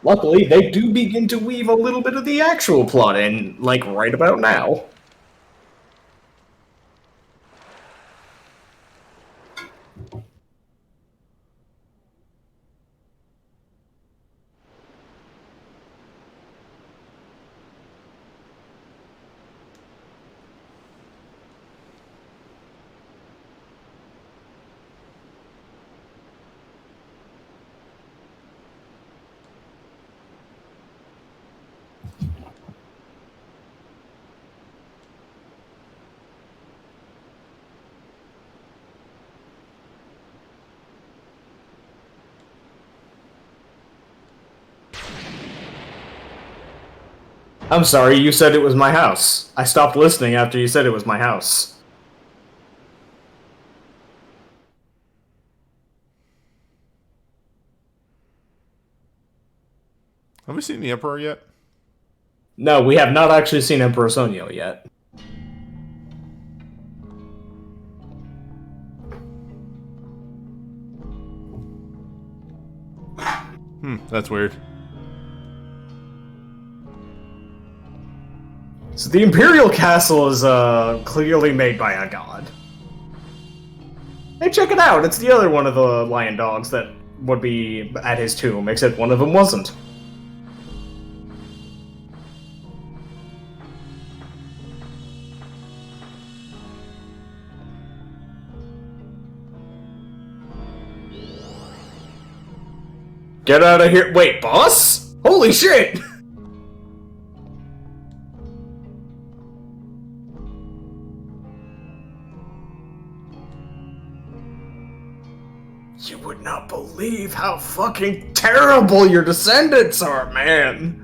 Luckily, they do begin to weave a little bit of the actual plot in, like, right about now. I'm sorry, you said it was my house. I stopped listening after you said it was my house. Have we seen the Emperor yet? No, we have not actually seen Emperor Sonio yet. That's weird. So the Imperial Castle is clearly made by a god. Hey, check it out! It's the other one of the lion dogs that would be at his tomb, except one of them wasn't. Get out of here! Wait, boss? Holy shit! You would not believe how fucking terrible your descendants are, man!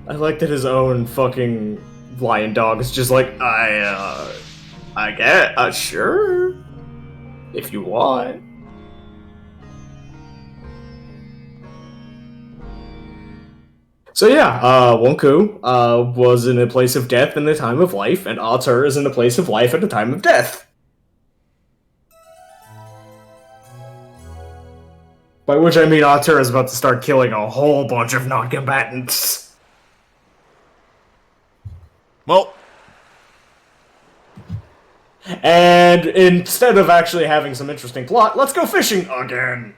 I like that his own fucking lion dog is just like, I get, sure, if you want. So yeah, Wonku was in a place of death in a time of life, and Ater is in a place of life at a time of death. By which I mean Ater is about to start killing a whole bunch of non-combatants. Well. And instead of actually having some interesting plot, let's go fishing again!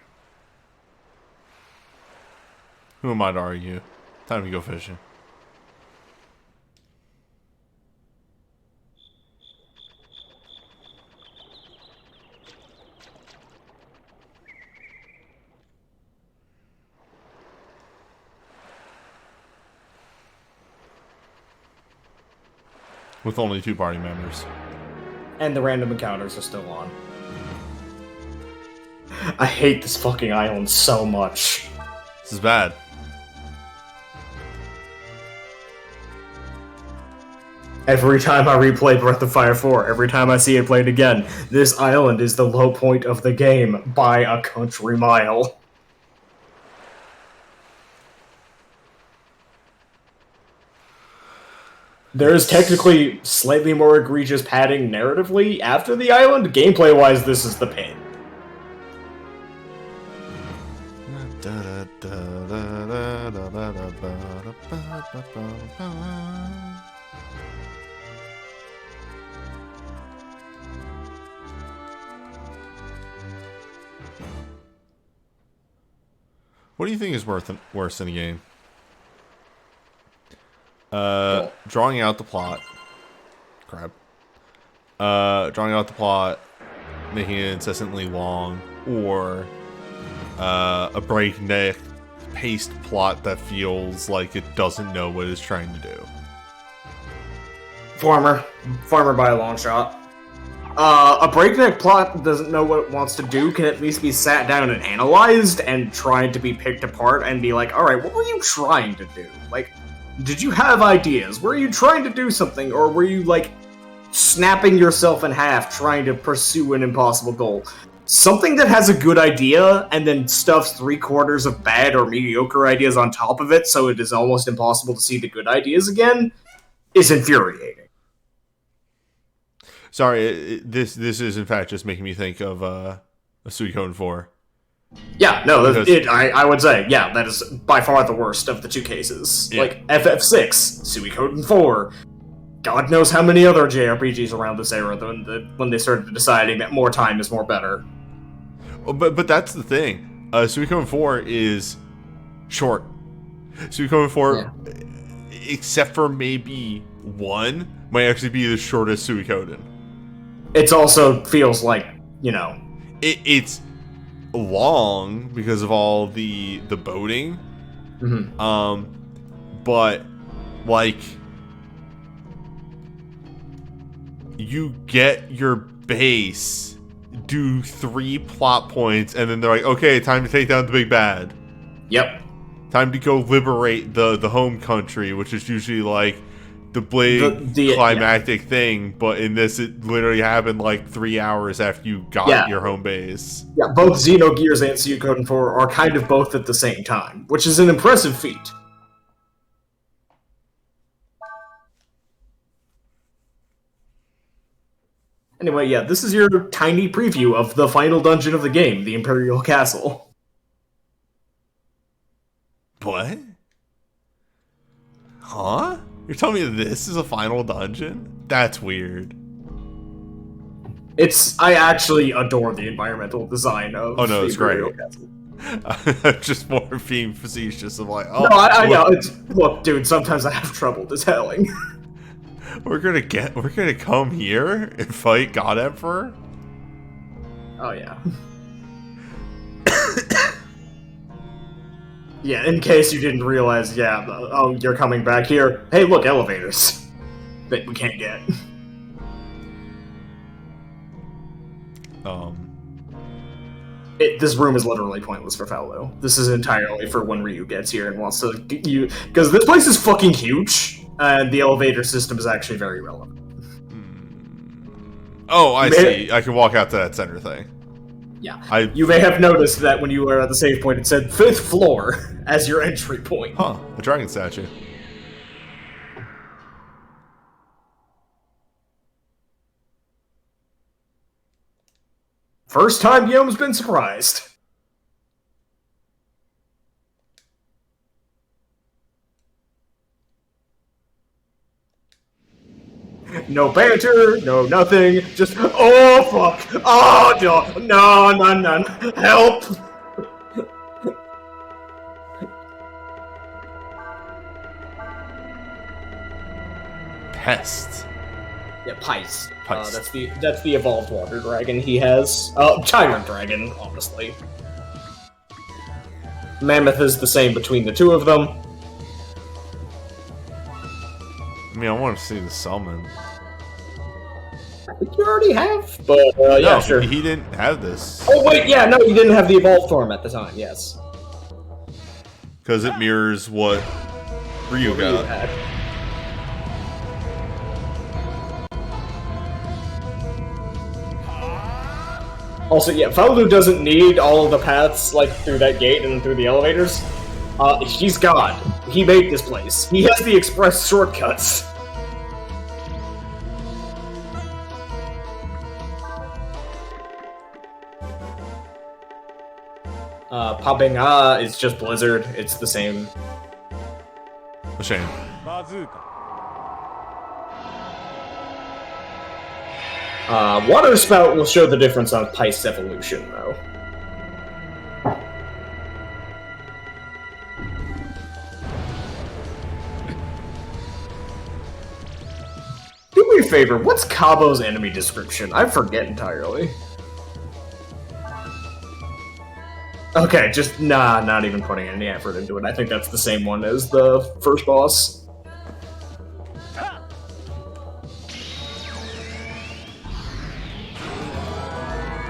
Who am I to argue? Time to go fishing. With only 2 party members. And the random encounters are still on. I hate this fucking island so much. This is bad. Every time I replay Breath of Fire 4, every time I see it played again, this island is the low point of the game by a country mile. There is technically slightly more egregious padding narratively after the island. Gameplay-wise, this is the pin. What do you think is worse in the game? Drawing out the plot. Crap. Drawing out the plot, making it incessantly long, or a breakneck paced plot that feels like it doesn't know what it's trying to do. Farmer by a long shot. A breakneck plot doesn't know what it wants to do, can at least be sat down and analyzed and tried to be picked apart and be like, alright, what were you trying to do? Like, did you have ideas? Were you trying to do something, or were you, like, snapping yourself in half trying to pursue an impossible goal? Something that has a good idea and then stuffs 3/4 of bad or mediocre ideas on top of it so it is almost impossible to see the good ideas again is infuriating. Sorry, this is in fact just making me think of a Suikoden 4. Yeah, no, I would say, yeah, that is by far the worst of the 2 cases. Yeah. Like, FF6, Suikoden 4, God knows how many other JRPGs around this era when they started deciding that more time is more better. But that's the thing. Suikoden 4 is short. Suikoden 4, except for maybe 1, might actually be the shortest Suikoden. It also feels like, you know... It's long because of all the boating. Mm-hmm. But, like... You get your base, do 3 plot points, and then they're like, okay, time to take down the big bad. Yep. Time to go liberate the home country, which is usually like the big climactic thing, but in this it literally happened like 3 hours after you got your home base. Yeah, both Xenogears and Suikoden 4 are kind of both at the same time, which is an impressive feat. Anyway, yeah, this is your tiny preview of the final dungeon of the game, the Imperial Castle. What? Huh? You're telling me this is a final dungeon? That's weird. I actually adore the environmental design of the it's Imperial great. Castle. I'm just more being facetious of like, oh. No, I know. Look, dude, sometimes I have trouble detailing. We're gonna come here and fight God Emperor? Oh, yeah. Yeah, in case you didn't realize, you're coming back here. Hey, look, elevators. That we can't get. This room is literally pointless for Paolo. This is entirely for when Ryu gets here and wants to get you, because this place is fucking huge, and the elevator system is actually very relevant. Oh, I see. I can walk out to that center thing. Yeah. You may have noticed that when you were at the save point, it said 5th floor as your entry point. Huh. A dragon statue. First time Guillaume's been surprised. No banter, no nothing, just, oh fuck, oh no, help! Pest. Yeah, Pice. Pice. That's the evolved water dragon he has. Tyrant dragon, honestly. Mammoth is the same between the two of them. I mean, I want to see the summon. I think you already have, but No, yeah, sure. He didn't have this. Oh wait, yeah, no, you didn't have the evolved form at the time. Yes, because it mirrors what Ryu got. had. Also, yeah, Faulu doesn't need all of the paths like through that gate and through the elevators. He's God. He made this place. He has the express shortcuts. Pabenga is just Blizzard. It's the same. A shame. Water Spout will show the difference on Pice evolution, though. Do me a favor, what's Cabo's enemy description? I forget entirely. Okay, just, not even putting any effort into it. I think that's the same one as the first boss.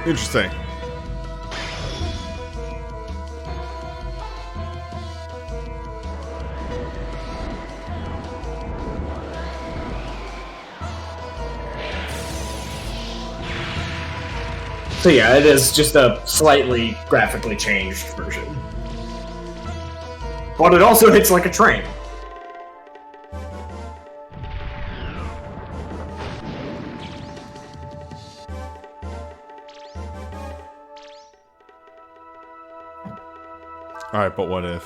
Interesting. So yeah, it is just a slightly graphically changed version. But it also hits like a train. Alright, but what if?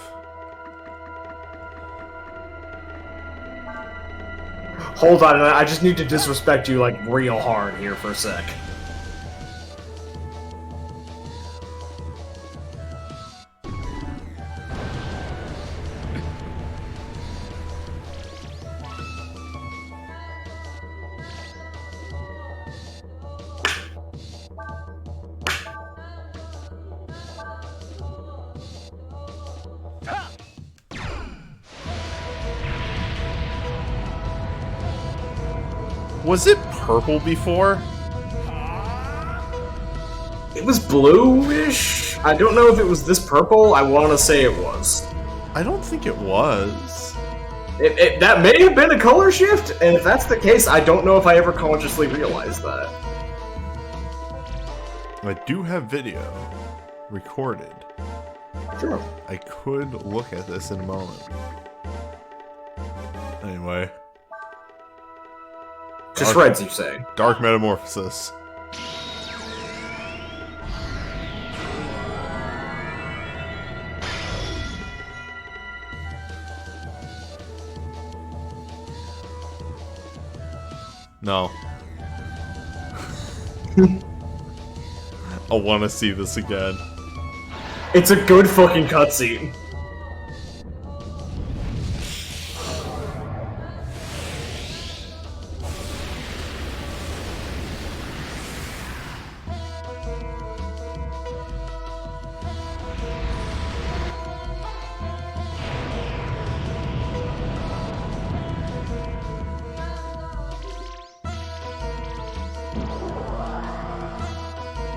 Hold on, I just need to disrespect you like real hard here for a sec. Was it purple before? It was bluish? I don't know if it was this purple. I want to say it was. I don't think it was. That may have been a color shift, and if that's the case, I don't know if I ever consciously realized that. I do have video recorded. Sure. I could look at this in a moment. Anyway. Just reds, you say. Dark Metamorphosis. No. I want to see this again. It's a good fucking cutscene.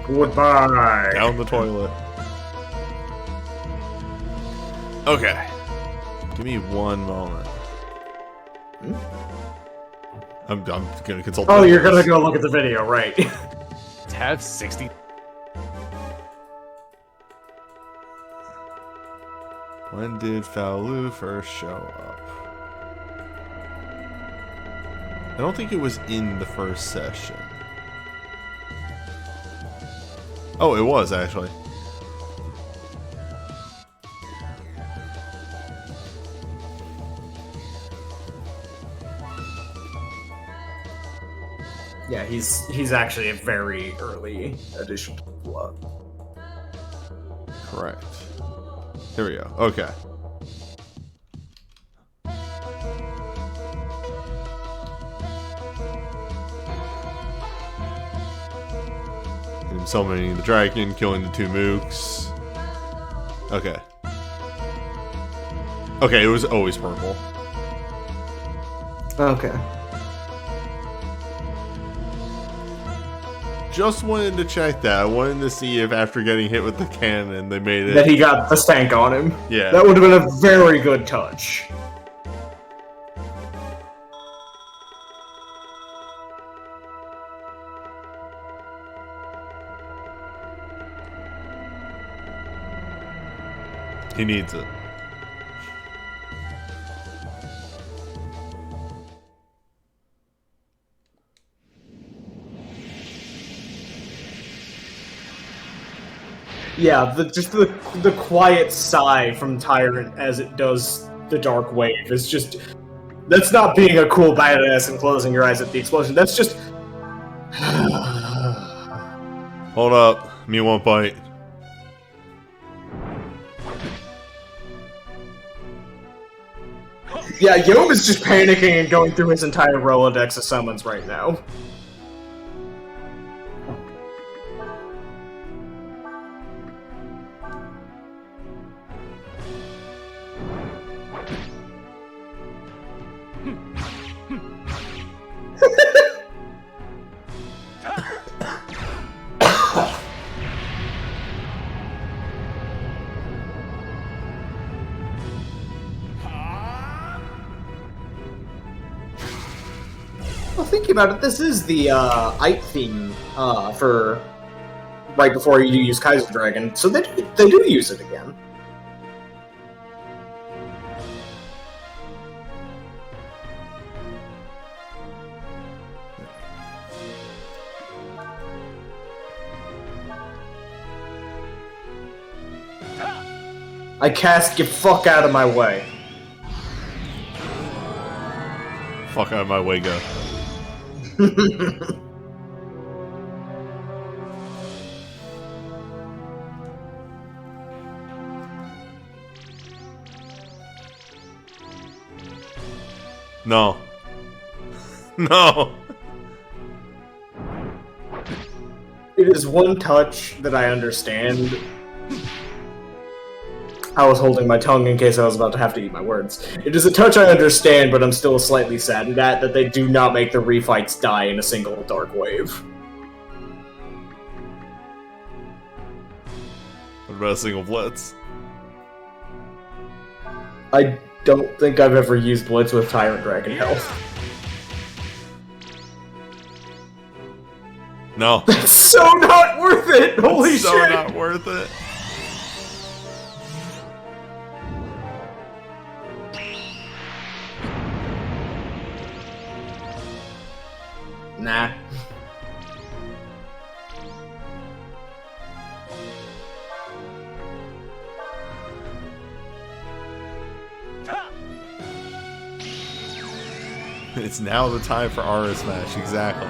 Goodbye. Down the toilet. Okay. Give me one moment. I'm gonna consult. Oh, you're gonna go look at the video, right? Have 60. When did Faolu first show up? I don't think it was in the first session. Oh, it was actually. Yeah, he's actually a very early addition to the plot. Correct. Here we go. Okay. Him summoning the dragon, killing the two mooks. Okay. Okay, it was always purple. Okay. Just wanted to check that. I wanted to see if after getting hit with the cannon, they made it. That he got the stank on him. Yeah. That would have been a very good touch. He needs it. Yeah, just the quiet sigh from Tyrant as it does the Dark Wave is just... That's not being a cool badass and closing your eyes at the explosion. That's just... Hold up. Me won't bite. Yeah, Yom is just panicking and going through his entire Rolodex of summons right now. Well, thinking about it, this is the Ike theme for right before you use Kaiser Dragon, so they do use it again. I cast "Get fuck out of my way." Fuck out of my way, go. No. No. It is one touch that I understand. I was holding my tongue in case I was about to have to eat my words. It is a touch I understand, but I'm still slightly saddened at that they do not make the refights die in a single Dark Wave. What about a single Blitz? I don't think I've ever used Blitz with Tyrant Dragon health. No. It's so not worth it! Holy It's so shit! not worth it. Nah. It's now the time for Aura Smash, exactly.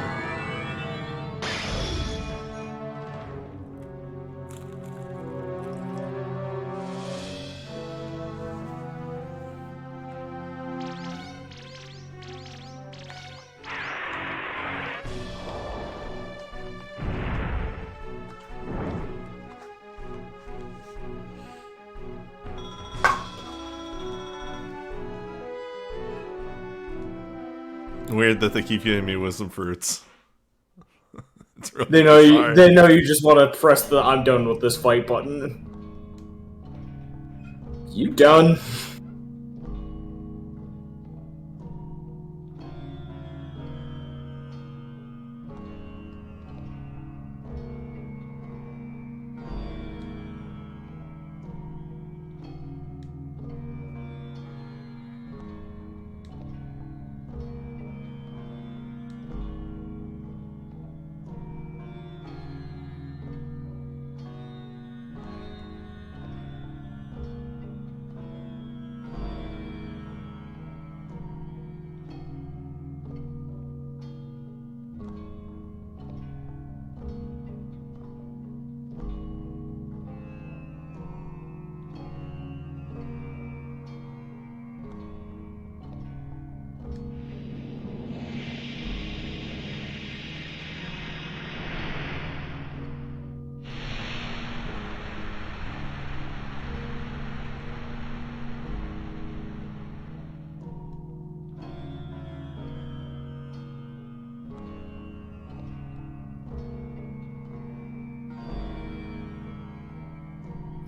Weird that they keep giving me wisdom fruits. It's really They know you. bizarre. They know you just want to press the "I'm done with this fight" button. You done?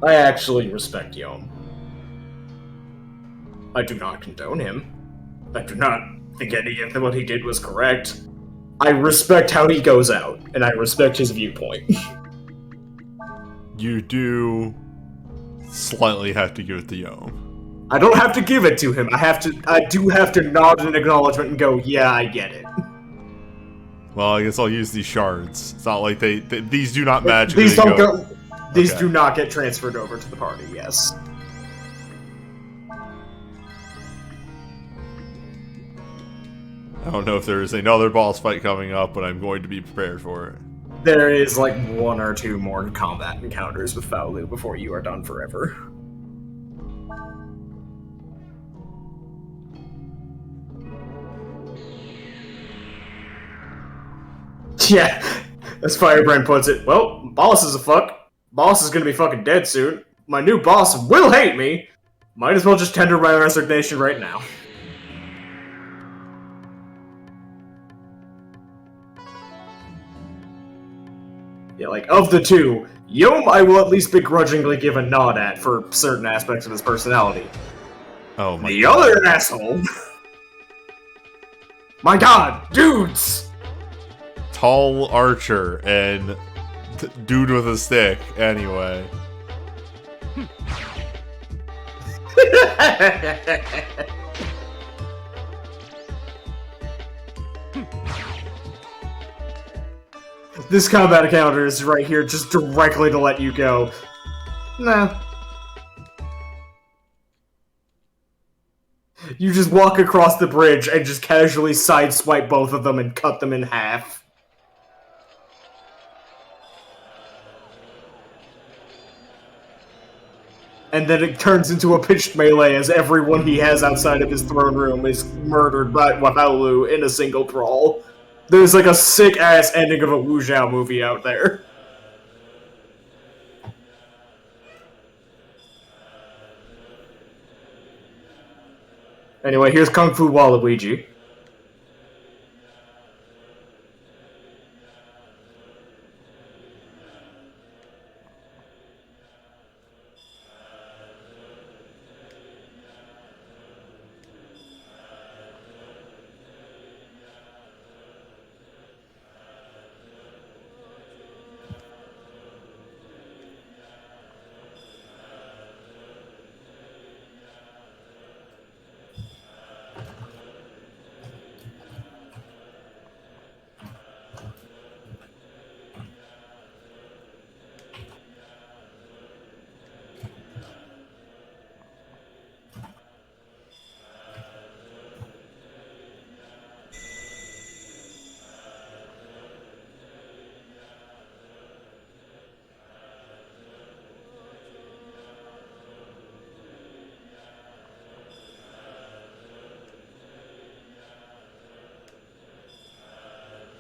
I actually respect Yom. I do not condone him. I do not think any of what he did was correct. I respect how he goes out, and I respect his viewpoint. You do slightly have to give it to Yom. I don't have to give it to him. I do have to nod in acknowledgement and go, yeah, I get it. Well, I guess I'll use these shards. It's not like these do not magically These don't go. go. These Okay. do not get transferred over to the party. Yes. I don't know if there is another boss fight coming up, but I'm going to be prepared for it. There is like 1 or 2 more combat encounters with Faolu before you are done forever. Yeah, as Firebrand puts it, well, boss is a fuck. Boss is gonna be fucking dead soon. My new boss will hate me. Might as well just tender my resignation right now. Yeah, like, of the two, Yom I will at least begrudgingly give a nod at for certain aspects of his personality. Oh my The god. other asshole... My god, dudes! Tall archer and dude with a stick, anyway. This combat encounter is right here just directly to let you go. Nah. You just walk across the bridge and just casually sideswipe both of them and cut them in half. And then it turns into a pitched melee as everyone he has outside of his throne room is murdered by Wahaulu in a single brawl. There's like a sick-ass ending of a Wu Zhao movie out there. Anyway, here's Kung Fu Waluigi.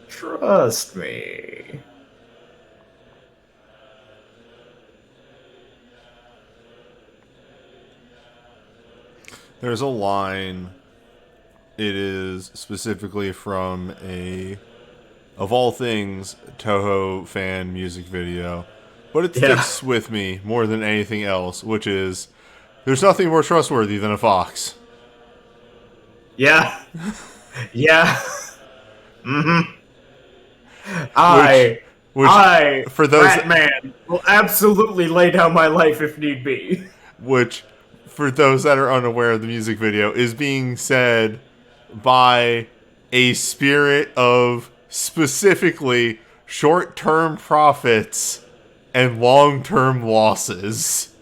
Trust me. There's a line. It is specifically from a of all things, Toho fan music video. But it Yeah. sticks with me more than anything else, which is there's nothing more trustworthy than a fox. Yeah. Yeah. Mm-hmm. Which for those Ratman, will absolutely lay down my life if need be. which for those that are unaware of the music video is being said by a spirit of specifically short-term profits and long-term losses.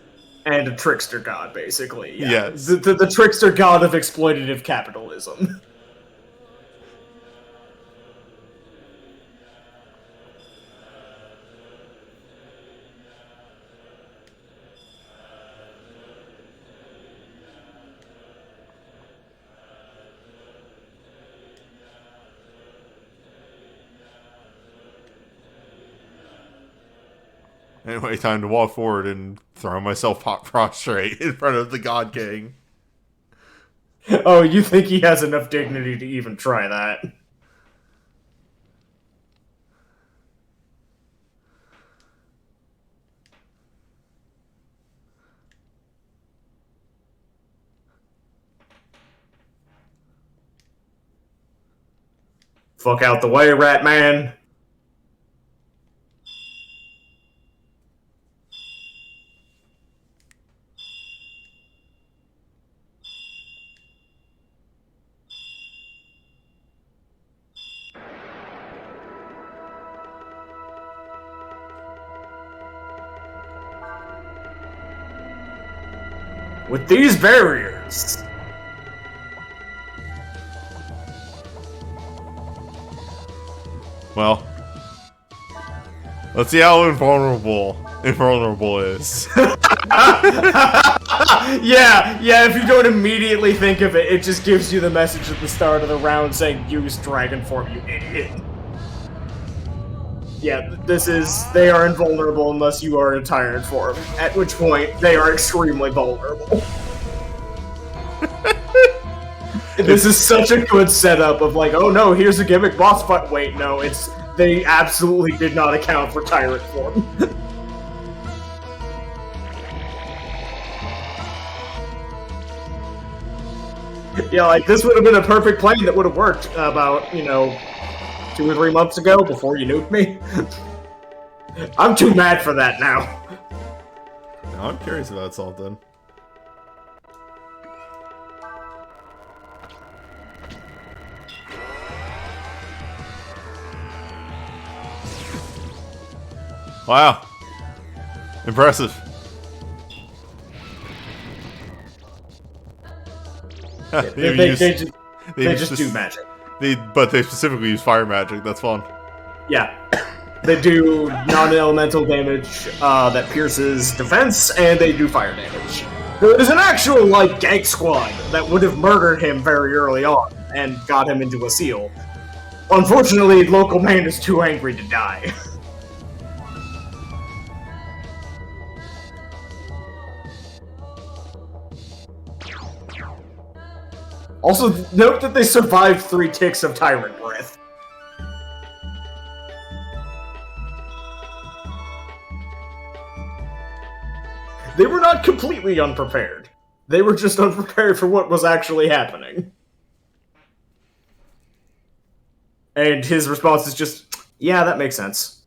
And a trickster god, basically. Yeah. Yes. The trickster god of exploitative capitalism. Anyway, time to walk forward and throw myself prostrate in front of the God King. Oh, you think he has enough dignity to even try that? Fuck out the way, Ratman. With these barriers, Well, let's see how invulnerable is. yeah, if you don't immediately think of it, it just gives you the message at the start of the round saying, use dragon form, you idiot. Yeah, they are invulnerable unless you are in tyrant form, at which point they are extremely vulnerable. This is such a good setup of like, oh no, here's a gimmick boss fight. Wait, no, they absolutely did not account for tyrant form. Yeah, like this would have been a perfect plan that would have worked about, 2 or 3 months ago before you nuked me. I'm too mad for that now. Now I'm curious about something. Wow. Impressive. They just do magic. But they specifically use fire magic. That's fun. Yeah. They do non-elemental damage that pierces defense, and they do fire damage. There's an actual, gank squad that would have murdered him very early on and got him into a seal. Unfortunately, local man is too angry to die. Also, note that they survived 3 ticks of Tyrant Breath. They were not completely unprepared. They were just unprepared for what was actually happening. And his response is just, yeah, that makes sense.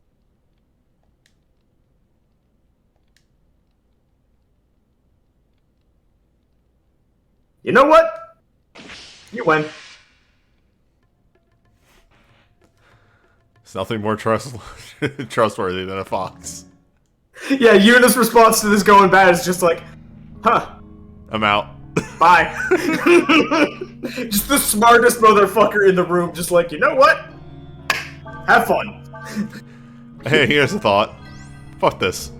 You know what? You win. It's nothing more trustworthy than a fox. Yeah, Yuna's response to this going bad is just like, huh. I'm out. Bye. Just the smartest motherfucker in the room, just like, you know what? Have fun. Hey, here's a thought. Fuck this.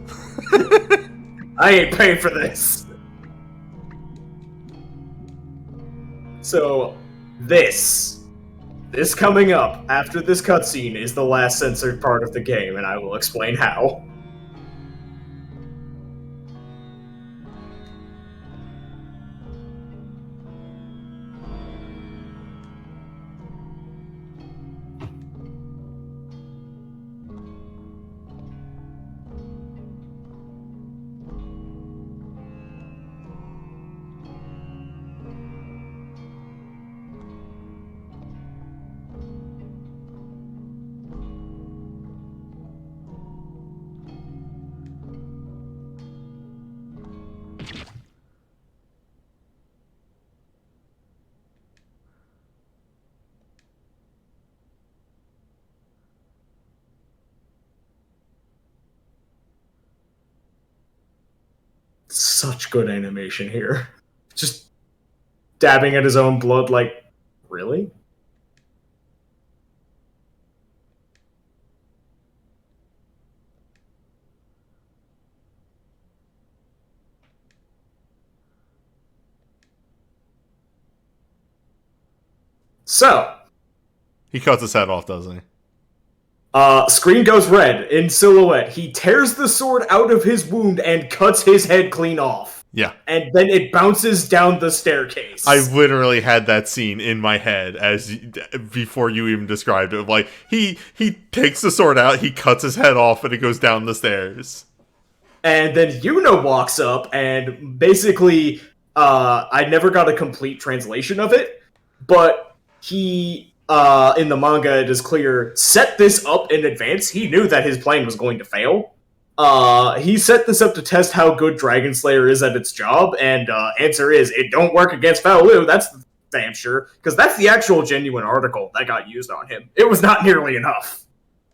I ain't paying for this. So, this coming up after this cutscene is the last censored part of the game, and I will explain how. such good animation here. Just dabbing at his own blood, like, really? So, He cuts his head off, doesn't he? Screen goes red in silhouette. He tears the sword out of his wound and cuts his head clean off. Yeah. And then it bounces down the staircase. I literally had that scene in my head before you even described it. Like, he takes the sword out, he cuts his head off, and it goes down the stairs. And then Yuna walks up, and basically, I never got a complete translation of it, but he, in the manga, it is clear, set this up in advance. He knew that his plan was going to fail. He set this up to test how good Dragon Slayer is at its job, and answer is, it don't work against Faolu, that's damn sure, because that's the actual genuine article that got used on him. It was not nearly enough.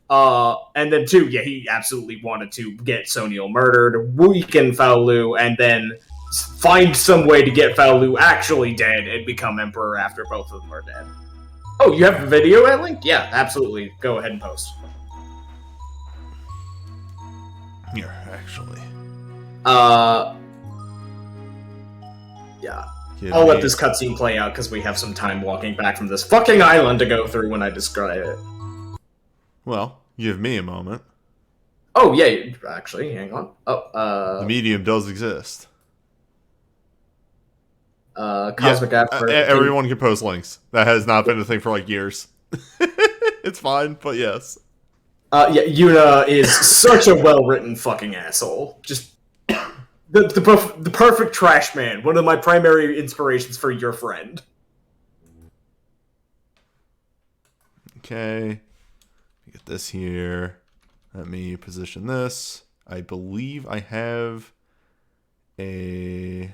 And then two, yeah, he absolutely wanted to get Soniel murdered, weaken Faolu, and then find some way to get Faolu actually dead and become Emperor after both of them are dead. Oh, you have a video at Link? Yeah, absolutely. Go ahead and post. Here, actually. Yeah. I'll let this cutscene play out because we have some time walking back from this fucking island to go through when I describe it. Well, give me a moment. Oh, yeah, actually, hang on. The medium does exist. Cosmic After. Everyone can post links. That has not been a thing for like years. It's fine, but yes. Yeah, Yuna is such a well-written fucking asshole. Just the perfect trash man. One of my primary inspirations for your friend. Okay. Get this here. Let me position this. I believe I have a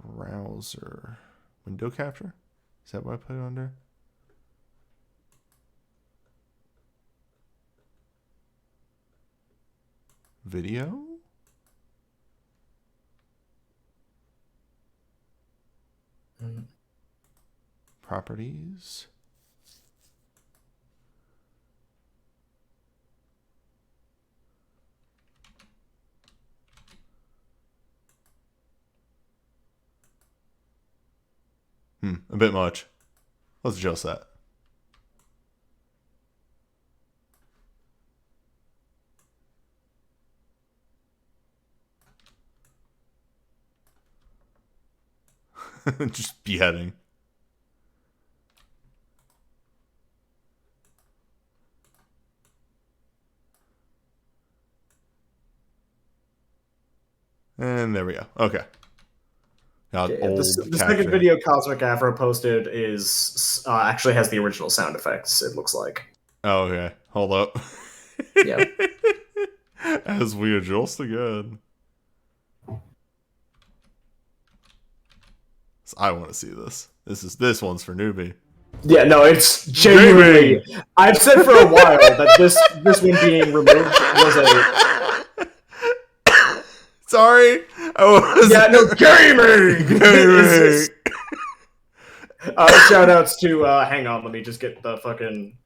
browser window capture. Is that what I put it under? Video? Properties. A bit much. Let's adjust that. Just beheading. And there we go. Okay. The second video Cosmic Afro posted is actually has the original sound effects, it looks like. Oh, okay. Hold up. Yeah. As we adjust again. I want to see this. This one's for newbie. Yeah, no, it's genuinely. I've said for a while that this one being removed was a. Sorry, Yeah, no, gaming. Shout outs to. Hang on, let me just get the fucking.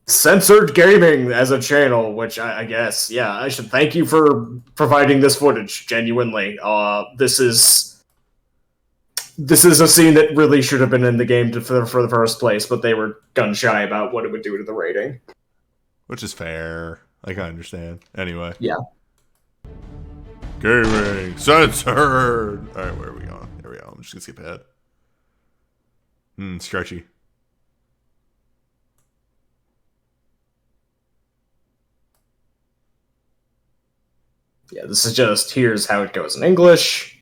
Censored Gaming as a channel, which I guess, yeah, I should thank you for providing this footage, genuinely. This is a scene that really should have been in the game for the first place, but they were gun-shy about what it would do to the rating. Which is fair. Like, I understand. Anyway. Yeah. Gaming. Censored! Alright, where are we going? There we go. I'm just gonna skip ahead. Stretchy. Yeah, this is just, here's how it goes in English.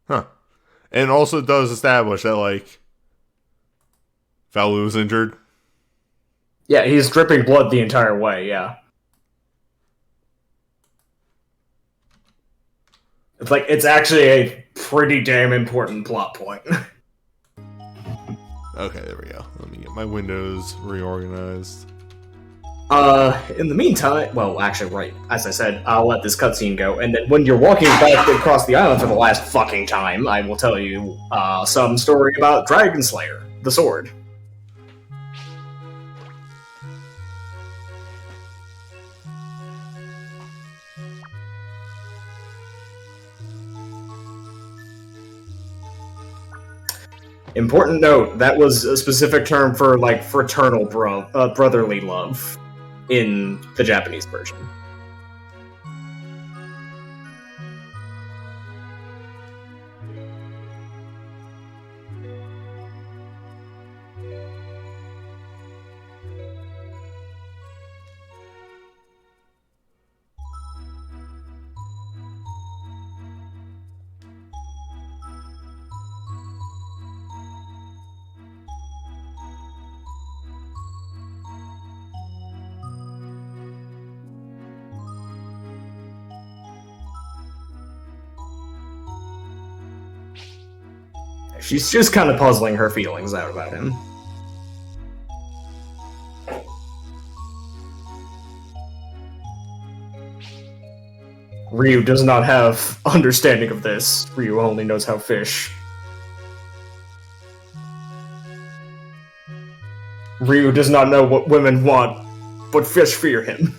Huh. And also does establish that, like, Faolu is injured. Yeah, he's dripping blood the entire way, yeah. It's like, it's actually a pretty damn important plot point. Okay, there we go. Let me get my windows reorganized. In the meantime, well, actually, right, as I said, I'll let this cutscene go, and then when you're walking back across the island for the last fucking time, I will tell you, some story about Dragon Slayer, the sword. Important note, that was a specific term for, like, fraternal brotherly love in the Japanese version. She's just kind of puzzling her feelings out about him. Ryu does not have understanding of this. Ryu only knows how fish. Ryu does not know what women want, but fish fear him.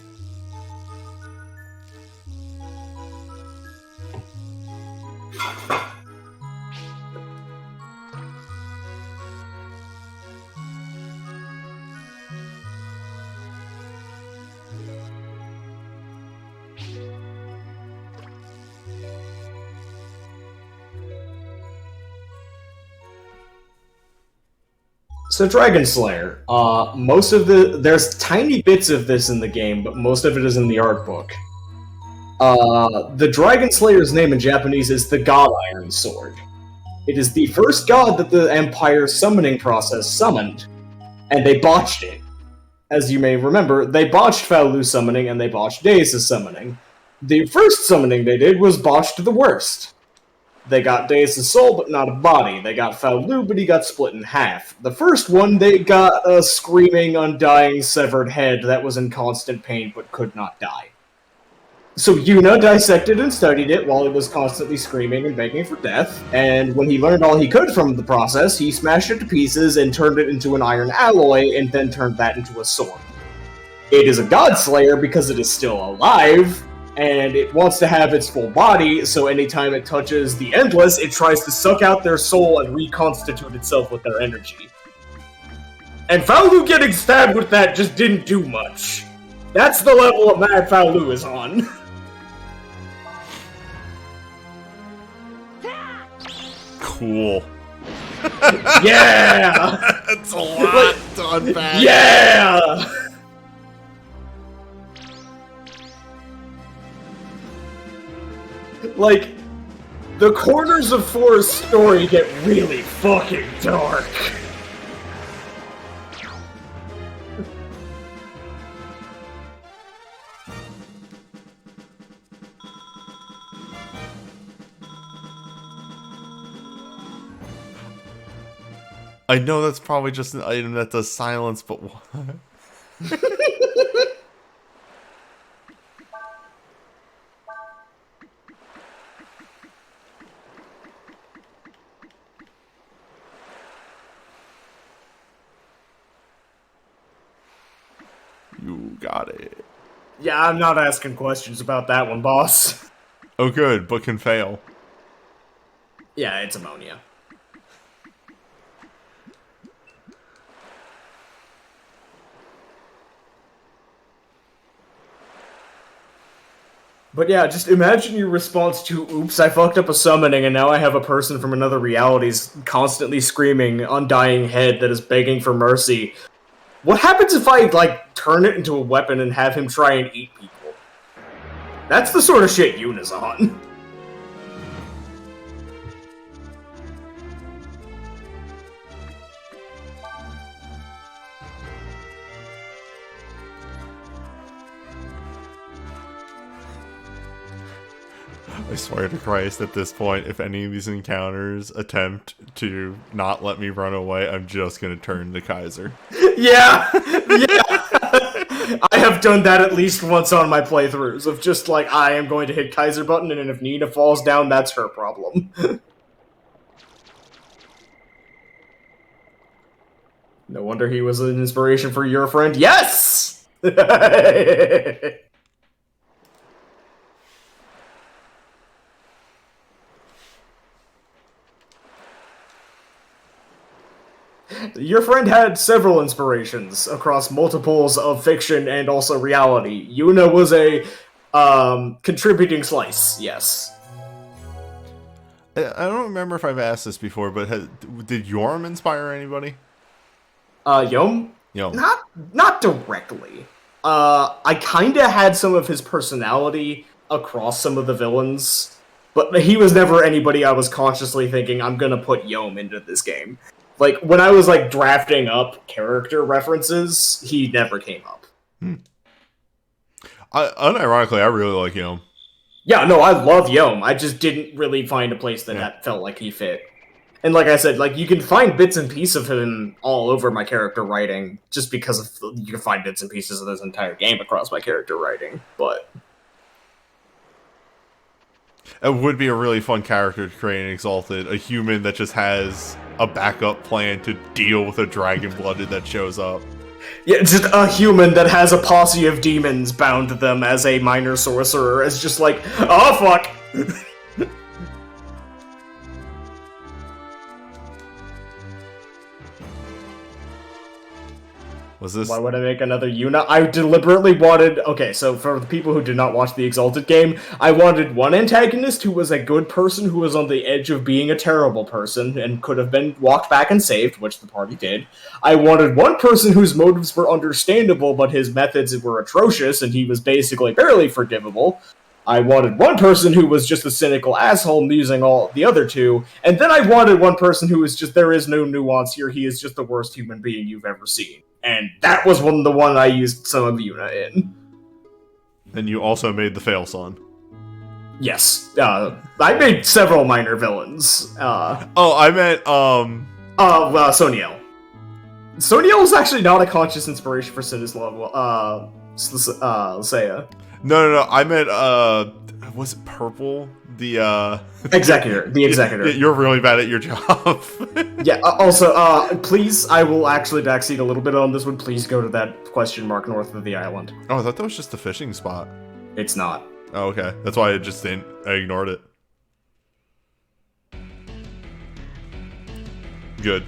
So Dragon Slayer, there's tiny bits of this in the game, but most of it is in the art book. The Dragon Slayer's name in Japanese is the God Iron Sword. It is the first god that the Empire's summoning process summoned, and they botched it. As you may remember, they botched Faolu's summoning and they botched Deus' summoning. The first summoning they did was botched the worst. They got Deus' soul, but not a body. They got Faolu, but he got split in half. The first one, they got a screaming, undying, severed head that was in constant pain but could not die. So Yuna dissected and studied it while it was constantly screaming and begging for death, and when he learned all he could from the process, he smashed it to pieces and turned it into an iron alloy, and then turned that into a sword. It is a god slayer because it is still alive, and it wants to have its full body, so anytime it touches the Endless, it tries to suck out their soul and reconstitute itself with their energy. And Faolu getting stabbed with that just didn't do much. That's the level of mad Faolu is on. Cool. Yeah! That's a lot to unpack. Yeah! Like, the corners of Four's story get really fucking dark. I know that's probably just an item that does silence, but what? You got it. Yeah, I'm not asking questions about that one, boss. Oh good, but can fail. Yeah, it's ammonia. But yeah, just imagine your response to, oops, I fucked up a summoning and now I have a person from another reality's constantly screaming, undying head that is begging for mercy. What happens if I, like, turn it into a weapon and have him try and eat people? That's the sort of shit Yuna's on. I swear to Christ, at this point, if any of these encounters attempt to not let me run away, I'm just gonna turn to Kaiser. Yeah! I have done that at least once on my playthroughs, of just like, I am going to hit Kaiser button, and if Nina falls down, that's her problem. No wonder he was an inspiration for your friend. Yes! Your friend had several inspirations across multiples of fiction and also reality. Yuna was a contributing slice, yes. I don't remember if I've asked this before, but did Yorm inspire anybody? Yom? Yom. Not directly. I kinda had some of his personality across some of the villains, but he was never anybody I was consciously thinking, I'm gonna put Yom into this game. Like, when I was, like, drafting up character references, he never came up. Unironically, I really like Yom. Yeah, no, I love Yom. I just didn't really find a place that felt like he fit. And like I said, like, you can find bits and pieces of him all over my character writing, just because you can find bits and pieces of this entire game across my character writing, but... It would be a really fun character to create in Exalted, a human that just has a backup plan to deal with a dragon-blooded that shows up. Yeah, just a human that has a posse of demons bound to them as a minor sorcerer is just like, oh fuck! Why would I make another Yuna? I deliberately wanted... Okay, so for the people who did not watch the Exalted game, I wanted one antagonist who was a good person who was on the edge of being a terrible person and could have been walked back and saved, which the party did. I wanted one person whose motives were understandable, but his methods were atrocious, and he was basically barely forgivable. I wanted one person who was just a cynical asshole using all the other two, and then I wanted one person who was just, there is no nuance here, he is just the worst human being you've ever seen. And that was the one I used some of Yuna in. And you also made the fail son. Yes. I made several minor villains. I meant, Soniel. Soniel was actually not a conscious inspiration for Sinislav, Seiya. No, I meant, was it Purple? The Executor. The Executor. You're really bad at your job. Yeah, also, please, I will actually backseat a little bit on this one. Please go to that question mark north of the island. Oh, I thought that was just a fishing spot. It's not. Oh, okay. That's why I ignored it. Good.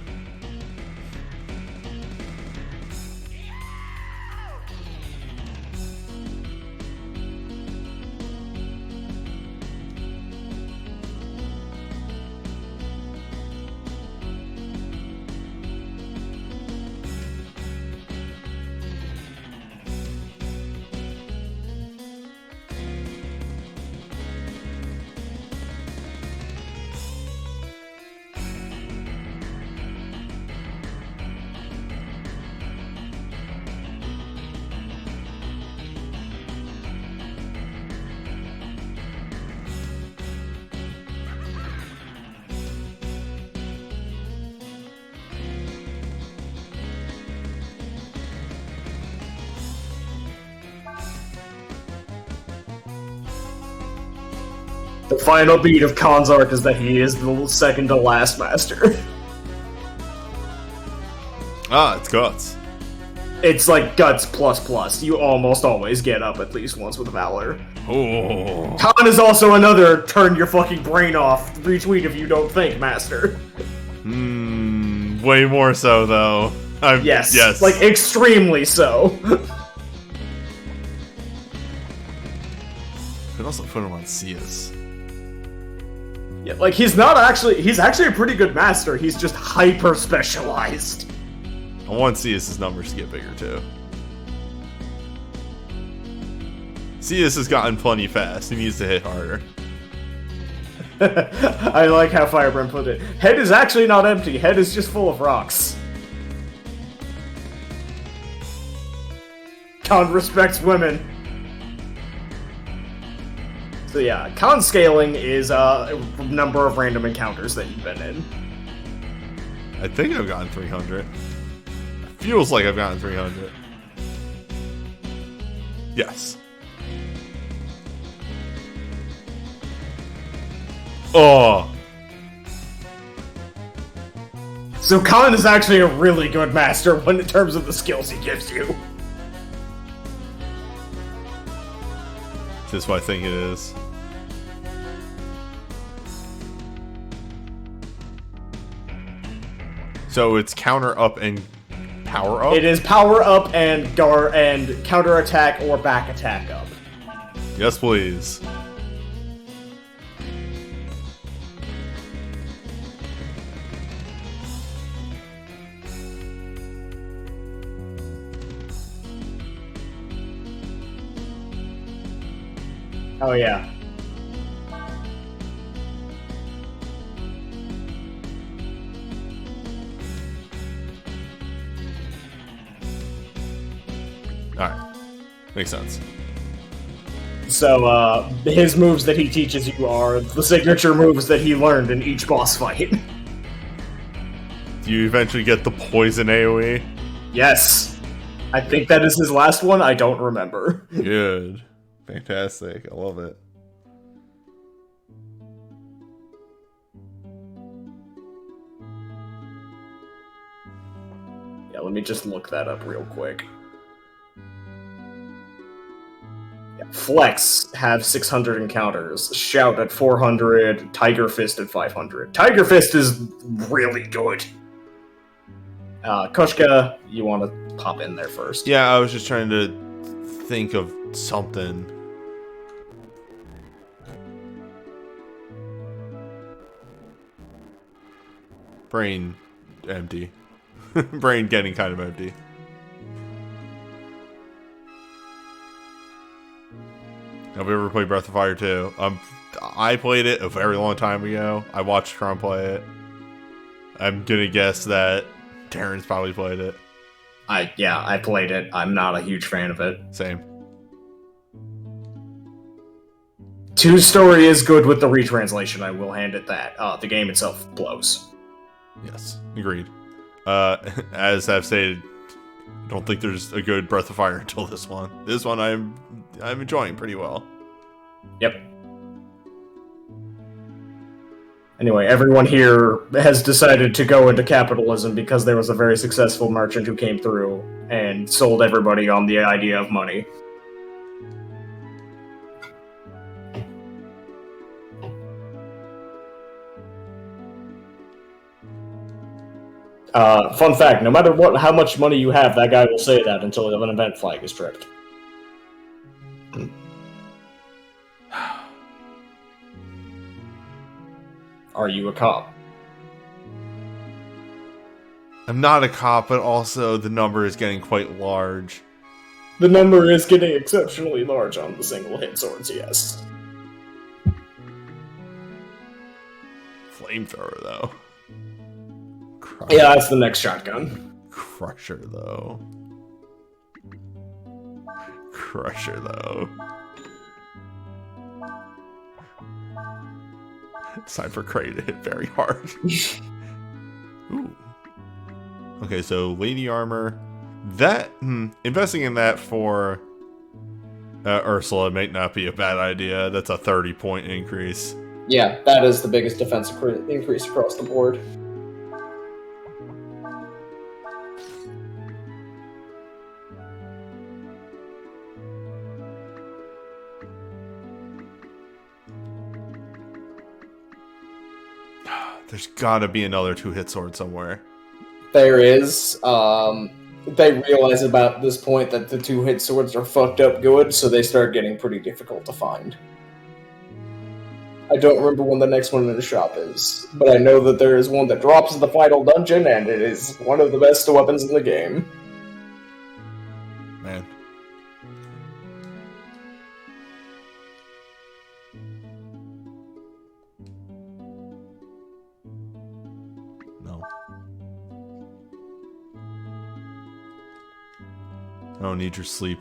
The final beat of Khan's arc is that he is the second to last master. It's Guts. It's like Guts plus. You almost always get up at least once with Valor. Oh. Khan is also another turn your fucking brain off, retweet if you don't think, master. Way more so, though. Yes. Like, extremely so. Could also put him on CS. Yeah, like, he's actually a pretty good master, he's just hyper-specialized. I want CS' numbers to get bigger, too. CS has gotten plenty fast, he needs to hit harder. I like how Firebrand put it. Head is actually not empty, head is just full of rocks. Khan respects women. So yeah, con scaling is a number of random encounters that you've been in. I think I've gotten 300. Feels like I've gotten 300. Yes. Oh. So Khan is actually a really good master when in terms of the skills he gives you. That's what I think it is. So it's counter up and power up? It is power up and counter attack or back attack up. Yes, please. Oh yeah. Alright. Makes sense. So, his moves that he teaches you are the signature moves that he learned in each boss fight. Do you eventually get the poison AoE? Yes. I think that is his last one, I don't remember. Good. Fantastic. I love it. Yeah, let me just look that up real quick. Yeah, Flex have 600 encounters, Shout at 400, Tiger Fist at 500. Tiger Fist is really good. Kushka, you want to pop in there first. Yeah, I was just trying to think of something. Brain empty. Brain getting kind of empty. Have we ever played Breath of Fire 2? I played it a very long time ago. I watched Tron play it. I'm gonna guess that Darren's probably played it. I played it. I'm not a huge fan of it. Same. 2 story is good with the retranslation, I will hand it that. The game itself blows. Yes, agreed. As I've stated, I don't think there's a good Breath of Fire until this one. This one I'm enjoying pretty well. Yep. Anyway, everyone here has decided to go into capitalism because there was a very successful merchant who came through and sold everybody on the idea of money. Fun fact, no matter how much money you have, that guy will say that until an event flag is tripped. Are you a cop? I'm not a cop, but also the number is getting quite large. The number is getting exceptionally large on the single hit swords, yes. Flamethrower, though. Yeah, that's the next shotgun. Crusher, though. Crusher, though. It's time for Cray to hit very hard. Ooh. Okay, so Lady Armor. That, investing in that for Ursula might not be a bad idea. That's a 30-point increase. Yeah, that is the biggest defense increase across the board. There's gotta be another 2-hit sword somewhere. There is. They realize about this point that the 2-hit swords are fucked up good, so they start getting pretty difficult to find. I don't remember when the next one in the shop is, but I know that there is one that drops in the final dungeon, and it is one of the best weapons in the game. Man. No. I don't need your sleep.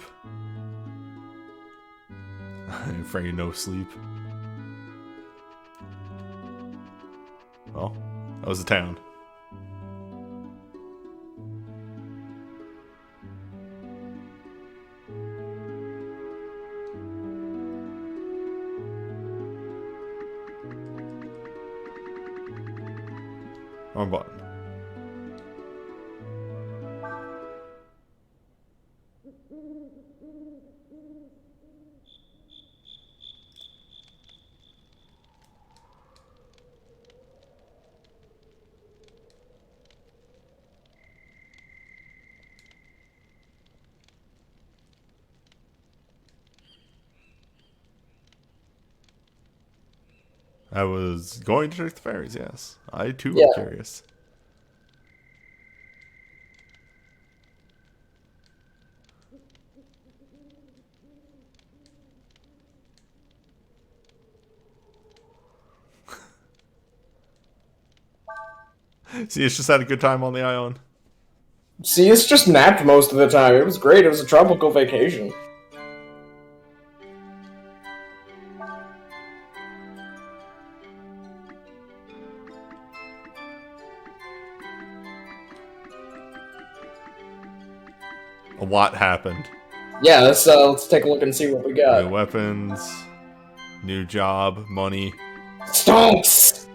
I'm afraid no sleep. Well, that was a town. Wrong button. I was going to check the fairies, yes. I too am curious. See, it's just had a good time on the island. See, it's just napped most of the time. It was great. It was a tropical vacation. A lot happened. Yeah, let's take a look and see what we got. New weapons, new job, money, Stonks!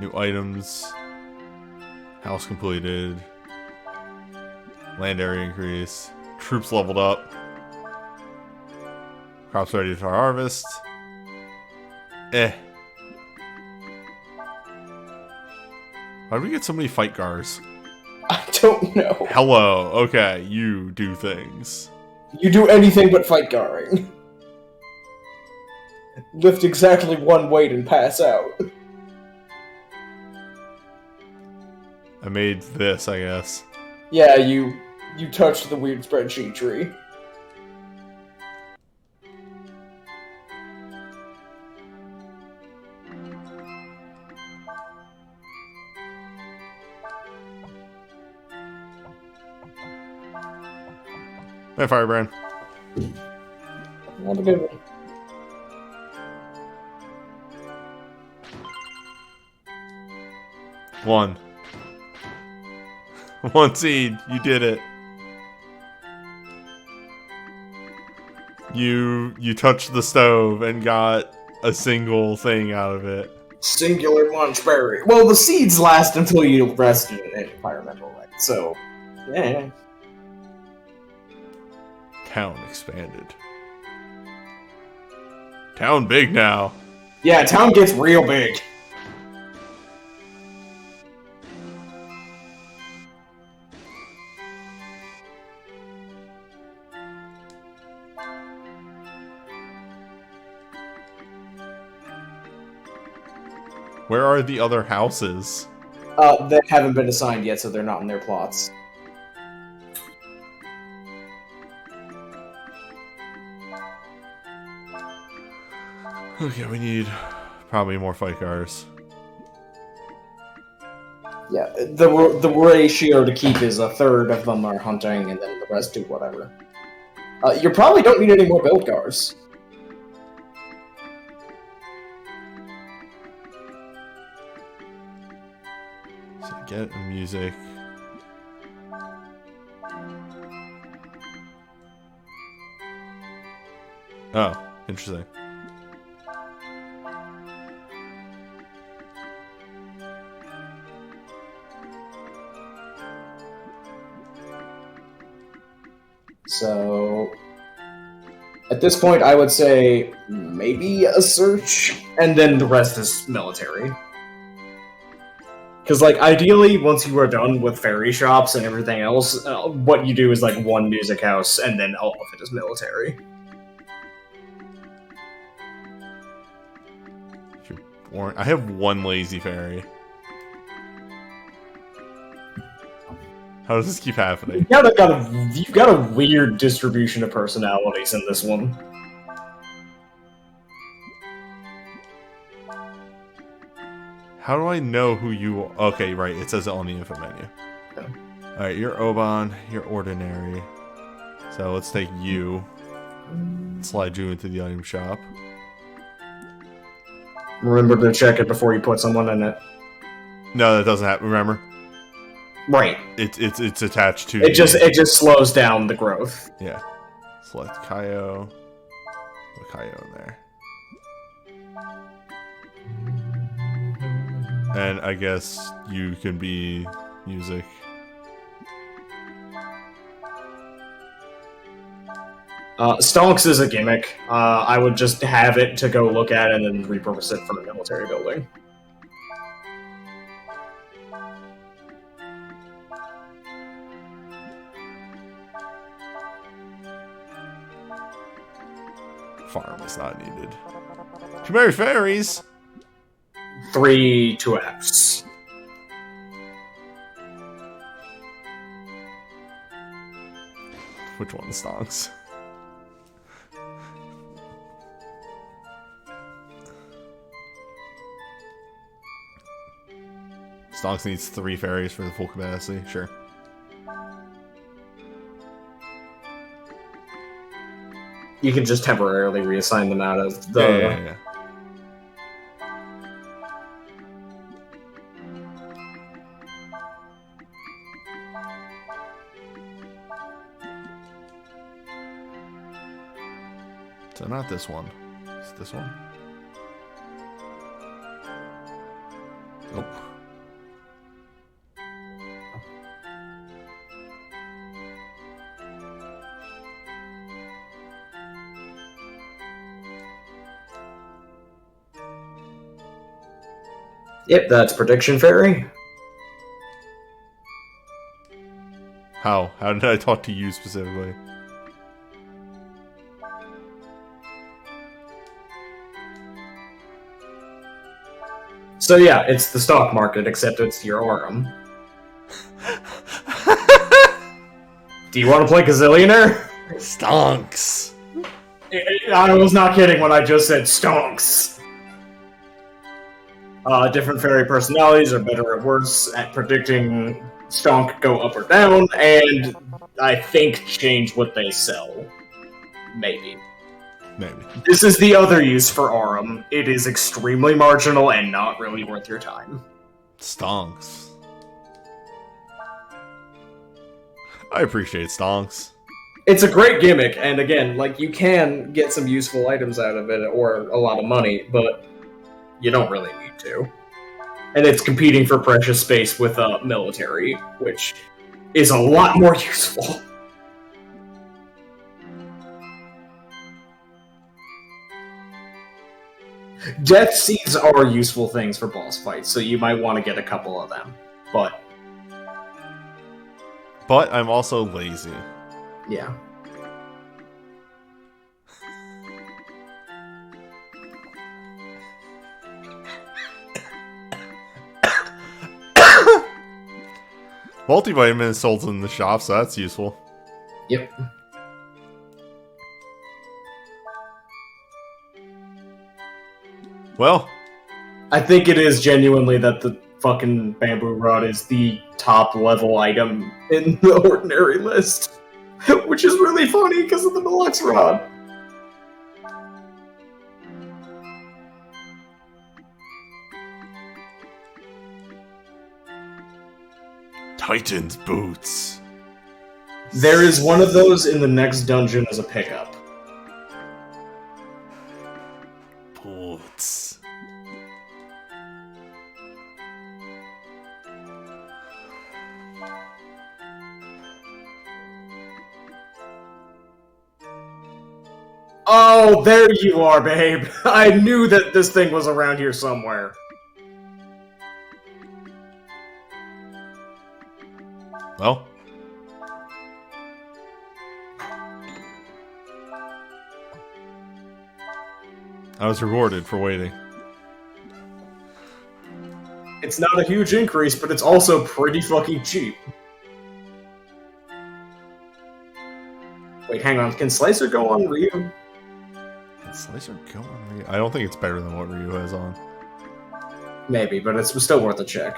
new items, house completed, land area increase, troops leveled up, crops ready for harvest. Why did we get so many fight cars? I don't know. Hello, okay, you do things. You do anything but fight garring. Lift exactly one weight and pass out. I made this, I guess. Yeah, you touched the weird spreadsheet tree. Hey, Firebrand. Not a good one. One. One seed. You did it. You touched the stove and got a single thing out of it. Singular munchberry. Well, the seeds last until you rest in an environmental right, so yeah. Town expanded. Town big now. Yeah, town gets real big. Where are the other houses? They haven't been assigned yet, so they're not in their plots. Okay, we need probably more fight cars. Yeah, the ratio to keep is a third of them are hunting, and then the rest do whatever. You probably don't need any more build cars. So get music. Oh, interesting. So, at this point, I would say maybe a search, and then the rest is military. Because, like, ideally, once you are done with fairy shops and everything else, what you do is, like, one music house, and then all of it is military. You're boring. I have one lazy fairy. How does this keep happening? You've got a weird distribution of personalities in this one. How do I know who you are? Okay, right. It says it on the info menu. Okay. Alright, you're Oban. You're ordinary. So let's take you. Slide you into the item shop. Remember to check it before you put someone in it. No, that doesn't happen. Remember, Right. it's attached to. It just slows down the growth. Yeah. Select Kaio. Put Kaio in there. And I guess you can be music. Stonks is a gimmick. I would just have it to go look at and then repurpose it for a military building. Farm is not needed. Too many fairies. 3 2Fs. Which one stonks? Stonks needs 3 fairies for the full capacity. Sure. You can just temporarily reassign them out of the... Yeah. So not this one. It's this one. Nope. Yep, that's Prediction Fairy. How? How did I talk to you specifically? So yeah, it's the stock market, except it's your arm. Do you want to play Gazillionaire? Stonks! I was not kidding when I just said stonks. Different fairy personalities are better or worse at predicting stonk go up or down, and I think change what they sell. Maybe. Maybe. This is the other use for Aurum. It is extremely marginal and not really worth your time. Stonks. I appreciate stonks. It's a great gimmick, and again, like, you can get some useful items out of it, or a lot of money, but you don't really need to. And it's competing for precious space with military, which is a lot more useful. Death Seeds are useful things for boss fights, so you might want to get a couple of them. But I'm also lazy. yeah. Multivitamin is sold in the shop, so that's useful. Yep. Well, I think it is genuinely that the fucking bamboo rod is the top level item in the ordinary list. Which is really funny because of the deluxe rod. Titan's boots. There is one of those in the next dungeon as a pickup. Boots. Oh, there you are, babe. I knew that this thing was around here somewhere. Well. I was rewarded for waiting. It's not a huge increase, but it's also pretty fucking cheap. Wait, hang on. Can Slicer go on Ryu? Can Slicer go on Ryu? I don't think it's better than what Ryu has on. Maybe, but it's still worth a check.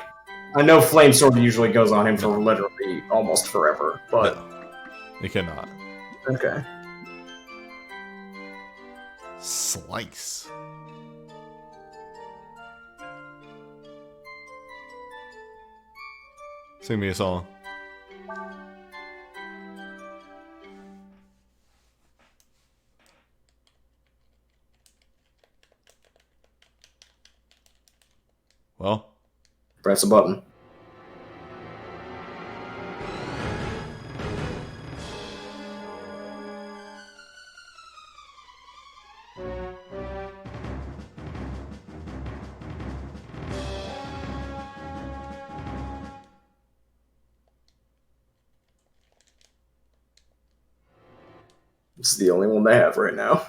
I know Flame Sword usually goes on him for literally almost forever, but... No, it cannot. Okay. Slice. Sing me a song. Well, Press a button. This is the only one they have right now.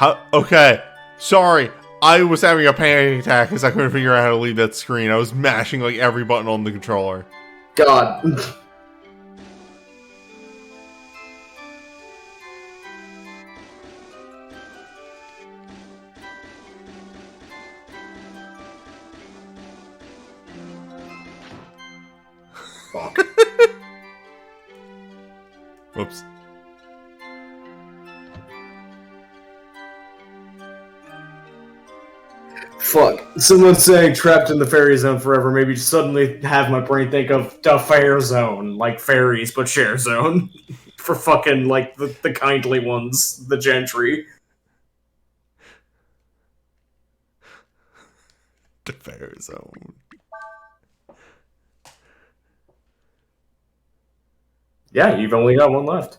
how? Okay, sorry. I was having a panic attack because I couldn't figure out how to leave that screen. I was mashing like every button on the controller. God. Fuck. Whoops. Fuck. Someone's saying trapped in the fairy zone forever. Maybe suddenly have my brain think of the fair zone, like fairies, but share zone. For fucking, like, the kindly ones, the gentry. The fair zone. Yeah, you've only got one left.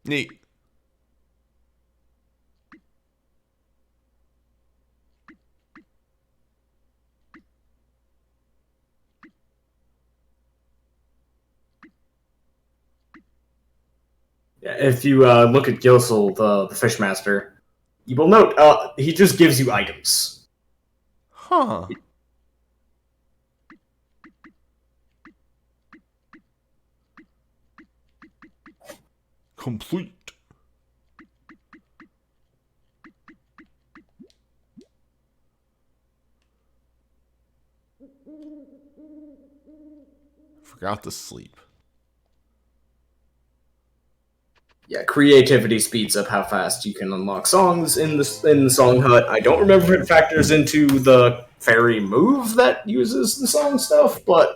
Neat. Yeah, if you look at Gilsel, the Fishmaster, you will note he just gives you items. Huh. Complete. Forgot to sleep. Yeah, creativity speeds up how fast you can unlock songs in the song hut. I don't remember if it factors into the fairy move that uses the song stuff, but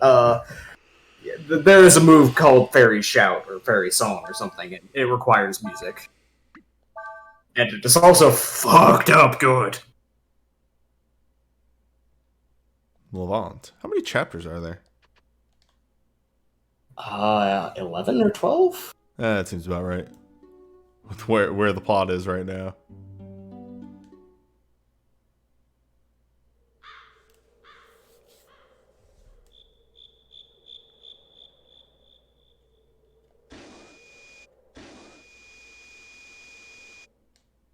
yeah, there is a move called Fairy Shout or Fairy Song or something, and it requires music. And it is also fucked up good. Levant. How many chapters are there? 11 or 12? That seems about right. With where the plot is right now.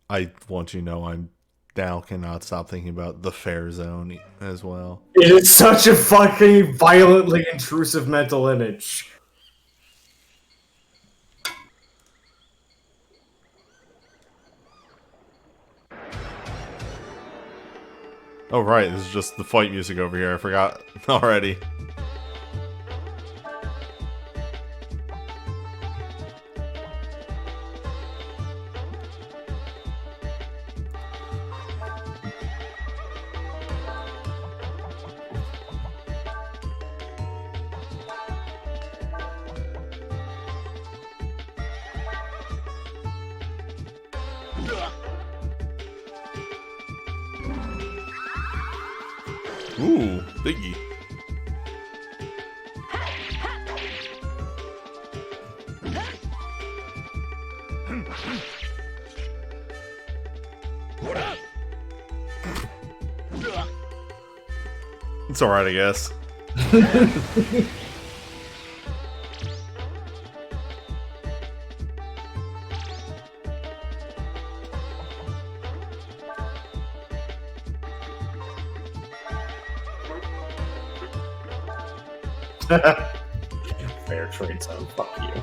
I want you to know I'm now cannot stop thinking about the fair zone as well. It is such a fucking violently intrusive mental image. Oh right, this is just the fight music over here. I forgot already. Ooh, biggie. It's alright, I guess. Fair trade zone, fuck you.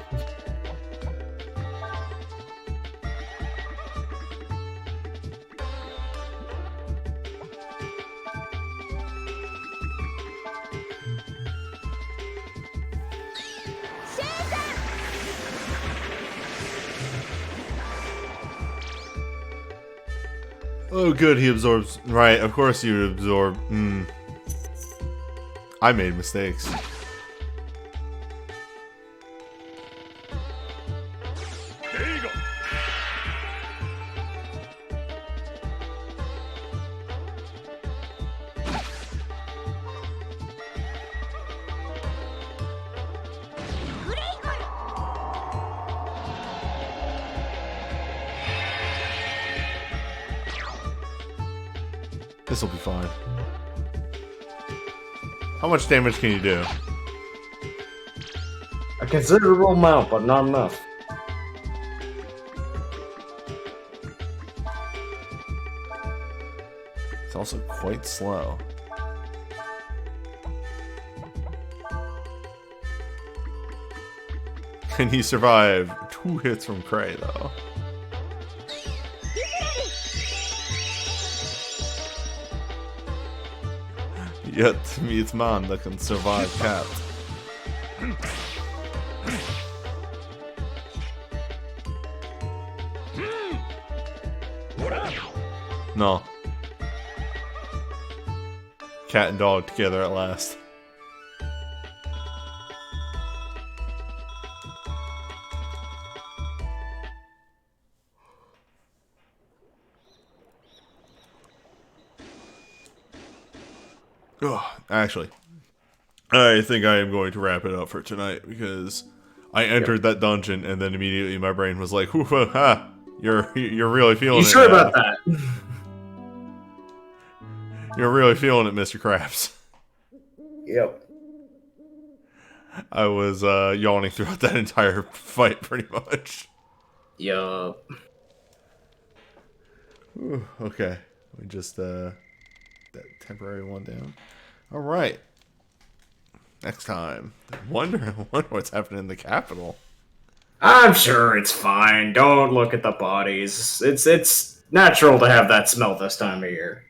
Oh, good, he absorbs. Right, of course you would absorb. I made mistakes. There you go. This will be fine. How much damage can you do? A considerable amount, but not enough. It's also quite slow. Can he survive 2 hits from Cray, though? Yet to meet man that can survive cat. No. Cat and dog together at last. Oh, actually, I think I am going to wrap it up for tonight because I entered that dungeon and then immediately my brain was like, ha, you're really feeling it. You sure now. about that? You're really feeling it, Mr. Krabs. Yep. I was yawning throughout that entire fight, pretty much. Yup. Okay, we just that temporary one down. All right. Next time, wonder what's happening in the capital. I'm sure it's fine. Don't look at the bodies. It's natural to have that smell this time of year.